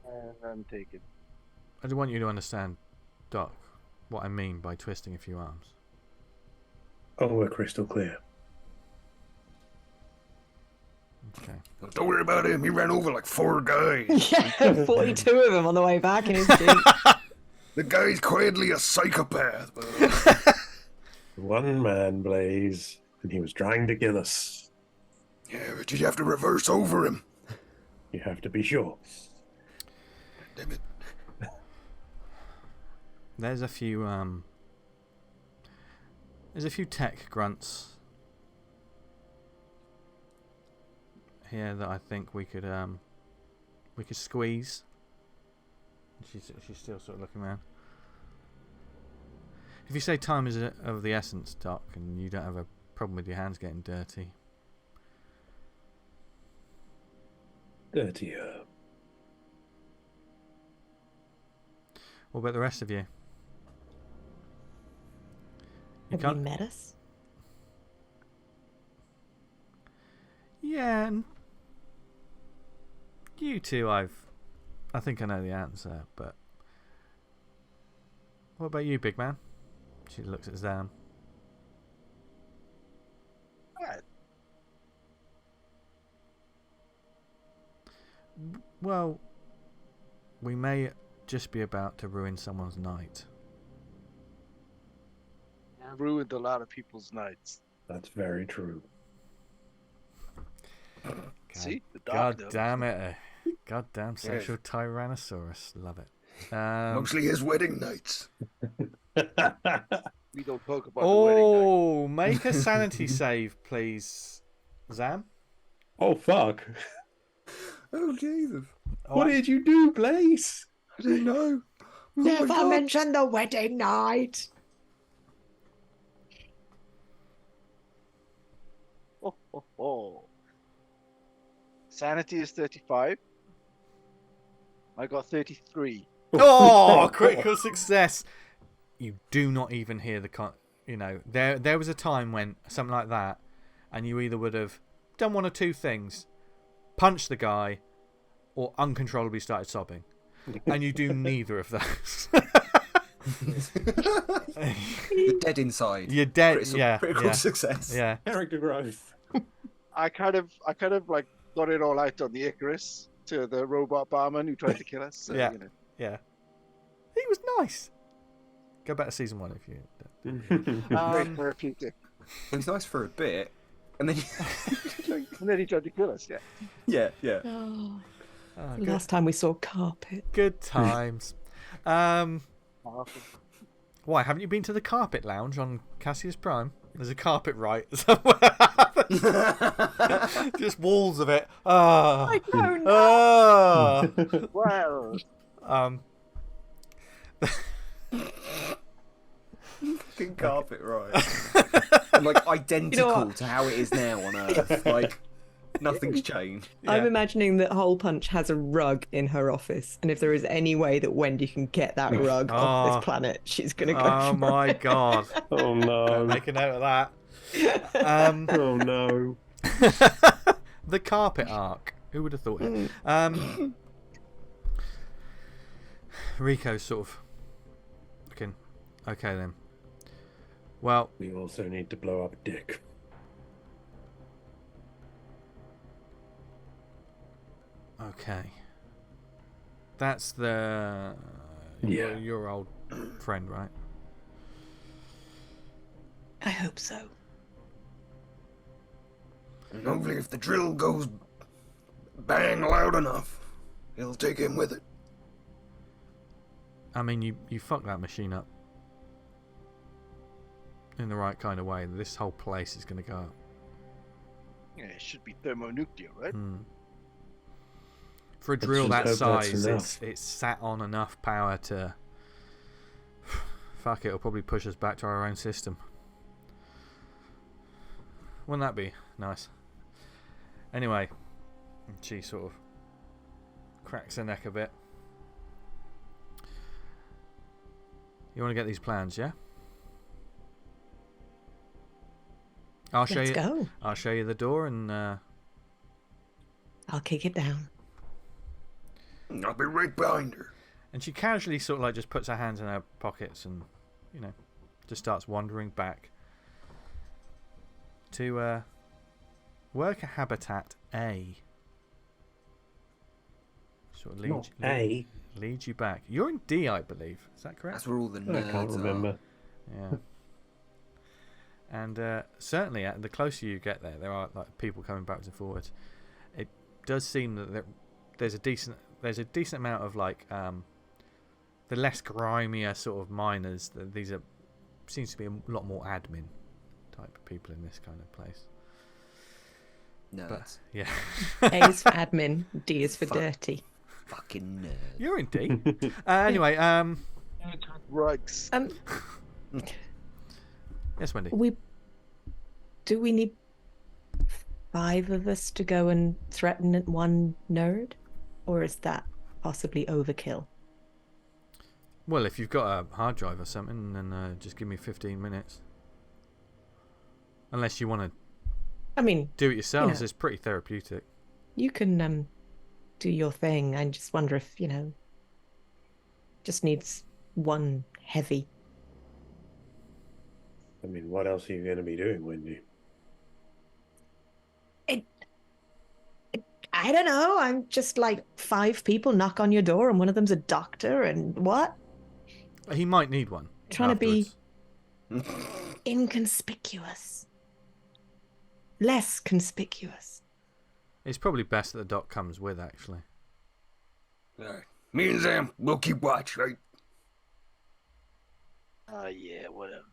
I'm taken. I just want you to understand, Doc, what I mean by twisting a few arms. Oh, we're crystal clear. Okay. Don't worry about him. He ran over like 4 guys. Yeah, 42 of them on the way back in his jeep. The guy's quietly a psychopath. One man, Blaze, and he was trying to kill us. Yeah, but you have to reverse over him. You have to be sure. Damn it. There's a few tech grunts here that I think we could squeeze. She's still sort of looking around. If you say time is of the essence, Doc, and you don't have a problem with your hands getting dirty. Dirtier. What about the rest of you? Have you met us? Yeah, and you two, I think I know the answer, but what about you, big man? She looks at Zam. What? Well, we may just be about to ruin someone's night. I ruined a lot of people's nights. That's very true. See? The God dark damn it. Goddamn social Tyrannosaurus. Love it. Mostly his wedding nights. We don't talk about the wedding night. Oh, make a sanity save, please, Zam. Oh, fuck. Oh Jesus! What did you do, Blaze? I didn't know. Oh my Never God. mention the wedding night. Oh. Sanity is 35. I got 33. Oh, critical success. You do not even hear the there was a time when something like that, and you either would have done one or two things: punched the guy, or uncontrollably started sobbing, and you do neither of those. You're dead inside. You're dead. Critical success. Yeah. Character growth. I kind of like got it all out on the Icarus to the robot barman who tried to kill us. So, Yeah. You know. Yeah. He was nice. Go back to season 1 if you. Very therapeutic. It was nice for a bit, and then And then he tried to kill us. Yeah. yeah. Oh, Oh, last time we saw carpet. good times. Why haven't you been to the carpet lounge on Cassius Prime? There's a carpet right somewhere. Just walls of it. Ah. I don't know. Ah. Well, Fucking carpet right. And like identical to how it is now on Earth. Like nothing's changed. I'm imagining that Hole Punch has a rug in her office, and if there is any way that Wendy can get that rug off this planet, she's gonna go. Oh for my it. god. Oh no. Make a note of that. Oh no. The carpet arc. Who would have thought it? Rico's sort of looking. Okay then. Well, We also need to blow up Dick. okay. That's the your old friend, right? I hope so. And hopefully if the drill goes bang loud enough, it'll take him with it. I mean, you fucked that machine up in the right kind of way. This whole place is going to go up. yeah, it should be thermonuclear, right? For a drill that just hope that's size, enough. it's sat on enough power to. Fuck it, it'll probably push us back to our own system. Wouldn't that be nice? Anyway, she sort of cracks her neck a bit. You want to get these plans, yeah? I'll show Let's you. go. I'll show you the door, and I'll kick it down. I'll be right behind her. she casually sort of like just puts her hands in her pockets and just starts wandering back to worker habitat A. Sort of Not A. leads you back. You're in D, I believe. Is that correct? That's where all the I nerds can't remember. Yeah. And certainly, the closer you get there are like people coming backwards and forwards. It does seem that there's a decent amount of like the less grimier sort of miners. These seems to be a lot more admin type of people in this kind of place. Nerds. But yeah, A is for admin, D is for dirty. Fucking nerd. you're in D. Anyway, Rugs. yes, Wendy. Do we need 5 of us to go and threaten one nerd, or is that possibly overkill? Well, if you've got a hard drive or something, then just give me 15 minutes. Unless you want to I mean, do it yourselves, know. it's pretty therapeutic. you can do your thing. I just wonder if just needs one heavy. I mean, what else are you going to be doing, Wendy? I don't know. I'm just like 5 people knock on your door, and one of them's a doctor, and what? He might need one. Trying to be afterwards. inconspicuous. Less conspicuous. It's probably best that the doc comes with, actually. Alright. Me and Zam, we'll keep watch, right? Yeah, whatever.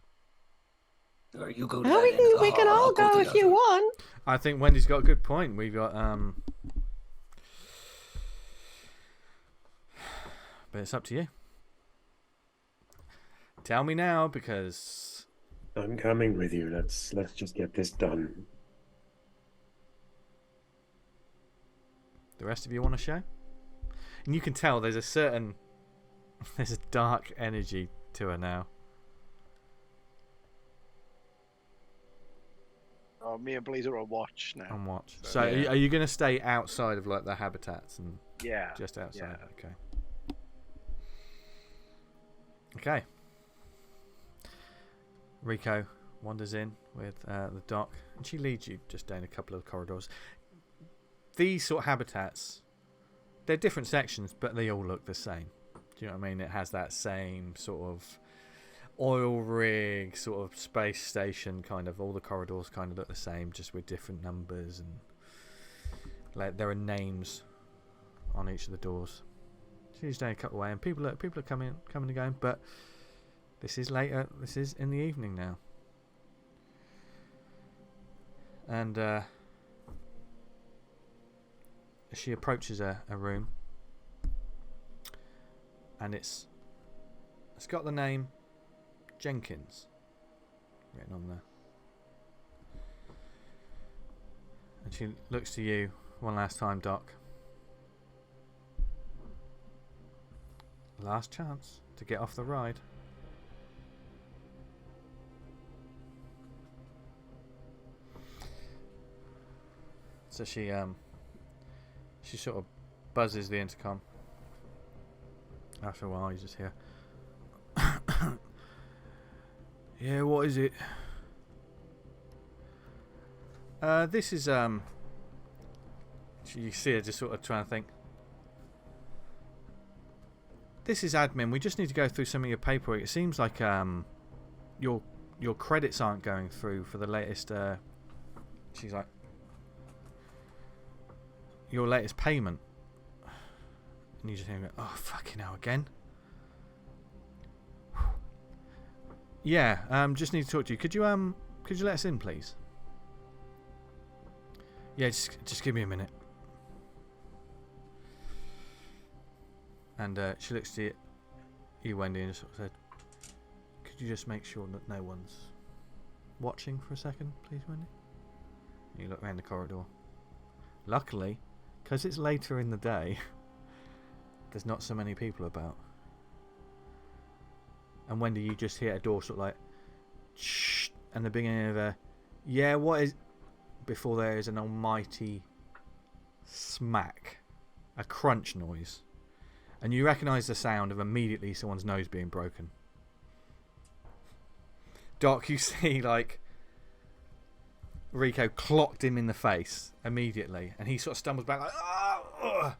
Alright, you go to Oh, that we end of the can, we can hall, all I'll go to if the you other. want. I think Wendy's got a good point. We've got but it's up to you. Tell me now, because I'm coming with you. Let's just get this done. the rest of you want to show. And you can tell there's a dark energy to her now. Oh, me and Blaze are on watch now. On watch. So, So yeah. are you going to stay outside of like the habitats and Yeah. just outside? Yeah. Okay. Okay. Rico wanders in with the doc, and she leads you just down a couple of corridors. These sort of habitats, they're different sections, but they all look the same. Do you know what I mean? It has that same sort of oil rig, sort of space station kind of. All the corridors kind of look the same, just with different numbers, and like there are names on each of the doors. She's down a couple away, and people are coming and going, but this is later. This is in the evening now, and as she approaches a room, and it's got the name Jenkins written on there, and she looks to you one last time, Doc. Last chance to get off the ride. So she sort of buzzes the intercom. After a while, you just hear, "Yeah, what is it?" This is you see her just sort of trying to think. This is admin. We just need to go through some of your paperwork. It seems like your credits aren't going through for the latest. She's like, your latest payment. And you just hear, "Oh fucking hell again." Yeah. Just need to talk to you. Could you let us in, please? Yeah. Just give me a minute. And she looks to you, Wendy, and just sort of said, "Could you just make sure that no one's watching for a second, please, Wendy?" And you look around the corridor. Luckily, because it's later in the day, there's not so many people about. And Wendy, you just hear a door sort of like, shh, and the beginning of a, "Yeah, what is," before there is an almighty smack, a crunch noise. And you recognise the sound of immediately someone's nose being broken. Doc, you see like Rico clocked him in the face immediately, and he sort of stumbles back like, "Ah!"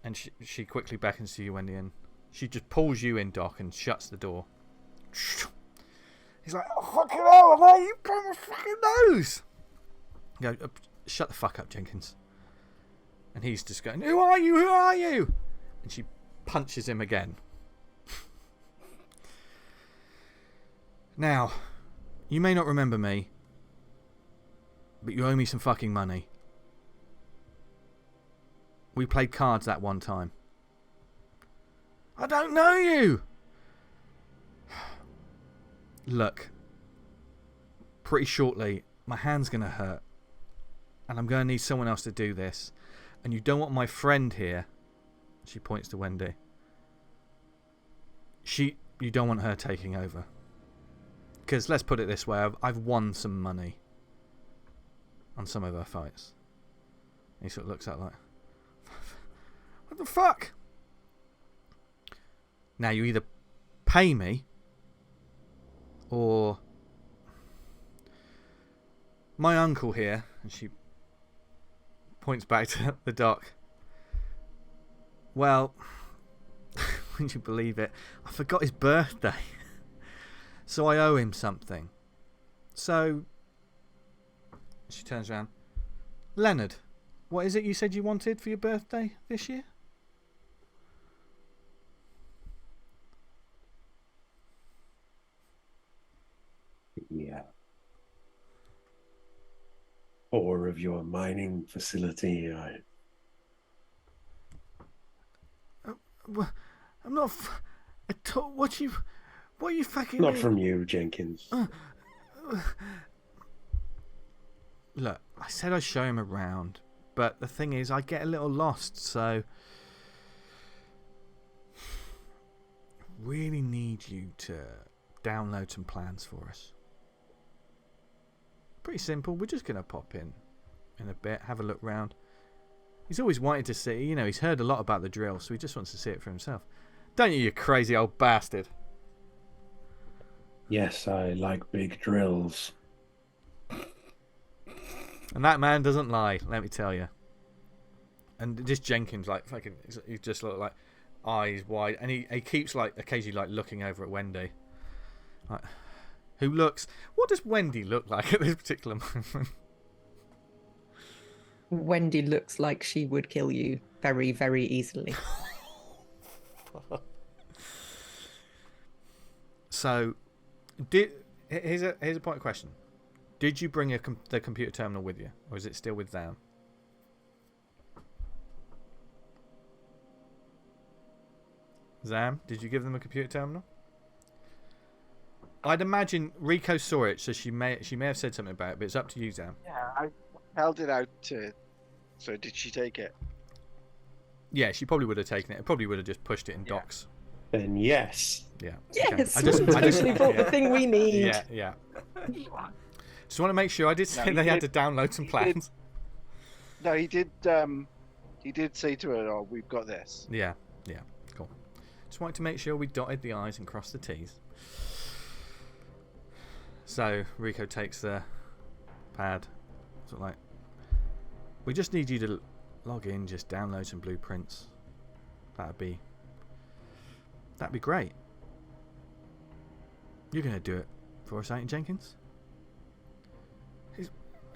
And she quickly beckons to you, Wendy, and she just pulls you in, Doc, and shuts the door. He's like, "Oh fucking hell, mate, you broke my fucking nose!" You go, "Shut the fuck up, Jenkins." And he's just going, "Who are you? Who are you?" And she punches him again. "Now, you may not remember me, but you owe me some fucking money. We played cards that one time." "I don't know you." "Look, pretty shortly, my hand's going to hurt, and I'm going to need someone else to do this. And you don't want my friend here," she points to Wendy. You don't want her taking over. Because let's put it this way, I've won some money on some of her fights." And he sort of looks at like, "What the fuck?" "Now you either pay me, or my uncle here," and she points back to the doc. "Well, would you believe it? I forgot his birthday. So I owe him something. So," she turns around, Leonard, what is it you said you wanted for your birthday this year? Yeah. Or of your mining facility. I'm not. At all. What are you fucking? Not from you, Jenkins. Look, I said I'd show him around, but the thing is, I get a little lost, so really need you to download some plans for us. Pretty simple. We're just gonna pop in a bit, have a look round. He's always wanted to see, you know, he's heard a lot about the drill, so he just wants to see it for himself. Don't you crazy old bastard? Yes, I like big drills. And that man doesn't lie, let me tell you. And just Jenkins, like, fucking, he just look like eyes wide, and he keeps like occasionally like looking over at Wendy, like, who looks. What does Wendy look like at this particular moment? Wendy looks like she would kill you very, very easily. So, here's a point of question. Did you bring the computer terminal with you, or is it still with ZAM? ZAM, did you give them a computer terminal? I'd imagine Rico saw it, so she may have said something about it, but it's up to you, ZAM. Yeah, I held it out to. So did she take it? Yeah, she probably would have taken it. It probably would have just pushed it in docks. Then yes. Yeah. Yes, Okay. I just bought the thing we need. Yeah, yeah. Just want to make sure. I did say they had to download some plans. No, he did. He did say to her, "Oh, we've got this." Yeah, yeah, cool. Just wanted to make sure we dotted the I's and crossed the T's. So Rico takes the pad. Sort of like, we just need you to log in, just download some blueprints. That'd be great. You're gonna do it for us, ain't you, Jenkins?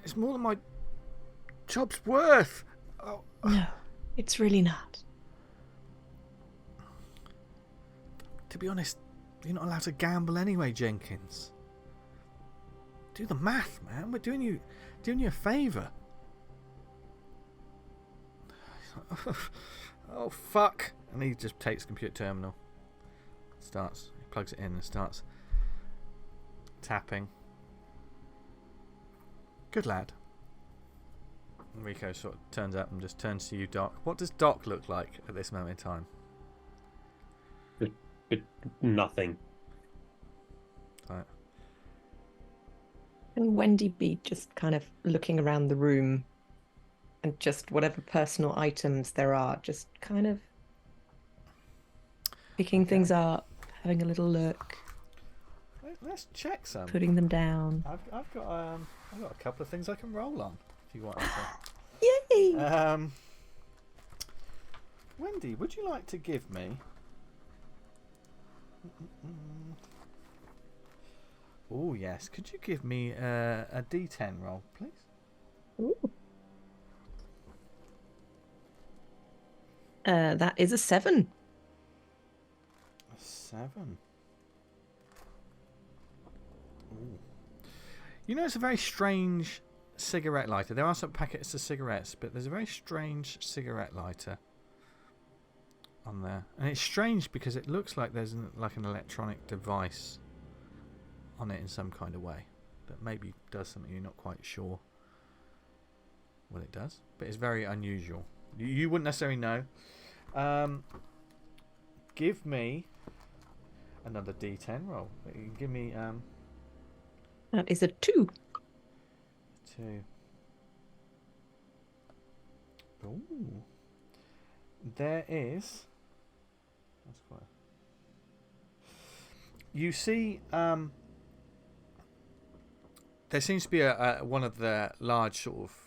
It's more than my job's worth. Oh. No, it's really not. To be honest, you're not allowed to gamble anyway, Jenkins. Do the math, man. We're doing you a favour. Oh fuck! And he just takes the computer terminal. He plugs it in and starts tapping. Good lad. And Rico sort of turns up and just turns to you, Doc. What does Doc look like at this moment in time? Nothing. Right. And Wendy be just kind of looking around the room and just whatever personal items there are, just kind of picking things up, having a little look. Let's check some. Putting them down. I've got a couple of things I can roll on if you want me to. Yay! Wendy, would you like to give me? Oh yes, could you give me a D10 roll, please? Ooh. That is a 7. A 7. Ooh. You know, it's a very strange cigarette lighter. There are some packets of cigarettes, but there's a very strange cigarette lighter on there, and it's strange because it looks like there's an electronic device on it in some kind of way that maybe does something you're not quite sure what it does, but it's very unusual. You wouldn't necessarily know. Give me another D10 roll. Give me that is a 2. 2. Ooh. There is. That's quite. You see, there seems to be one of the large sort of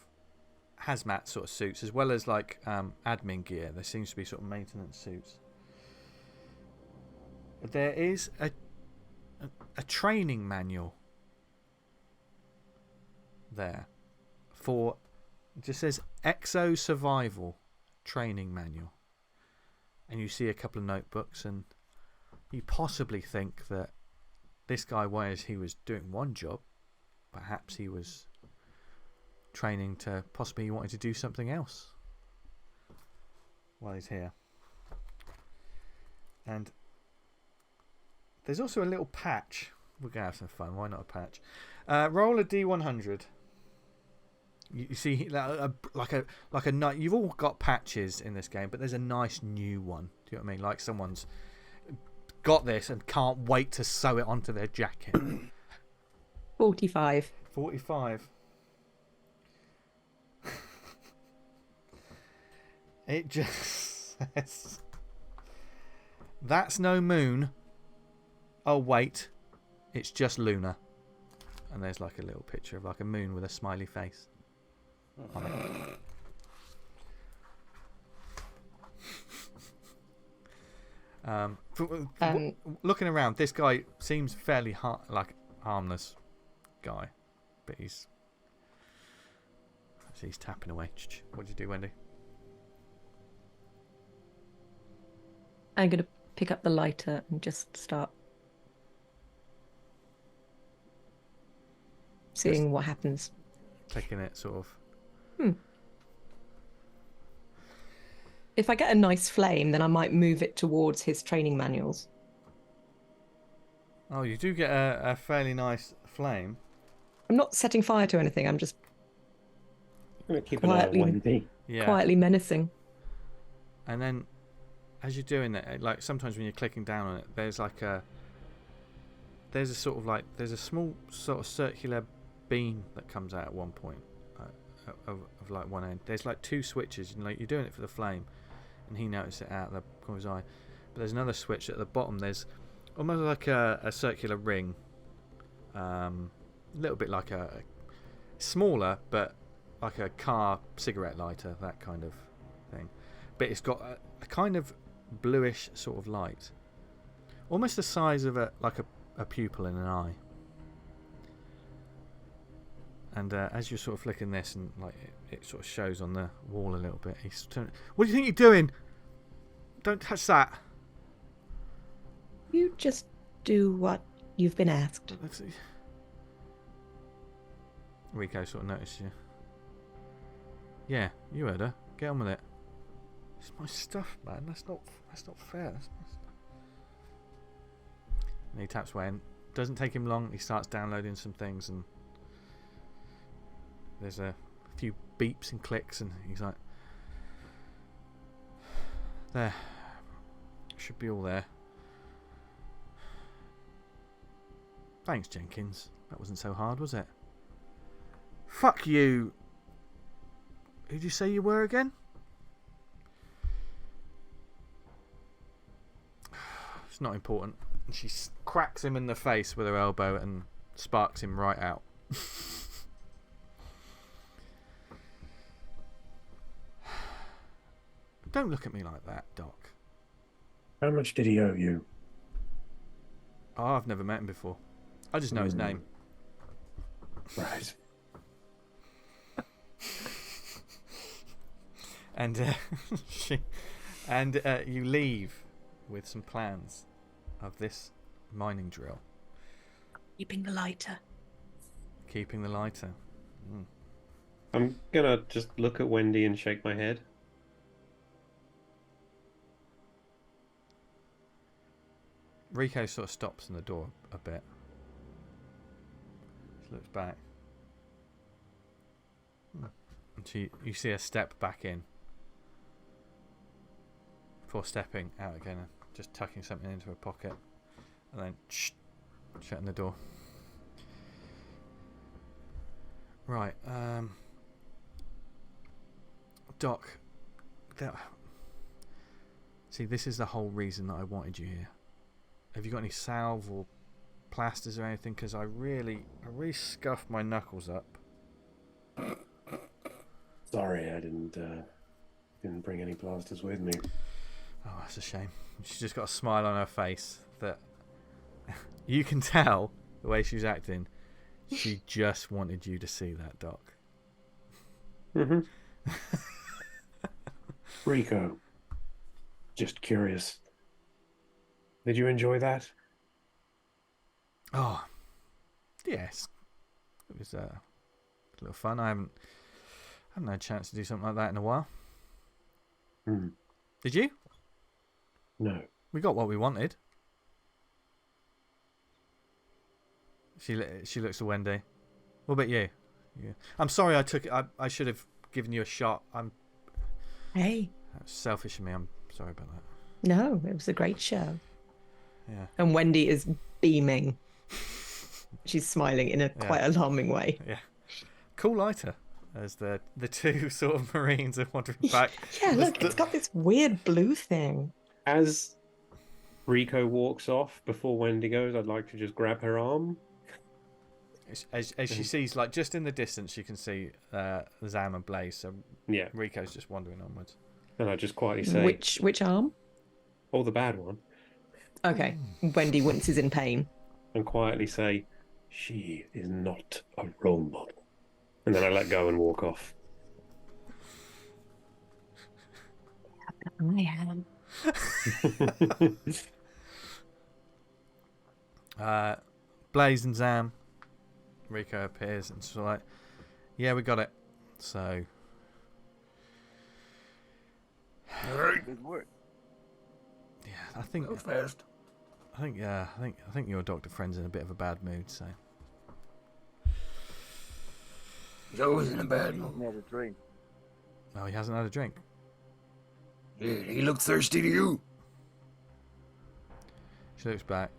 hazmat sort of suits, as well as like admin gear. There seems to be sort of maintenance suits. There is a training manual there for It just says Exo Survival Training Manual. And you see a couple of notebooks, and you possibly think that this guy, whereas he was doing one job, perhaps he was training to possibly he wanted to do something else while he's here. And there's also a little patch. We're going to have some fun. Why not a patch? Roll a D100. You see, like a nice. You've all got patches in this game, but there's a nice new one. Do you know what I mean? Like someone's got this and can't wait to sew it onto their jacket. 45. 45. It just says, "That's no moon. Oh wait, it's just lunar." And there's like a little picture of like a moon with a smiley face on it. Looking around, this guy seems fairly harmless guy, but he's tapping away. What do you do, Wendy? I'm going to pick up the lighter and just start seeing what happens. Clicking it, sort of. If I get a nice flame, then I might move it towards his training manuals. Oh, you do get a fairly nice flame. I'm not setting fire to anything. I'm just I'm gonna keep an eye on Wendy. Yeah. quietly menacing. And then, as you're doing that, like sometimes when you're clicking down on it, there's a small sort of circular beam that comes out at one point of like one end. There's like two switches, and like you're doing it for the flame, and he noticed it out of the corner of his eye. But there's another switch at the bottom. There's almost like a circular ring, a little bit like a smaller, but like a car cigarette lighter, that kind of thing. But it's got a kind of bluish sort of light, almost the size of a pupil in an eye. And as you're sort of flicking this, and like it sort of shows on the wall a little bit, he's turning. What do you think you're doing? Don't touch that. You just do what you've been asked. Let's see. Rico sort of noticed you. Yeah, you heard her. Get on with it. It's my stuff, man. That's not fair. That's my stuff. And he taps away, and doesn't take him long. He starts downloading some things, and there's a few beeps and clicks, and he's like, "There, should be all there. Thanks, Jenkins. That wasn't so hard, was it?" "Fuck you. Who'd you say you were again?" "It's not important." And she cracks him in the face with her elbow and sparks him right out. Don't look at me like that, Doc. How much did he owe you? Oh, I've never met him before. I just know his name. Right. And you leave with some plans of this mining drill. Keeping the lighter. Keeping the lighter. I'm gonna just look at Wendy and shake my head. Rico sort of stops in the door a bit. She looks back. And you see her step back in. Before stepping out again and just tucking something into her pocket. And then shutting the door. Right. Doc. See, this is the whole reason that I wanted you here. Have you got any salve or plasters or anything? Because I really scuffed my knuckles up. Sorry, I didn't bring any plasters with me. Oh, that's a shame. She's just got a smile on her face that you can tell the way she's acting. She just wanted you to see that, Doc. Mm-hmm. Rico, just curious. Did you enjoy that? Oh, yes. It was a little fun. I haven't had a chance to do something like that in a while. Hmm. Did you? No. We got what we wanted. She looks to Wendy. What about you? Yeah. I'm sorry I took it. I should have given you a shot. Hey. That was selfish of me. I'm sorry about that. No, it was a great show. Yeah. And Wendy is beaming. She's smiling in a quite alarming way. Yeah. Cool lighter. As the two sort of Marines are wandering back. Yeah, look, it's got this weird blue thing. As Rico walks off, before Wendy goes, I'd like to just grab her arm. As she sees, like, just in the distance, you can see Zam and Blaze. So Yeah. Rico's just wandering onwards. And I just quietly say, Which arm? oh, the bad one. Okay. Wendy winces in pain. And quietly say, She is not a role model. and then I let go and walk off. I am. Blaze and Zam. Rico appears and she's like, yeah, we got it. So, All right. Good work. yeah, I think That was fast. I think your Dr. Friend's in a bit of a bad mood, so. He's always in a bad He mood. had a drink. Oh, he hasn't had a drink. Yeah, he looked thirsty to you. She looks back.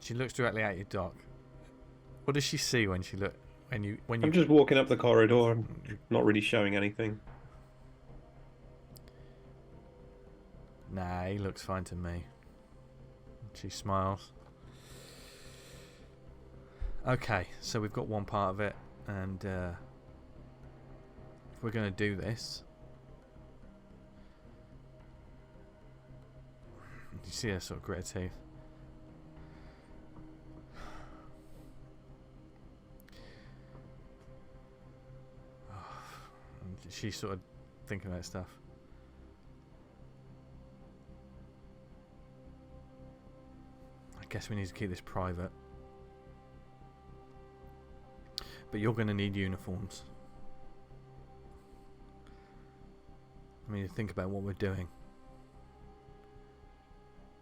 She looks directly at you, Doc. What does she see when you I'm just walking up the corridor. I'm not really showing anything. Nah, he looks fine to me. She smiles. Okay, so we've got one part of it, and if we're going to do this, you see her sort of grit her teeth. And she's sort of thinking about stuff. I guess we need to keep this private. But you're going to need uniforms. I mean, think about what we're doing.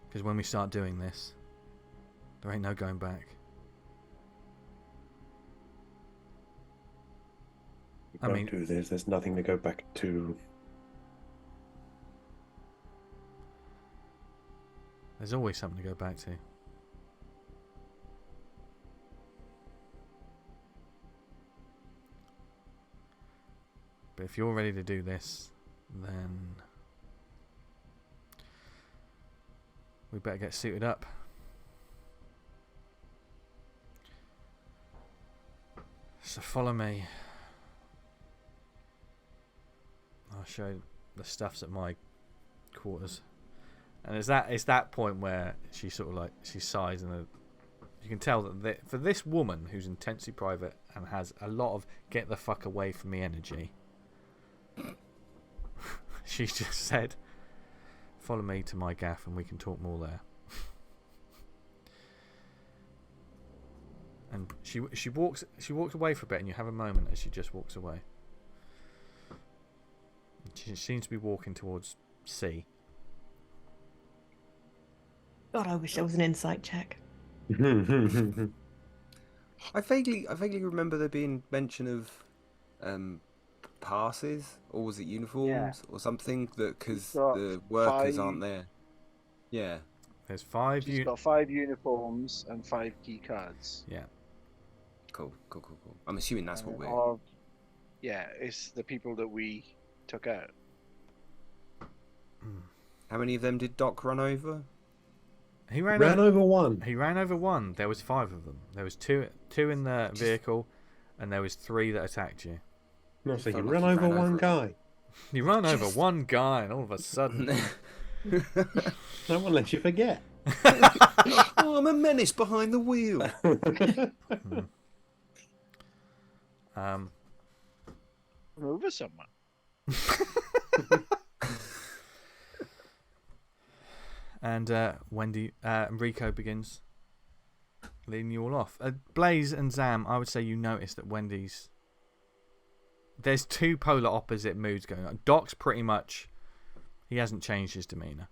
Because when we start doing this, there ain't no going back. We I don't mean- do this. There's nothing to go back to. There's always something to go back to. But if you're ready to do this, then we better get suited up. So follow me. I'll show you the stuff's at my quarters. And it's that point where she sort of like, she sighs, and you can tell that for this woman who's intensely private and has a lot of get the fuck away from me energy, she just said, follow me to my gaff and we can talk more there. And she walks away for a bit, and you have a moment as she just walks away. She seems to be walking towards C. God, I wish there was an insight check. I vaguely remember there being mention of passes, or was it uniforms or something, that because got the workers 5 aren't there. Yeah. There's 5 She's got 5 uniforms and 5 key cards. Yeah. Cool. I'm assuming that's what we're. Yeah, it's the people that we took out. How many of them did Doc run over? He ran over one. He ran over one. There was 5 of them. There was two in the vehicle, and there was 3 that attacked you. No, so you Felt like ran you over ran one over guy. You ran over one guy, and all of a sudden, No one lets you forget. Oh, I'm a menace behind the wheel. from over somewhere. And Wendy, Rico begins leading you all off. Blaze and Zam, I would say you notice that Wendy's... There's two polar opposite moods going on. Doc's pretty much... He hasn't changed his demeanour.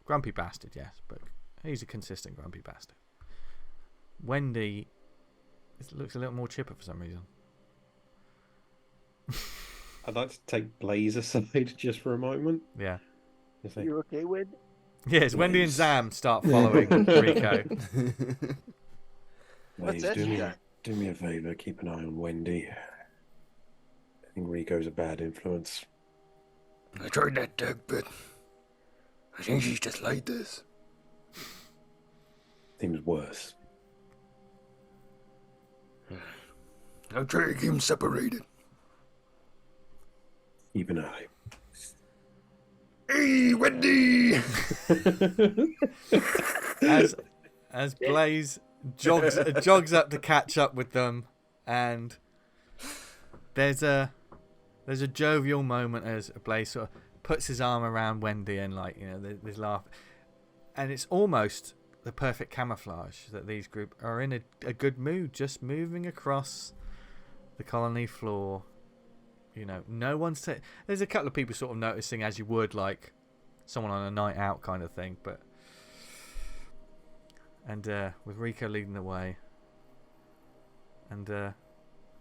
Grumpy bastard, yes, but he's a consistent grumpy bastard. Wendy looks a little more chipper for some reason. I'd like to take Blaze aside just for a moment. Yeah. Just like, You okay, Win? Yes, Wendy and Zam start following Rico. What's Blaze, that? do me a favour, keep an eye on Wendy. I think Rico's a bad influence. I tried that, Doug, but I think she's just like this. Seems worse. I'll try to keep them separated. Keep an eye. Hey, Wendy! as Blaze jogs up to catch up with them, and there's a jovial moment as Blaze sort of puts his arm around Wendy and there's laugh, and it's almost the perfect camouflage that these group are in a good mood, just moving across the colony floor. No one's there's a couple of people sort of noticing, as you would like someone on a night out kind of thing, but with Rico leading the way, and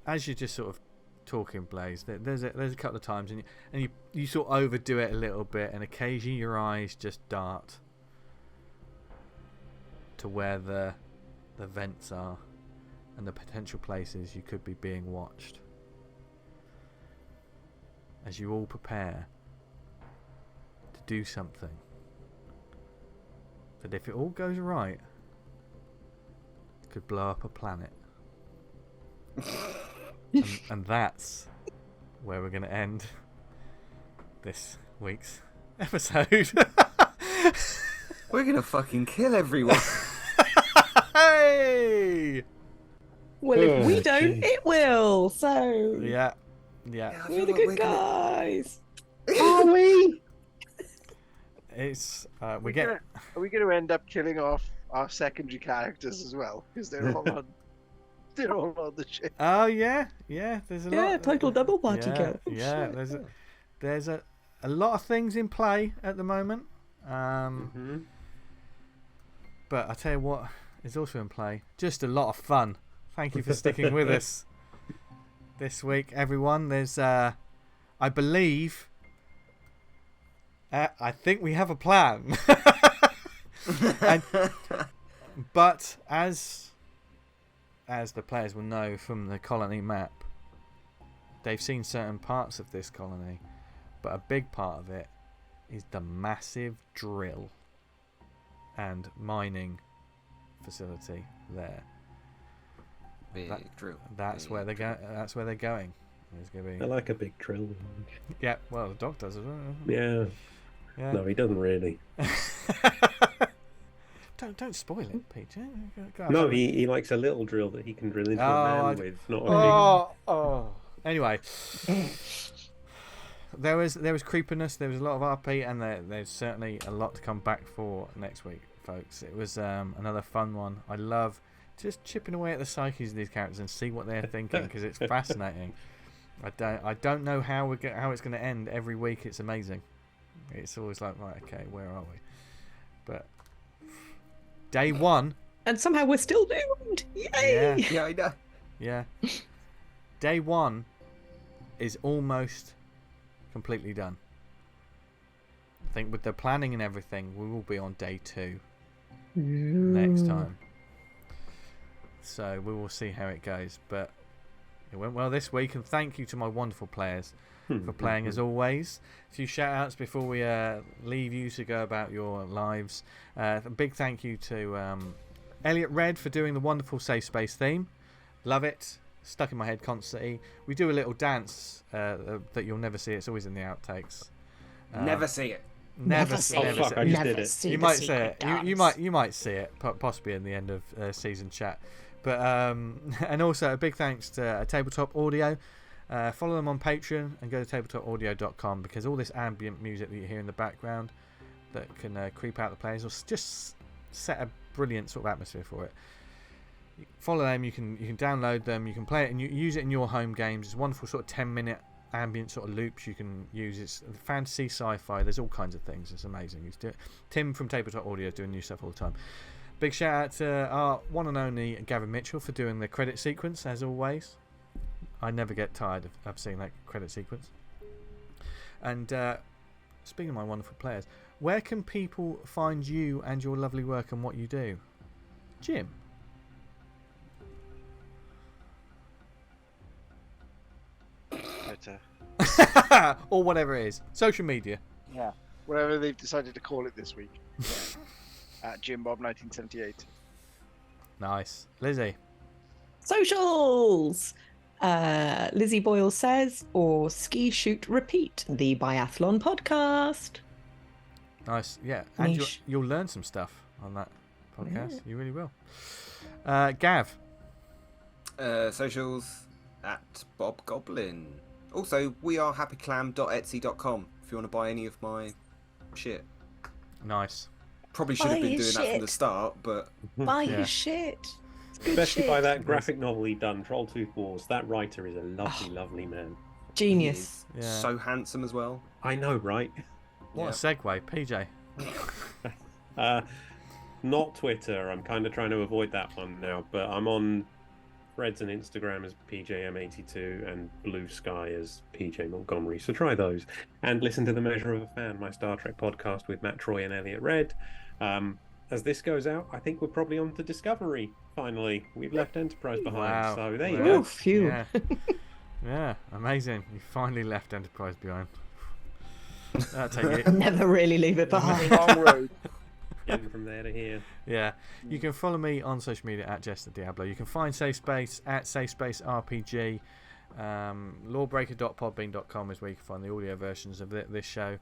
as you're just sort of talking, Blaze, there's a couple of times and you sort of overdo it a little bit, and occasionally your eyes just dart to where the vents are and the potential places you could be being watched, as you all prepare to do something that, if it all goes right, could blow up a planet. and that's where we're going to end this week's episode. We're gonna fucking kill everyone. Hey! Well, if we Oh, don't, gee. it will. So Yeah. I we're feel the like good we're gonna- guys. are we? It's Are we going to end up killing off our secondary characters as well? Because they're all on. They're all on the ship. Oh yeah. There's a lot. Yeah, total double party Yeah, kill. yeah. There's a lot of things in play at the moment. But I tell you what is also in play. Just a lot of fun. Thank you for sticking with us this week, everyone. There's I believe. I think we have a plan. But as the players will know from the colony map, they've seen certain parts of this colony, but a big part of it is the massive drill and mining facility there. Big drill. That's Big where they're drill. going. That's where they're going. There's gonna be... I like a big drill. Yeah, well, the dog does as well. Yeah. Yeah. No, he doesn't really. Don't spoil it, Pete. Go No, on. he likes a little drill that he can drill into Oh, a I- man with, not a Oh. Anyway, there was creepiness. There was a lot of RP, and there's certainly a lot to come back for next week, folks. It was another fun one. I love just chipping away at the psyches of these characters and see what they're thinking, because it's fascinating. I don't know how it's going to end every week. It's amazing. It's always like, right, okay, where are we? But day one. And somehow we're still doomed. Yay! Yeah. Yeah, I know. Yeah. Day one is almost completely done. I think with the planning and everything, we will be on day two next time. So we will see how it goes. But it went well this week, and thank you to my wonderful players for playing as always. A few shout outs before we leave you to go about your lives. A big thank you to Elliot Red for doing the wonderful Safe Space theme. Love it. Stuck in my head constantly. We do a little dance that you'll never see. It's always in the outtakes. Never see it. Never see see it. Oh, fuck, I just did it. see You the might say secret it. You dance. might see it possibly in the end of season chat. But and also a big thanks to Tabletop Audio Follow them on Patreon and go to tabletopaudio.com, because all this ambient music that you hear in the background that can creep out the players or just set a brilliant sort of atmosphere for it. Follow them. You can download them. You can play it and you use it in your home games. It's wonderful sort of 10-minute ambient sort of loops you can use. It's fantasy, sci-fi. There's all kinds of things. It's amazing. You do it. Tim from Tabletop Audio is doing new stuff all the time. Big shout out to our one and only Gavin Mitchell for doing the credit sequence, as always. I never get tired of seeing that credit sequence. And speaking of my wonderful players, where can people find you and your lovely work and what you do? Jim? Or whatever it is. Social media. Yeah. Whatever they've decided to call it this week. Yeah. At JimBob1978. Nice. Lizzie? Socials! Lizzie Boyle says, or Ski Shoot Repeat, the biathlon podcast. Nice. Yeah. And Niche. you'll learn some stuff on that podcast. Yeah. You really will. Gav? Socials at Bob Goblin. Also, wearehappyclam.etsy.com if you want to buy any of my shit. Nice. Probably should have Buy been his doing that from the shit. start, but Buy Yeah. his shit. It's good Especially shit. by that graphic novel he done, Troll Tooth Wars. That writer is a lovely, lovely man. he Genius. is Yeah. so handsome as well. I know, right? What Yeah. a segue. PJ? Not Twitter. I'm kind of trying to avoid that one now, but I'm on Threads and Instagram as PJM82 and Blue Sky as PJ Montgomery. So try those and listen to The Measure of a Fan, my Star Trek podcast with Matt Troy and Elliot Red. As this goes out, I think we're probably on to Discovery. Finally, we've left Enterprise behind. Wow. So there you Wow. go. Ooh, phew. Yeah. Yeah. Amazing. You finally left Enterprise behind. That'll take it. Never really leave it behind. Long road. Getting from there to here. Yeah, you can follow me on social media at Jester Diablo. You can find Safe Space at Safe Space RPG. Lawbreaker.podbean.com is where you can find the audio versions of this show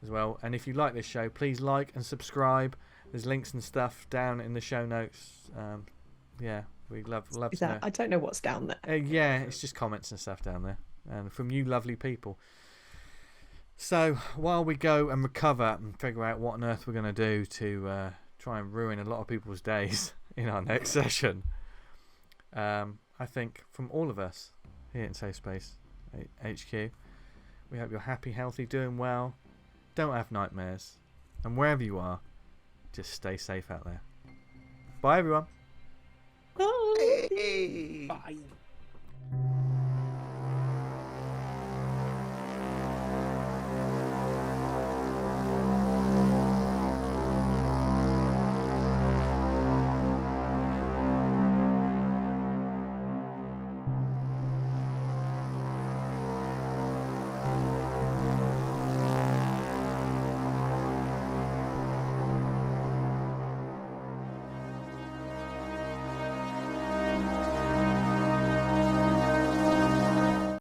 as well. And if you like this show, please like and subscribe. There's links and stuff down in the show notes. Yeah, we'd love Is to know. that, I don't know what's down there. Yeah, it's just comments and stuff down there, and from you lovely people. So while we go and recover and figure out what on earth we're going to do to try and ruin a lot of people's days in our next session, I think from all of us here in Safe Space HQ, we hope you're happy, healthy, doing well, don't have nightmares, and wherever you are, just stay safe out there. Bye everyone. Bye. Hey. Bye.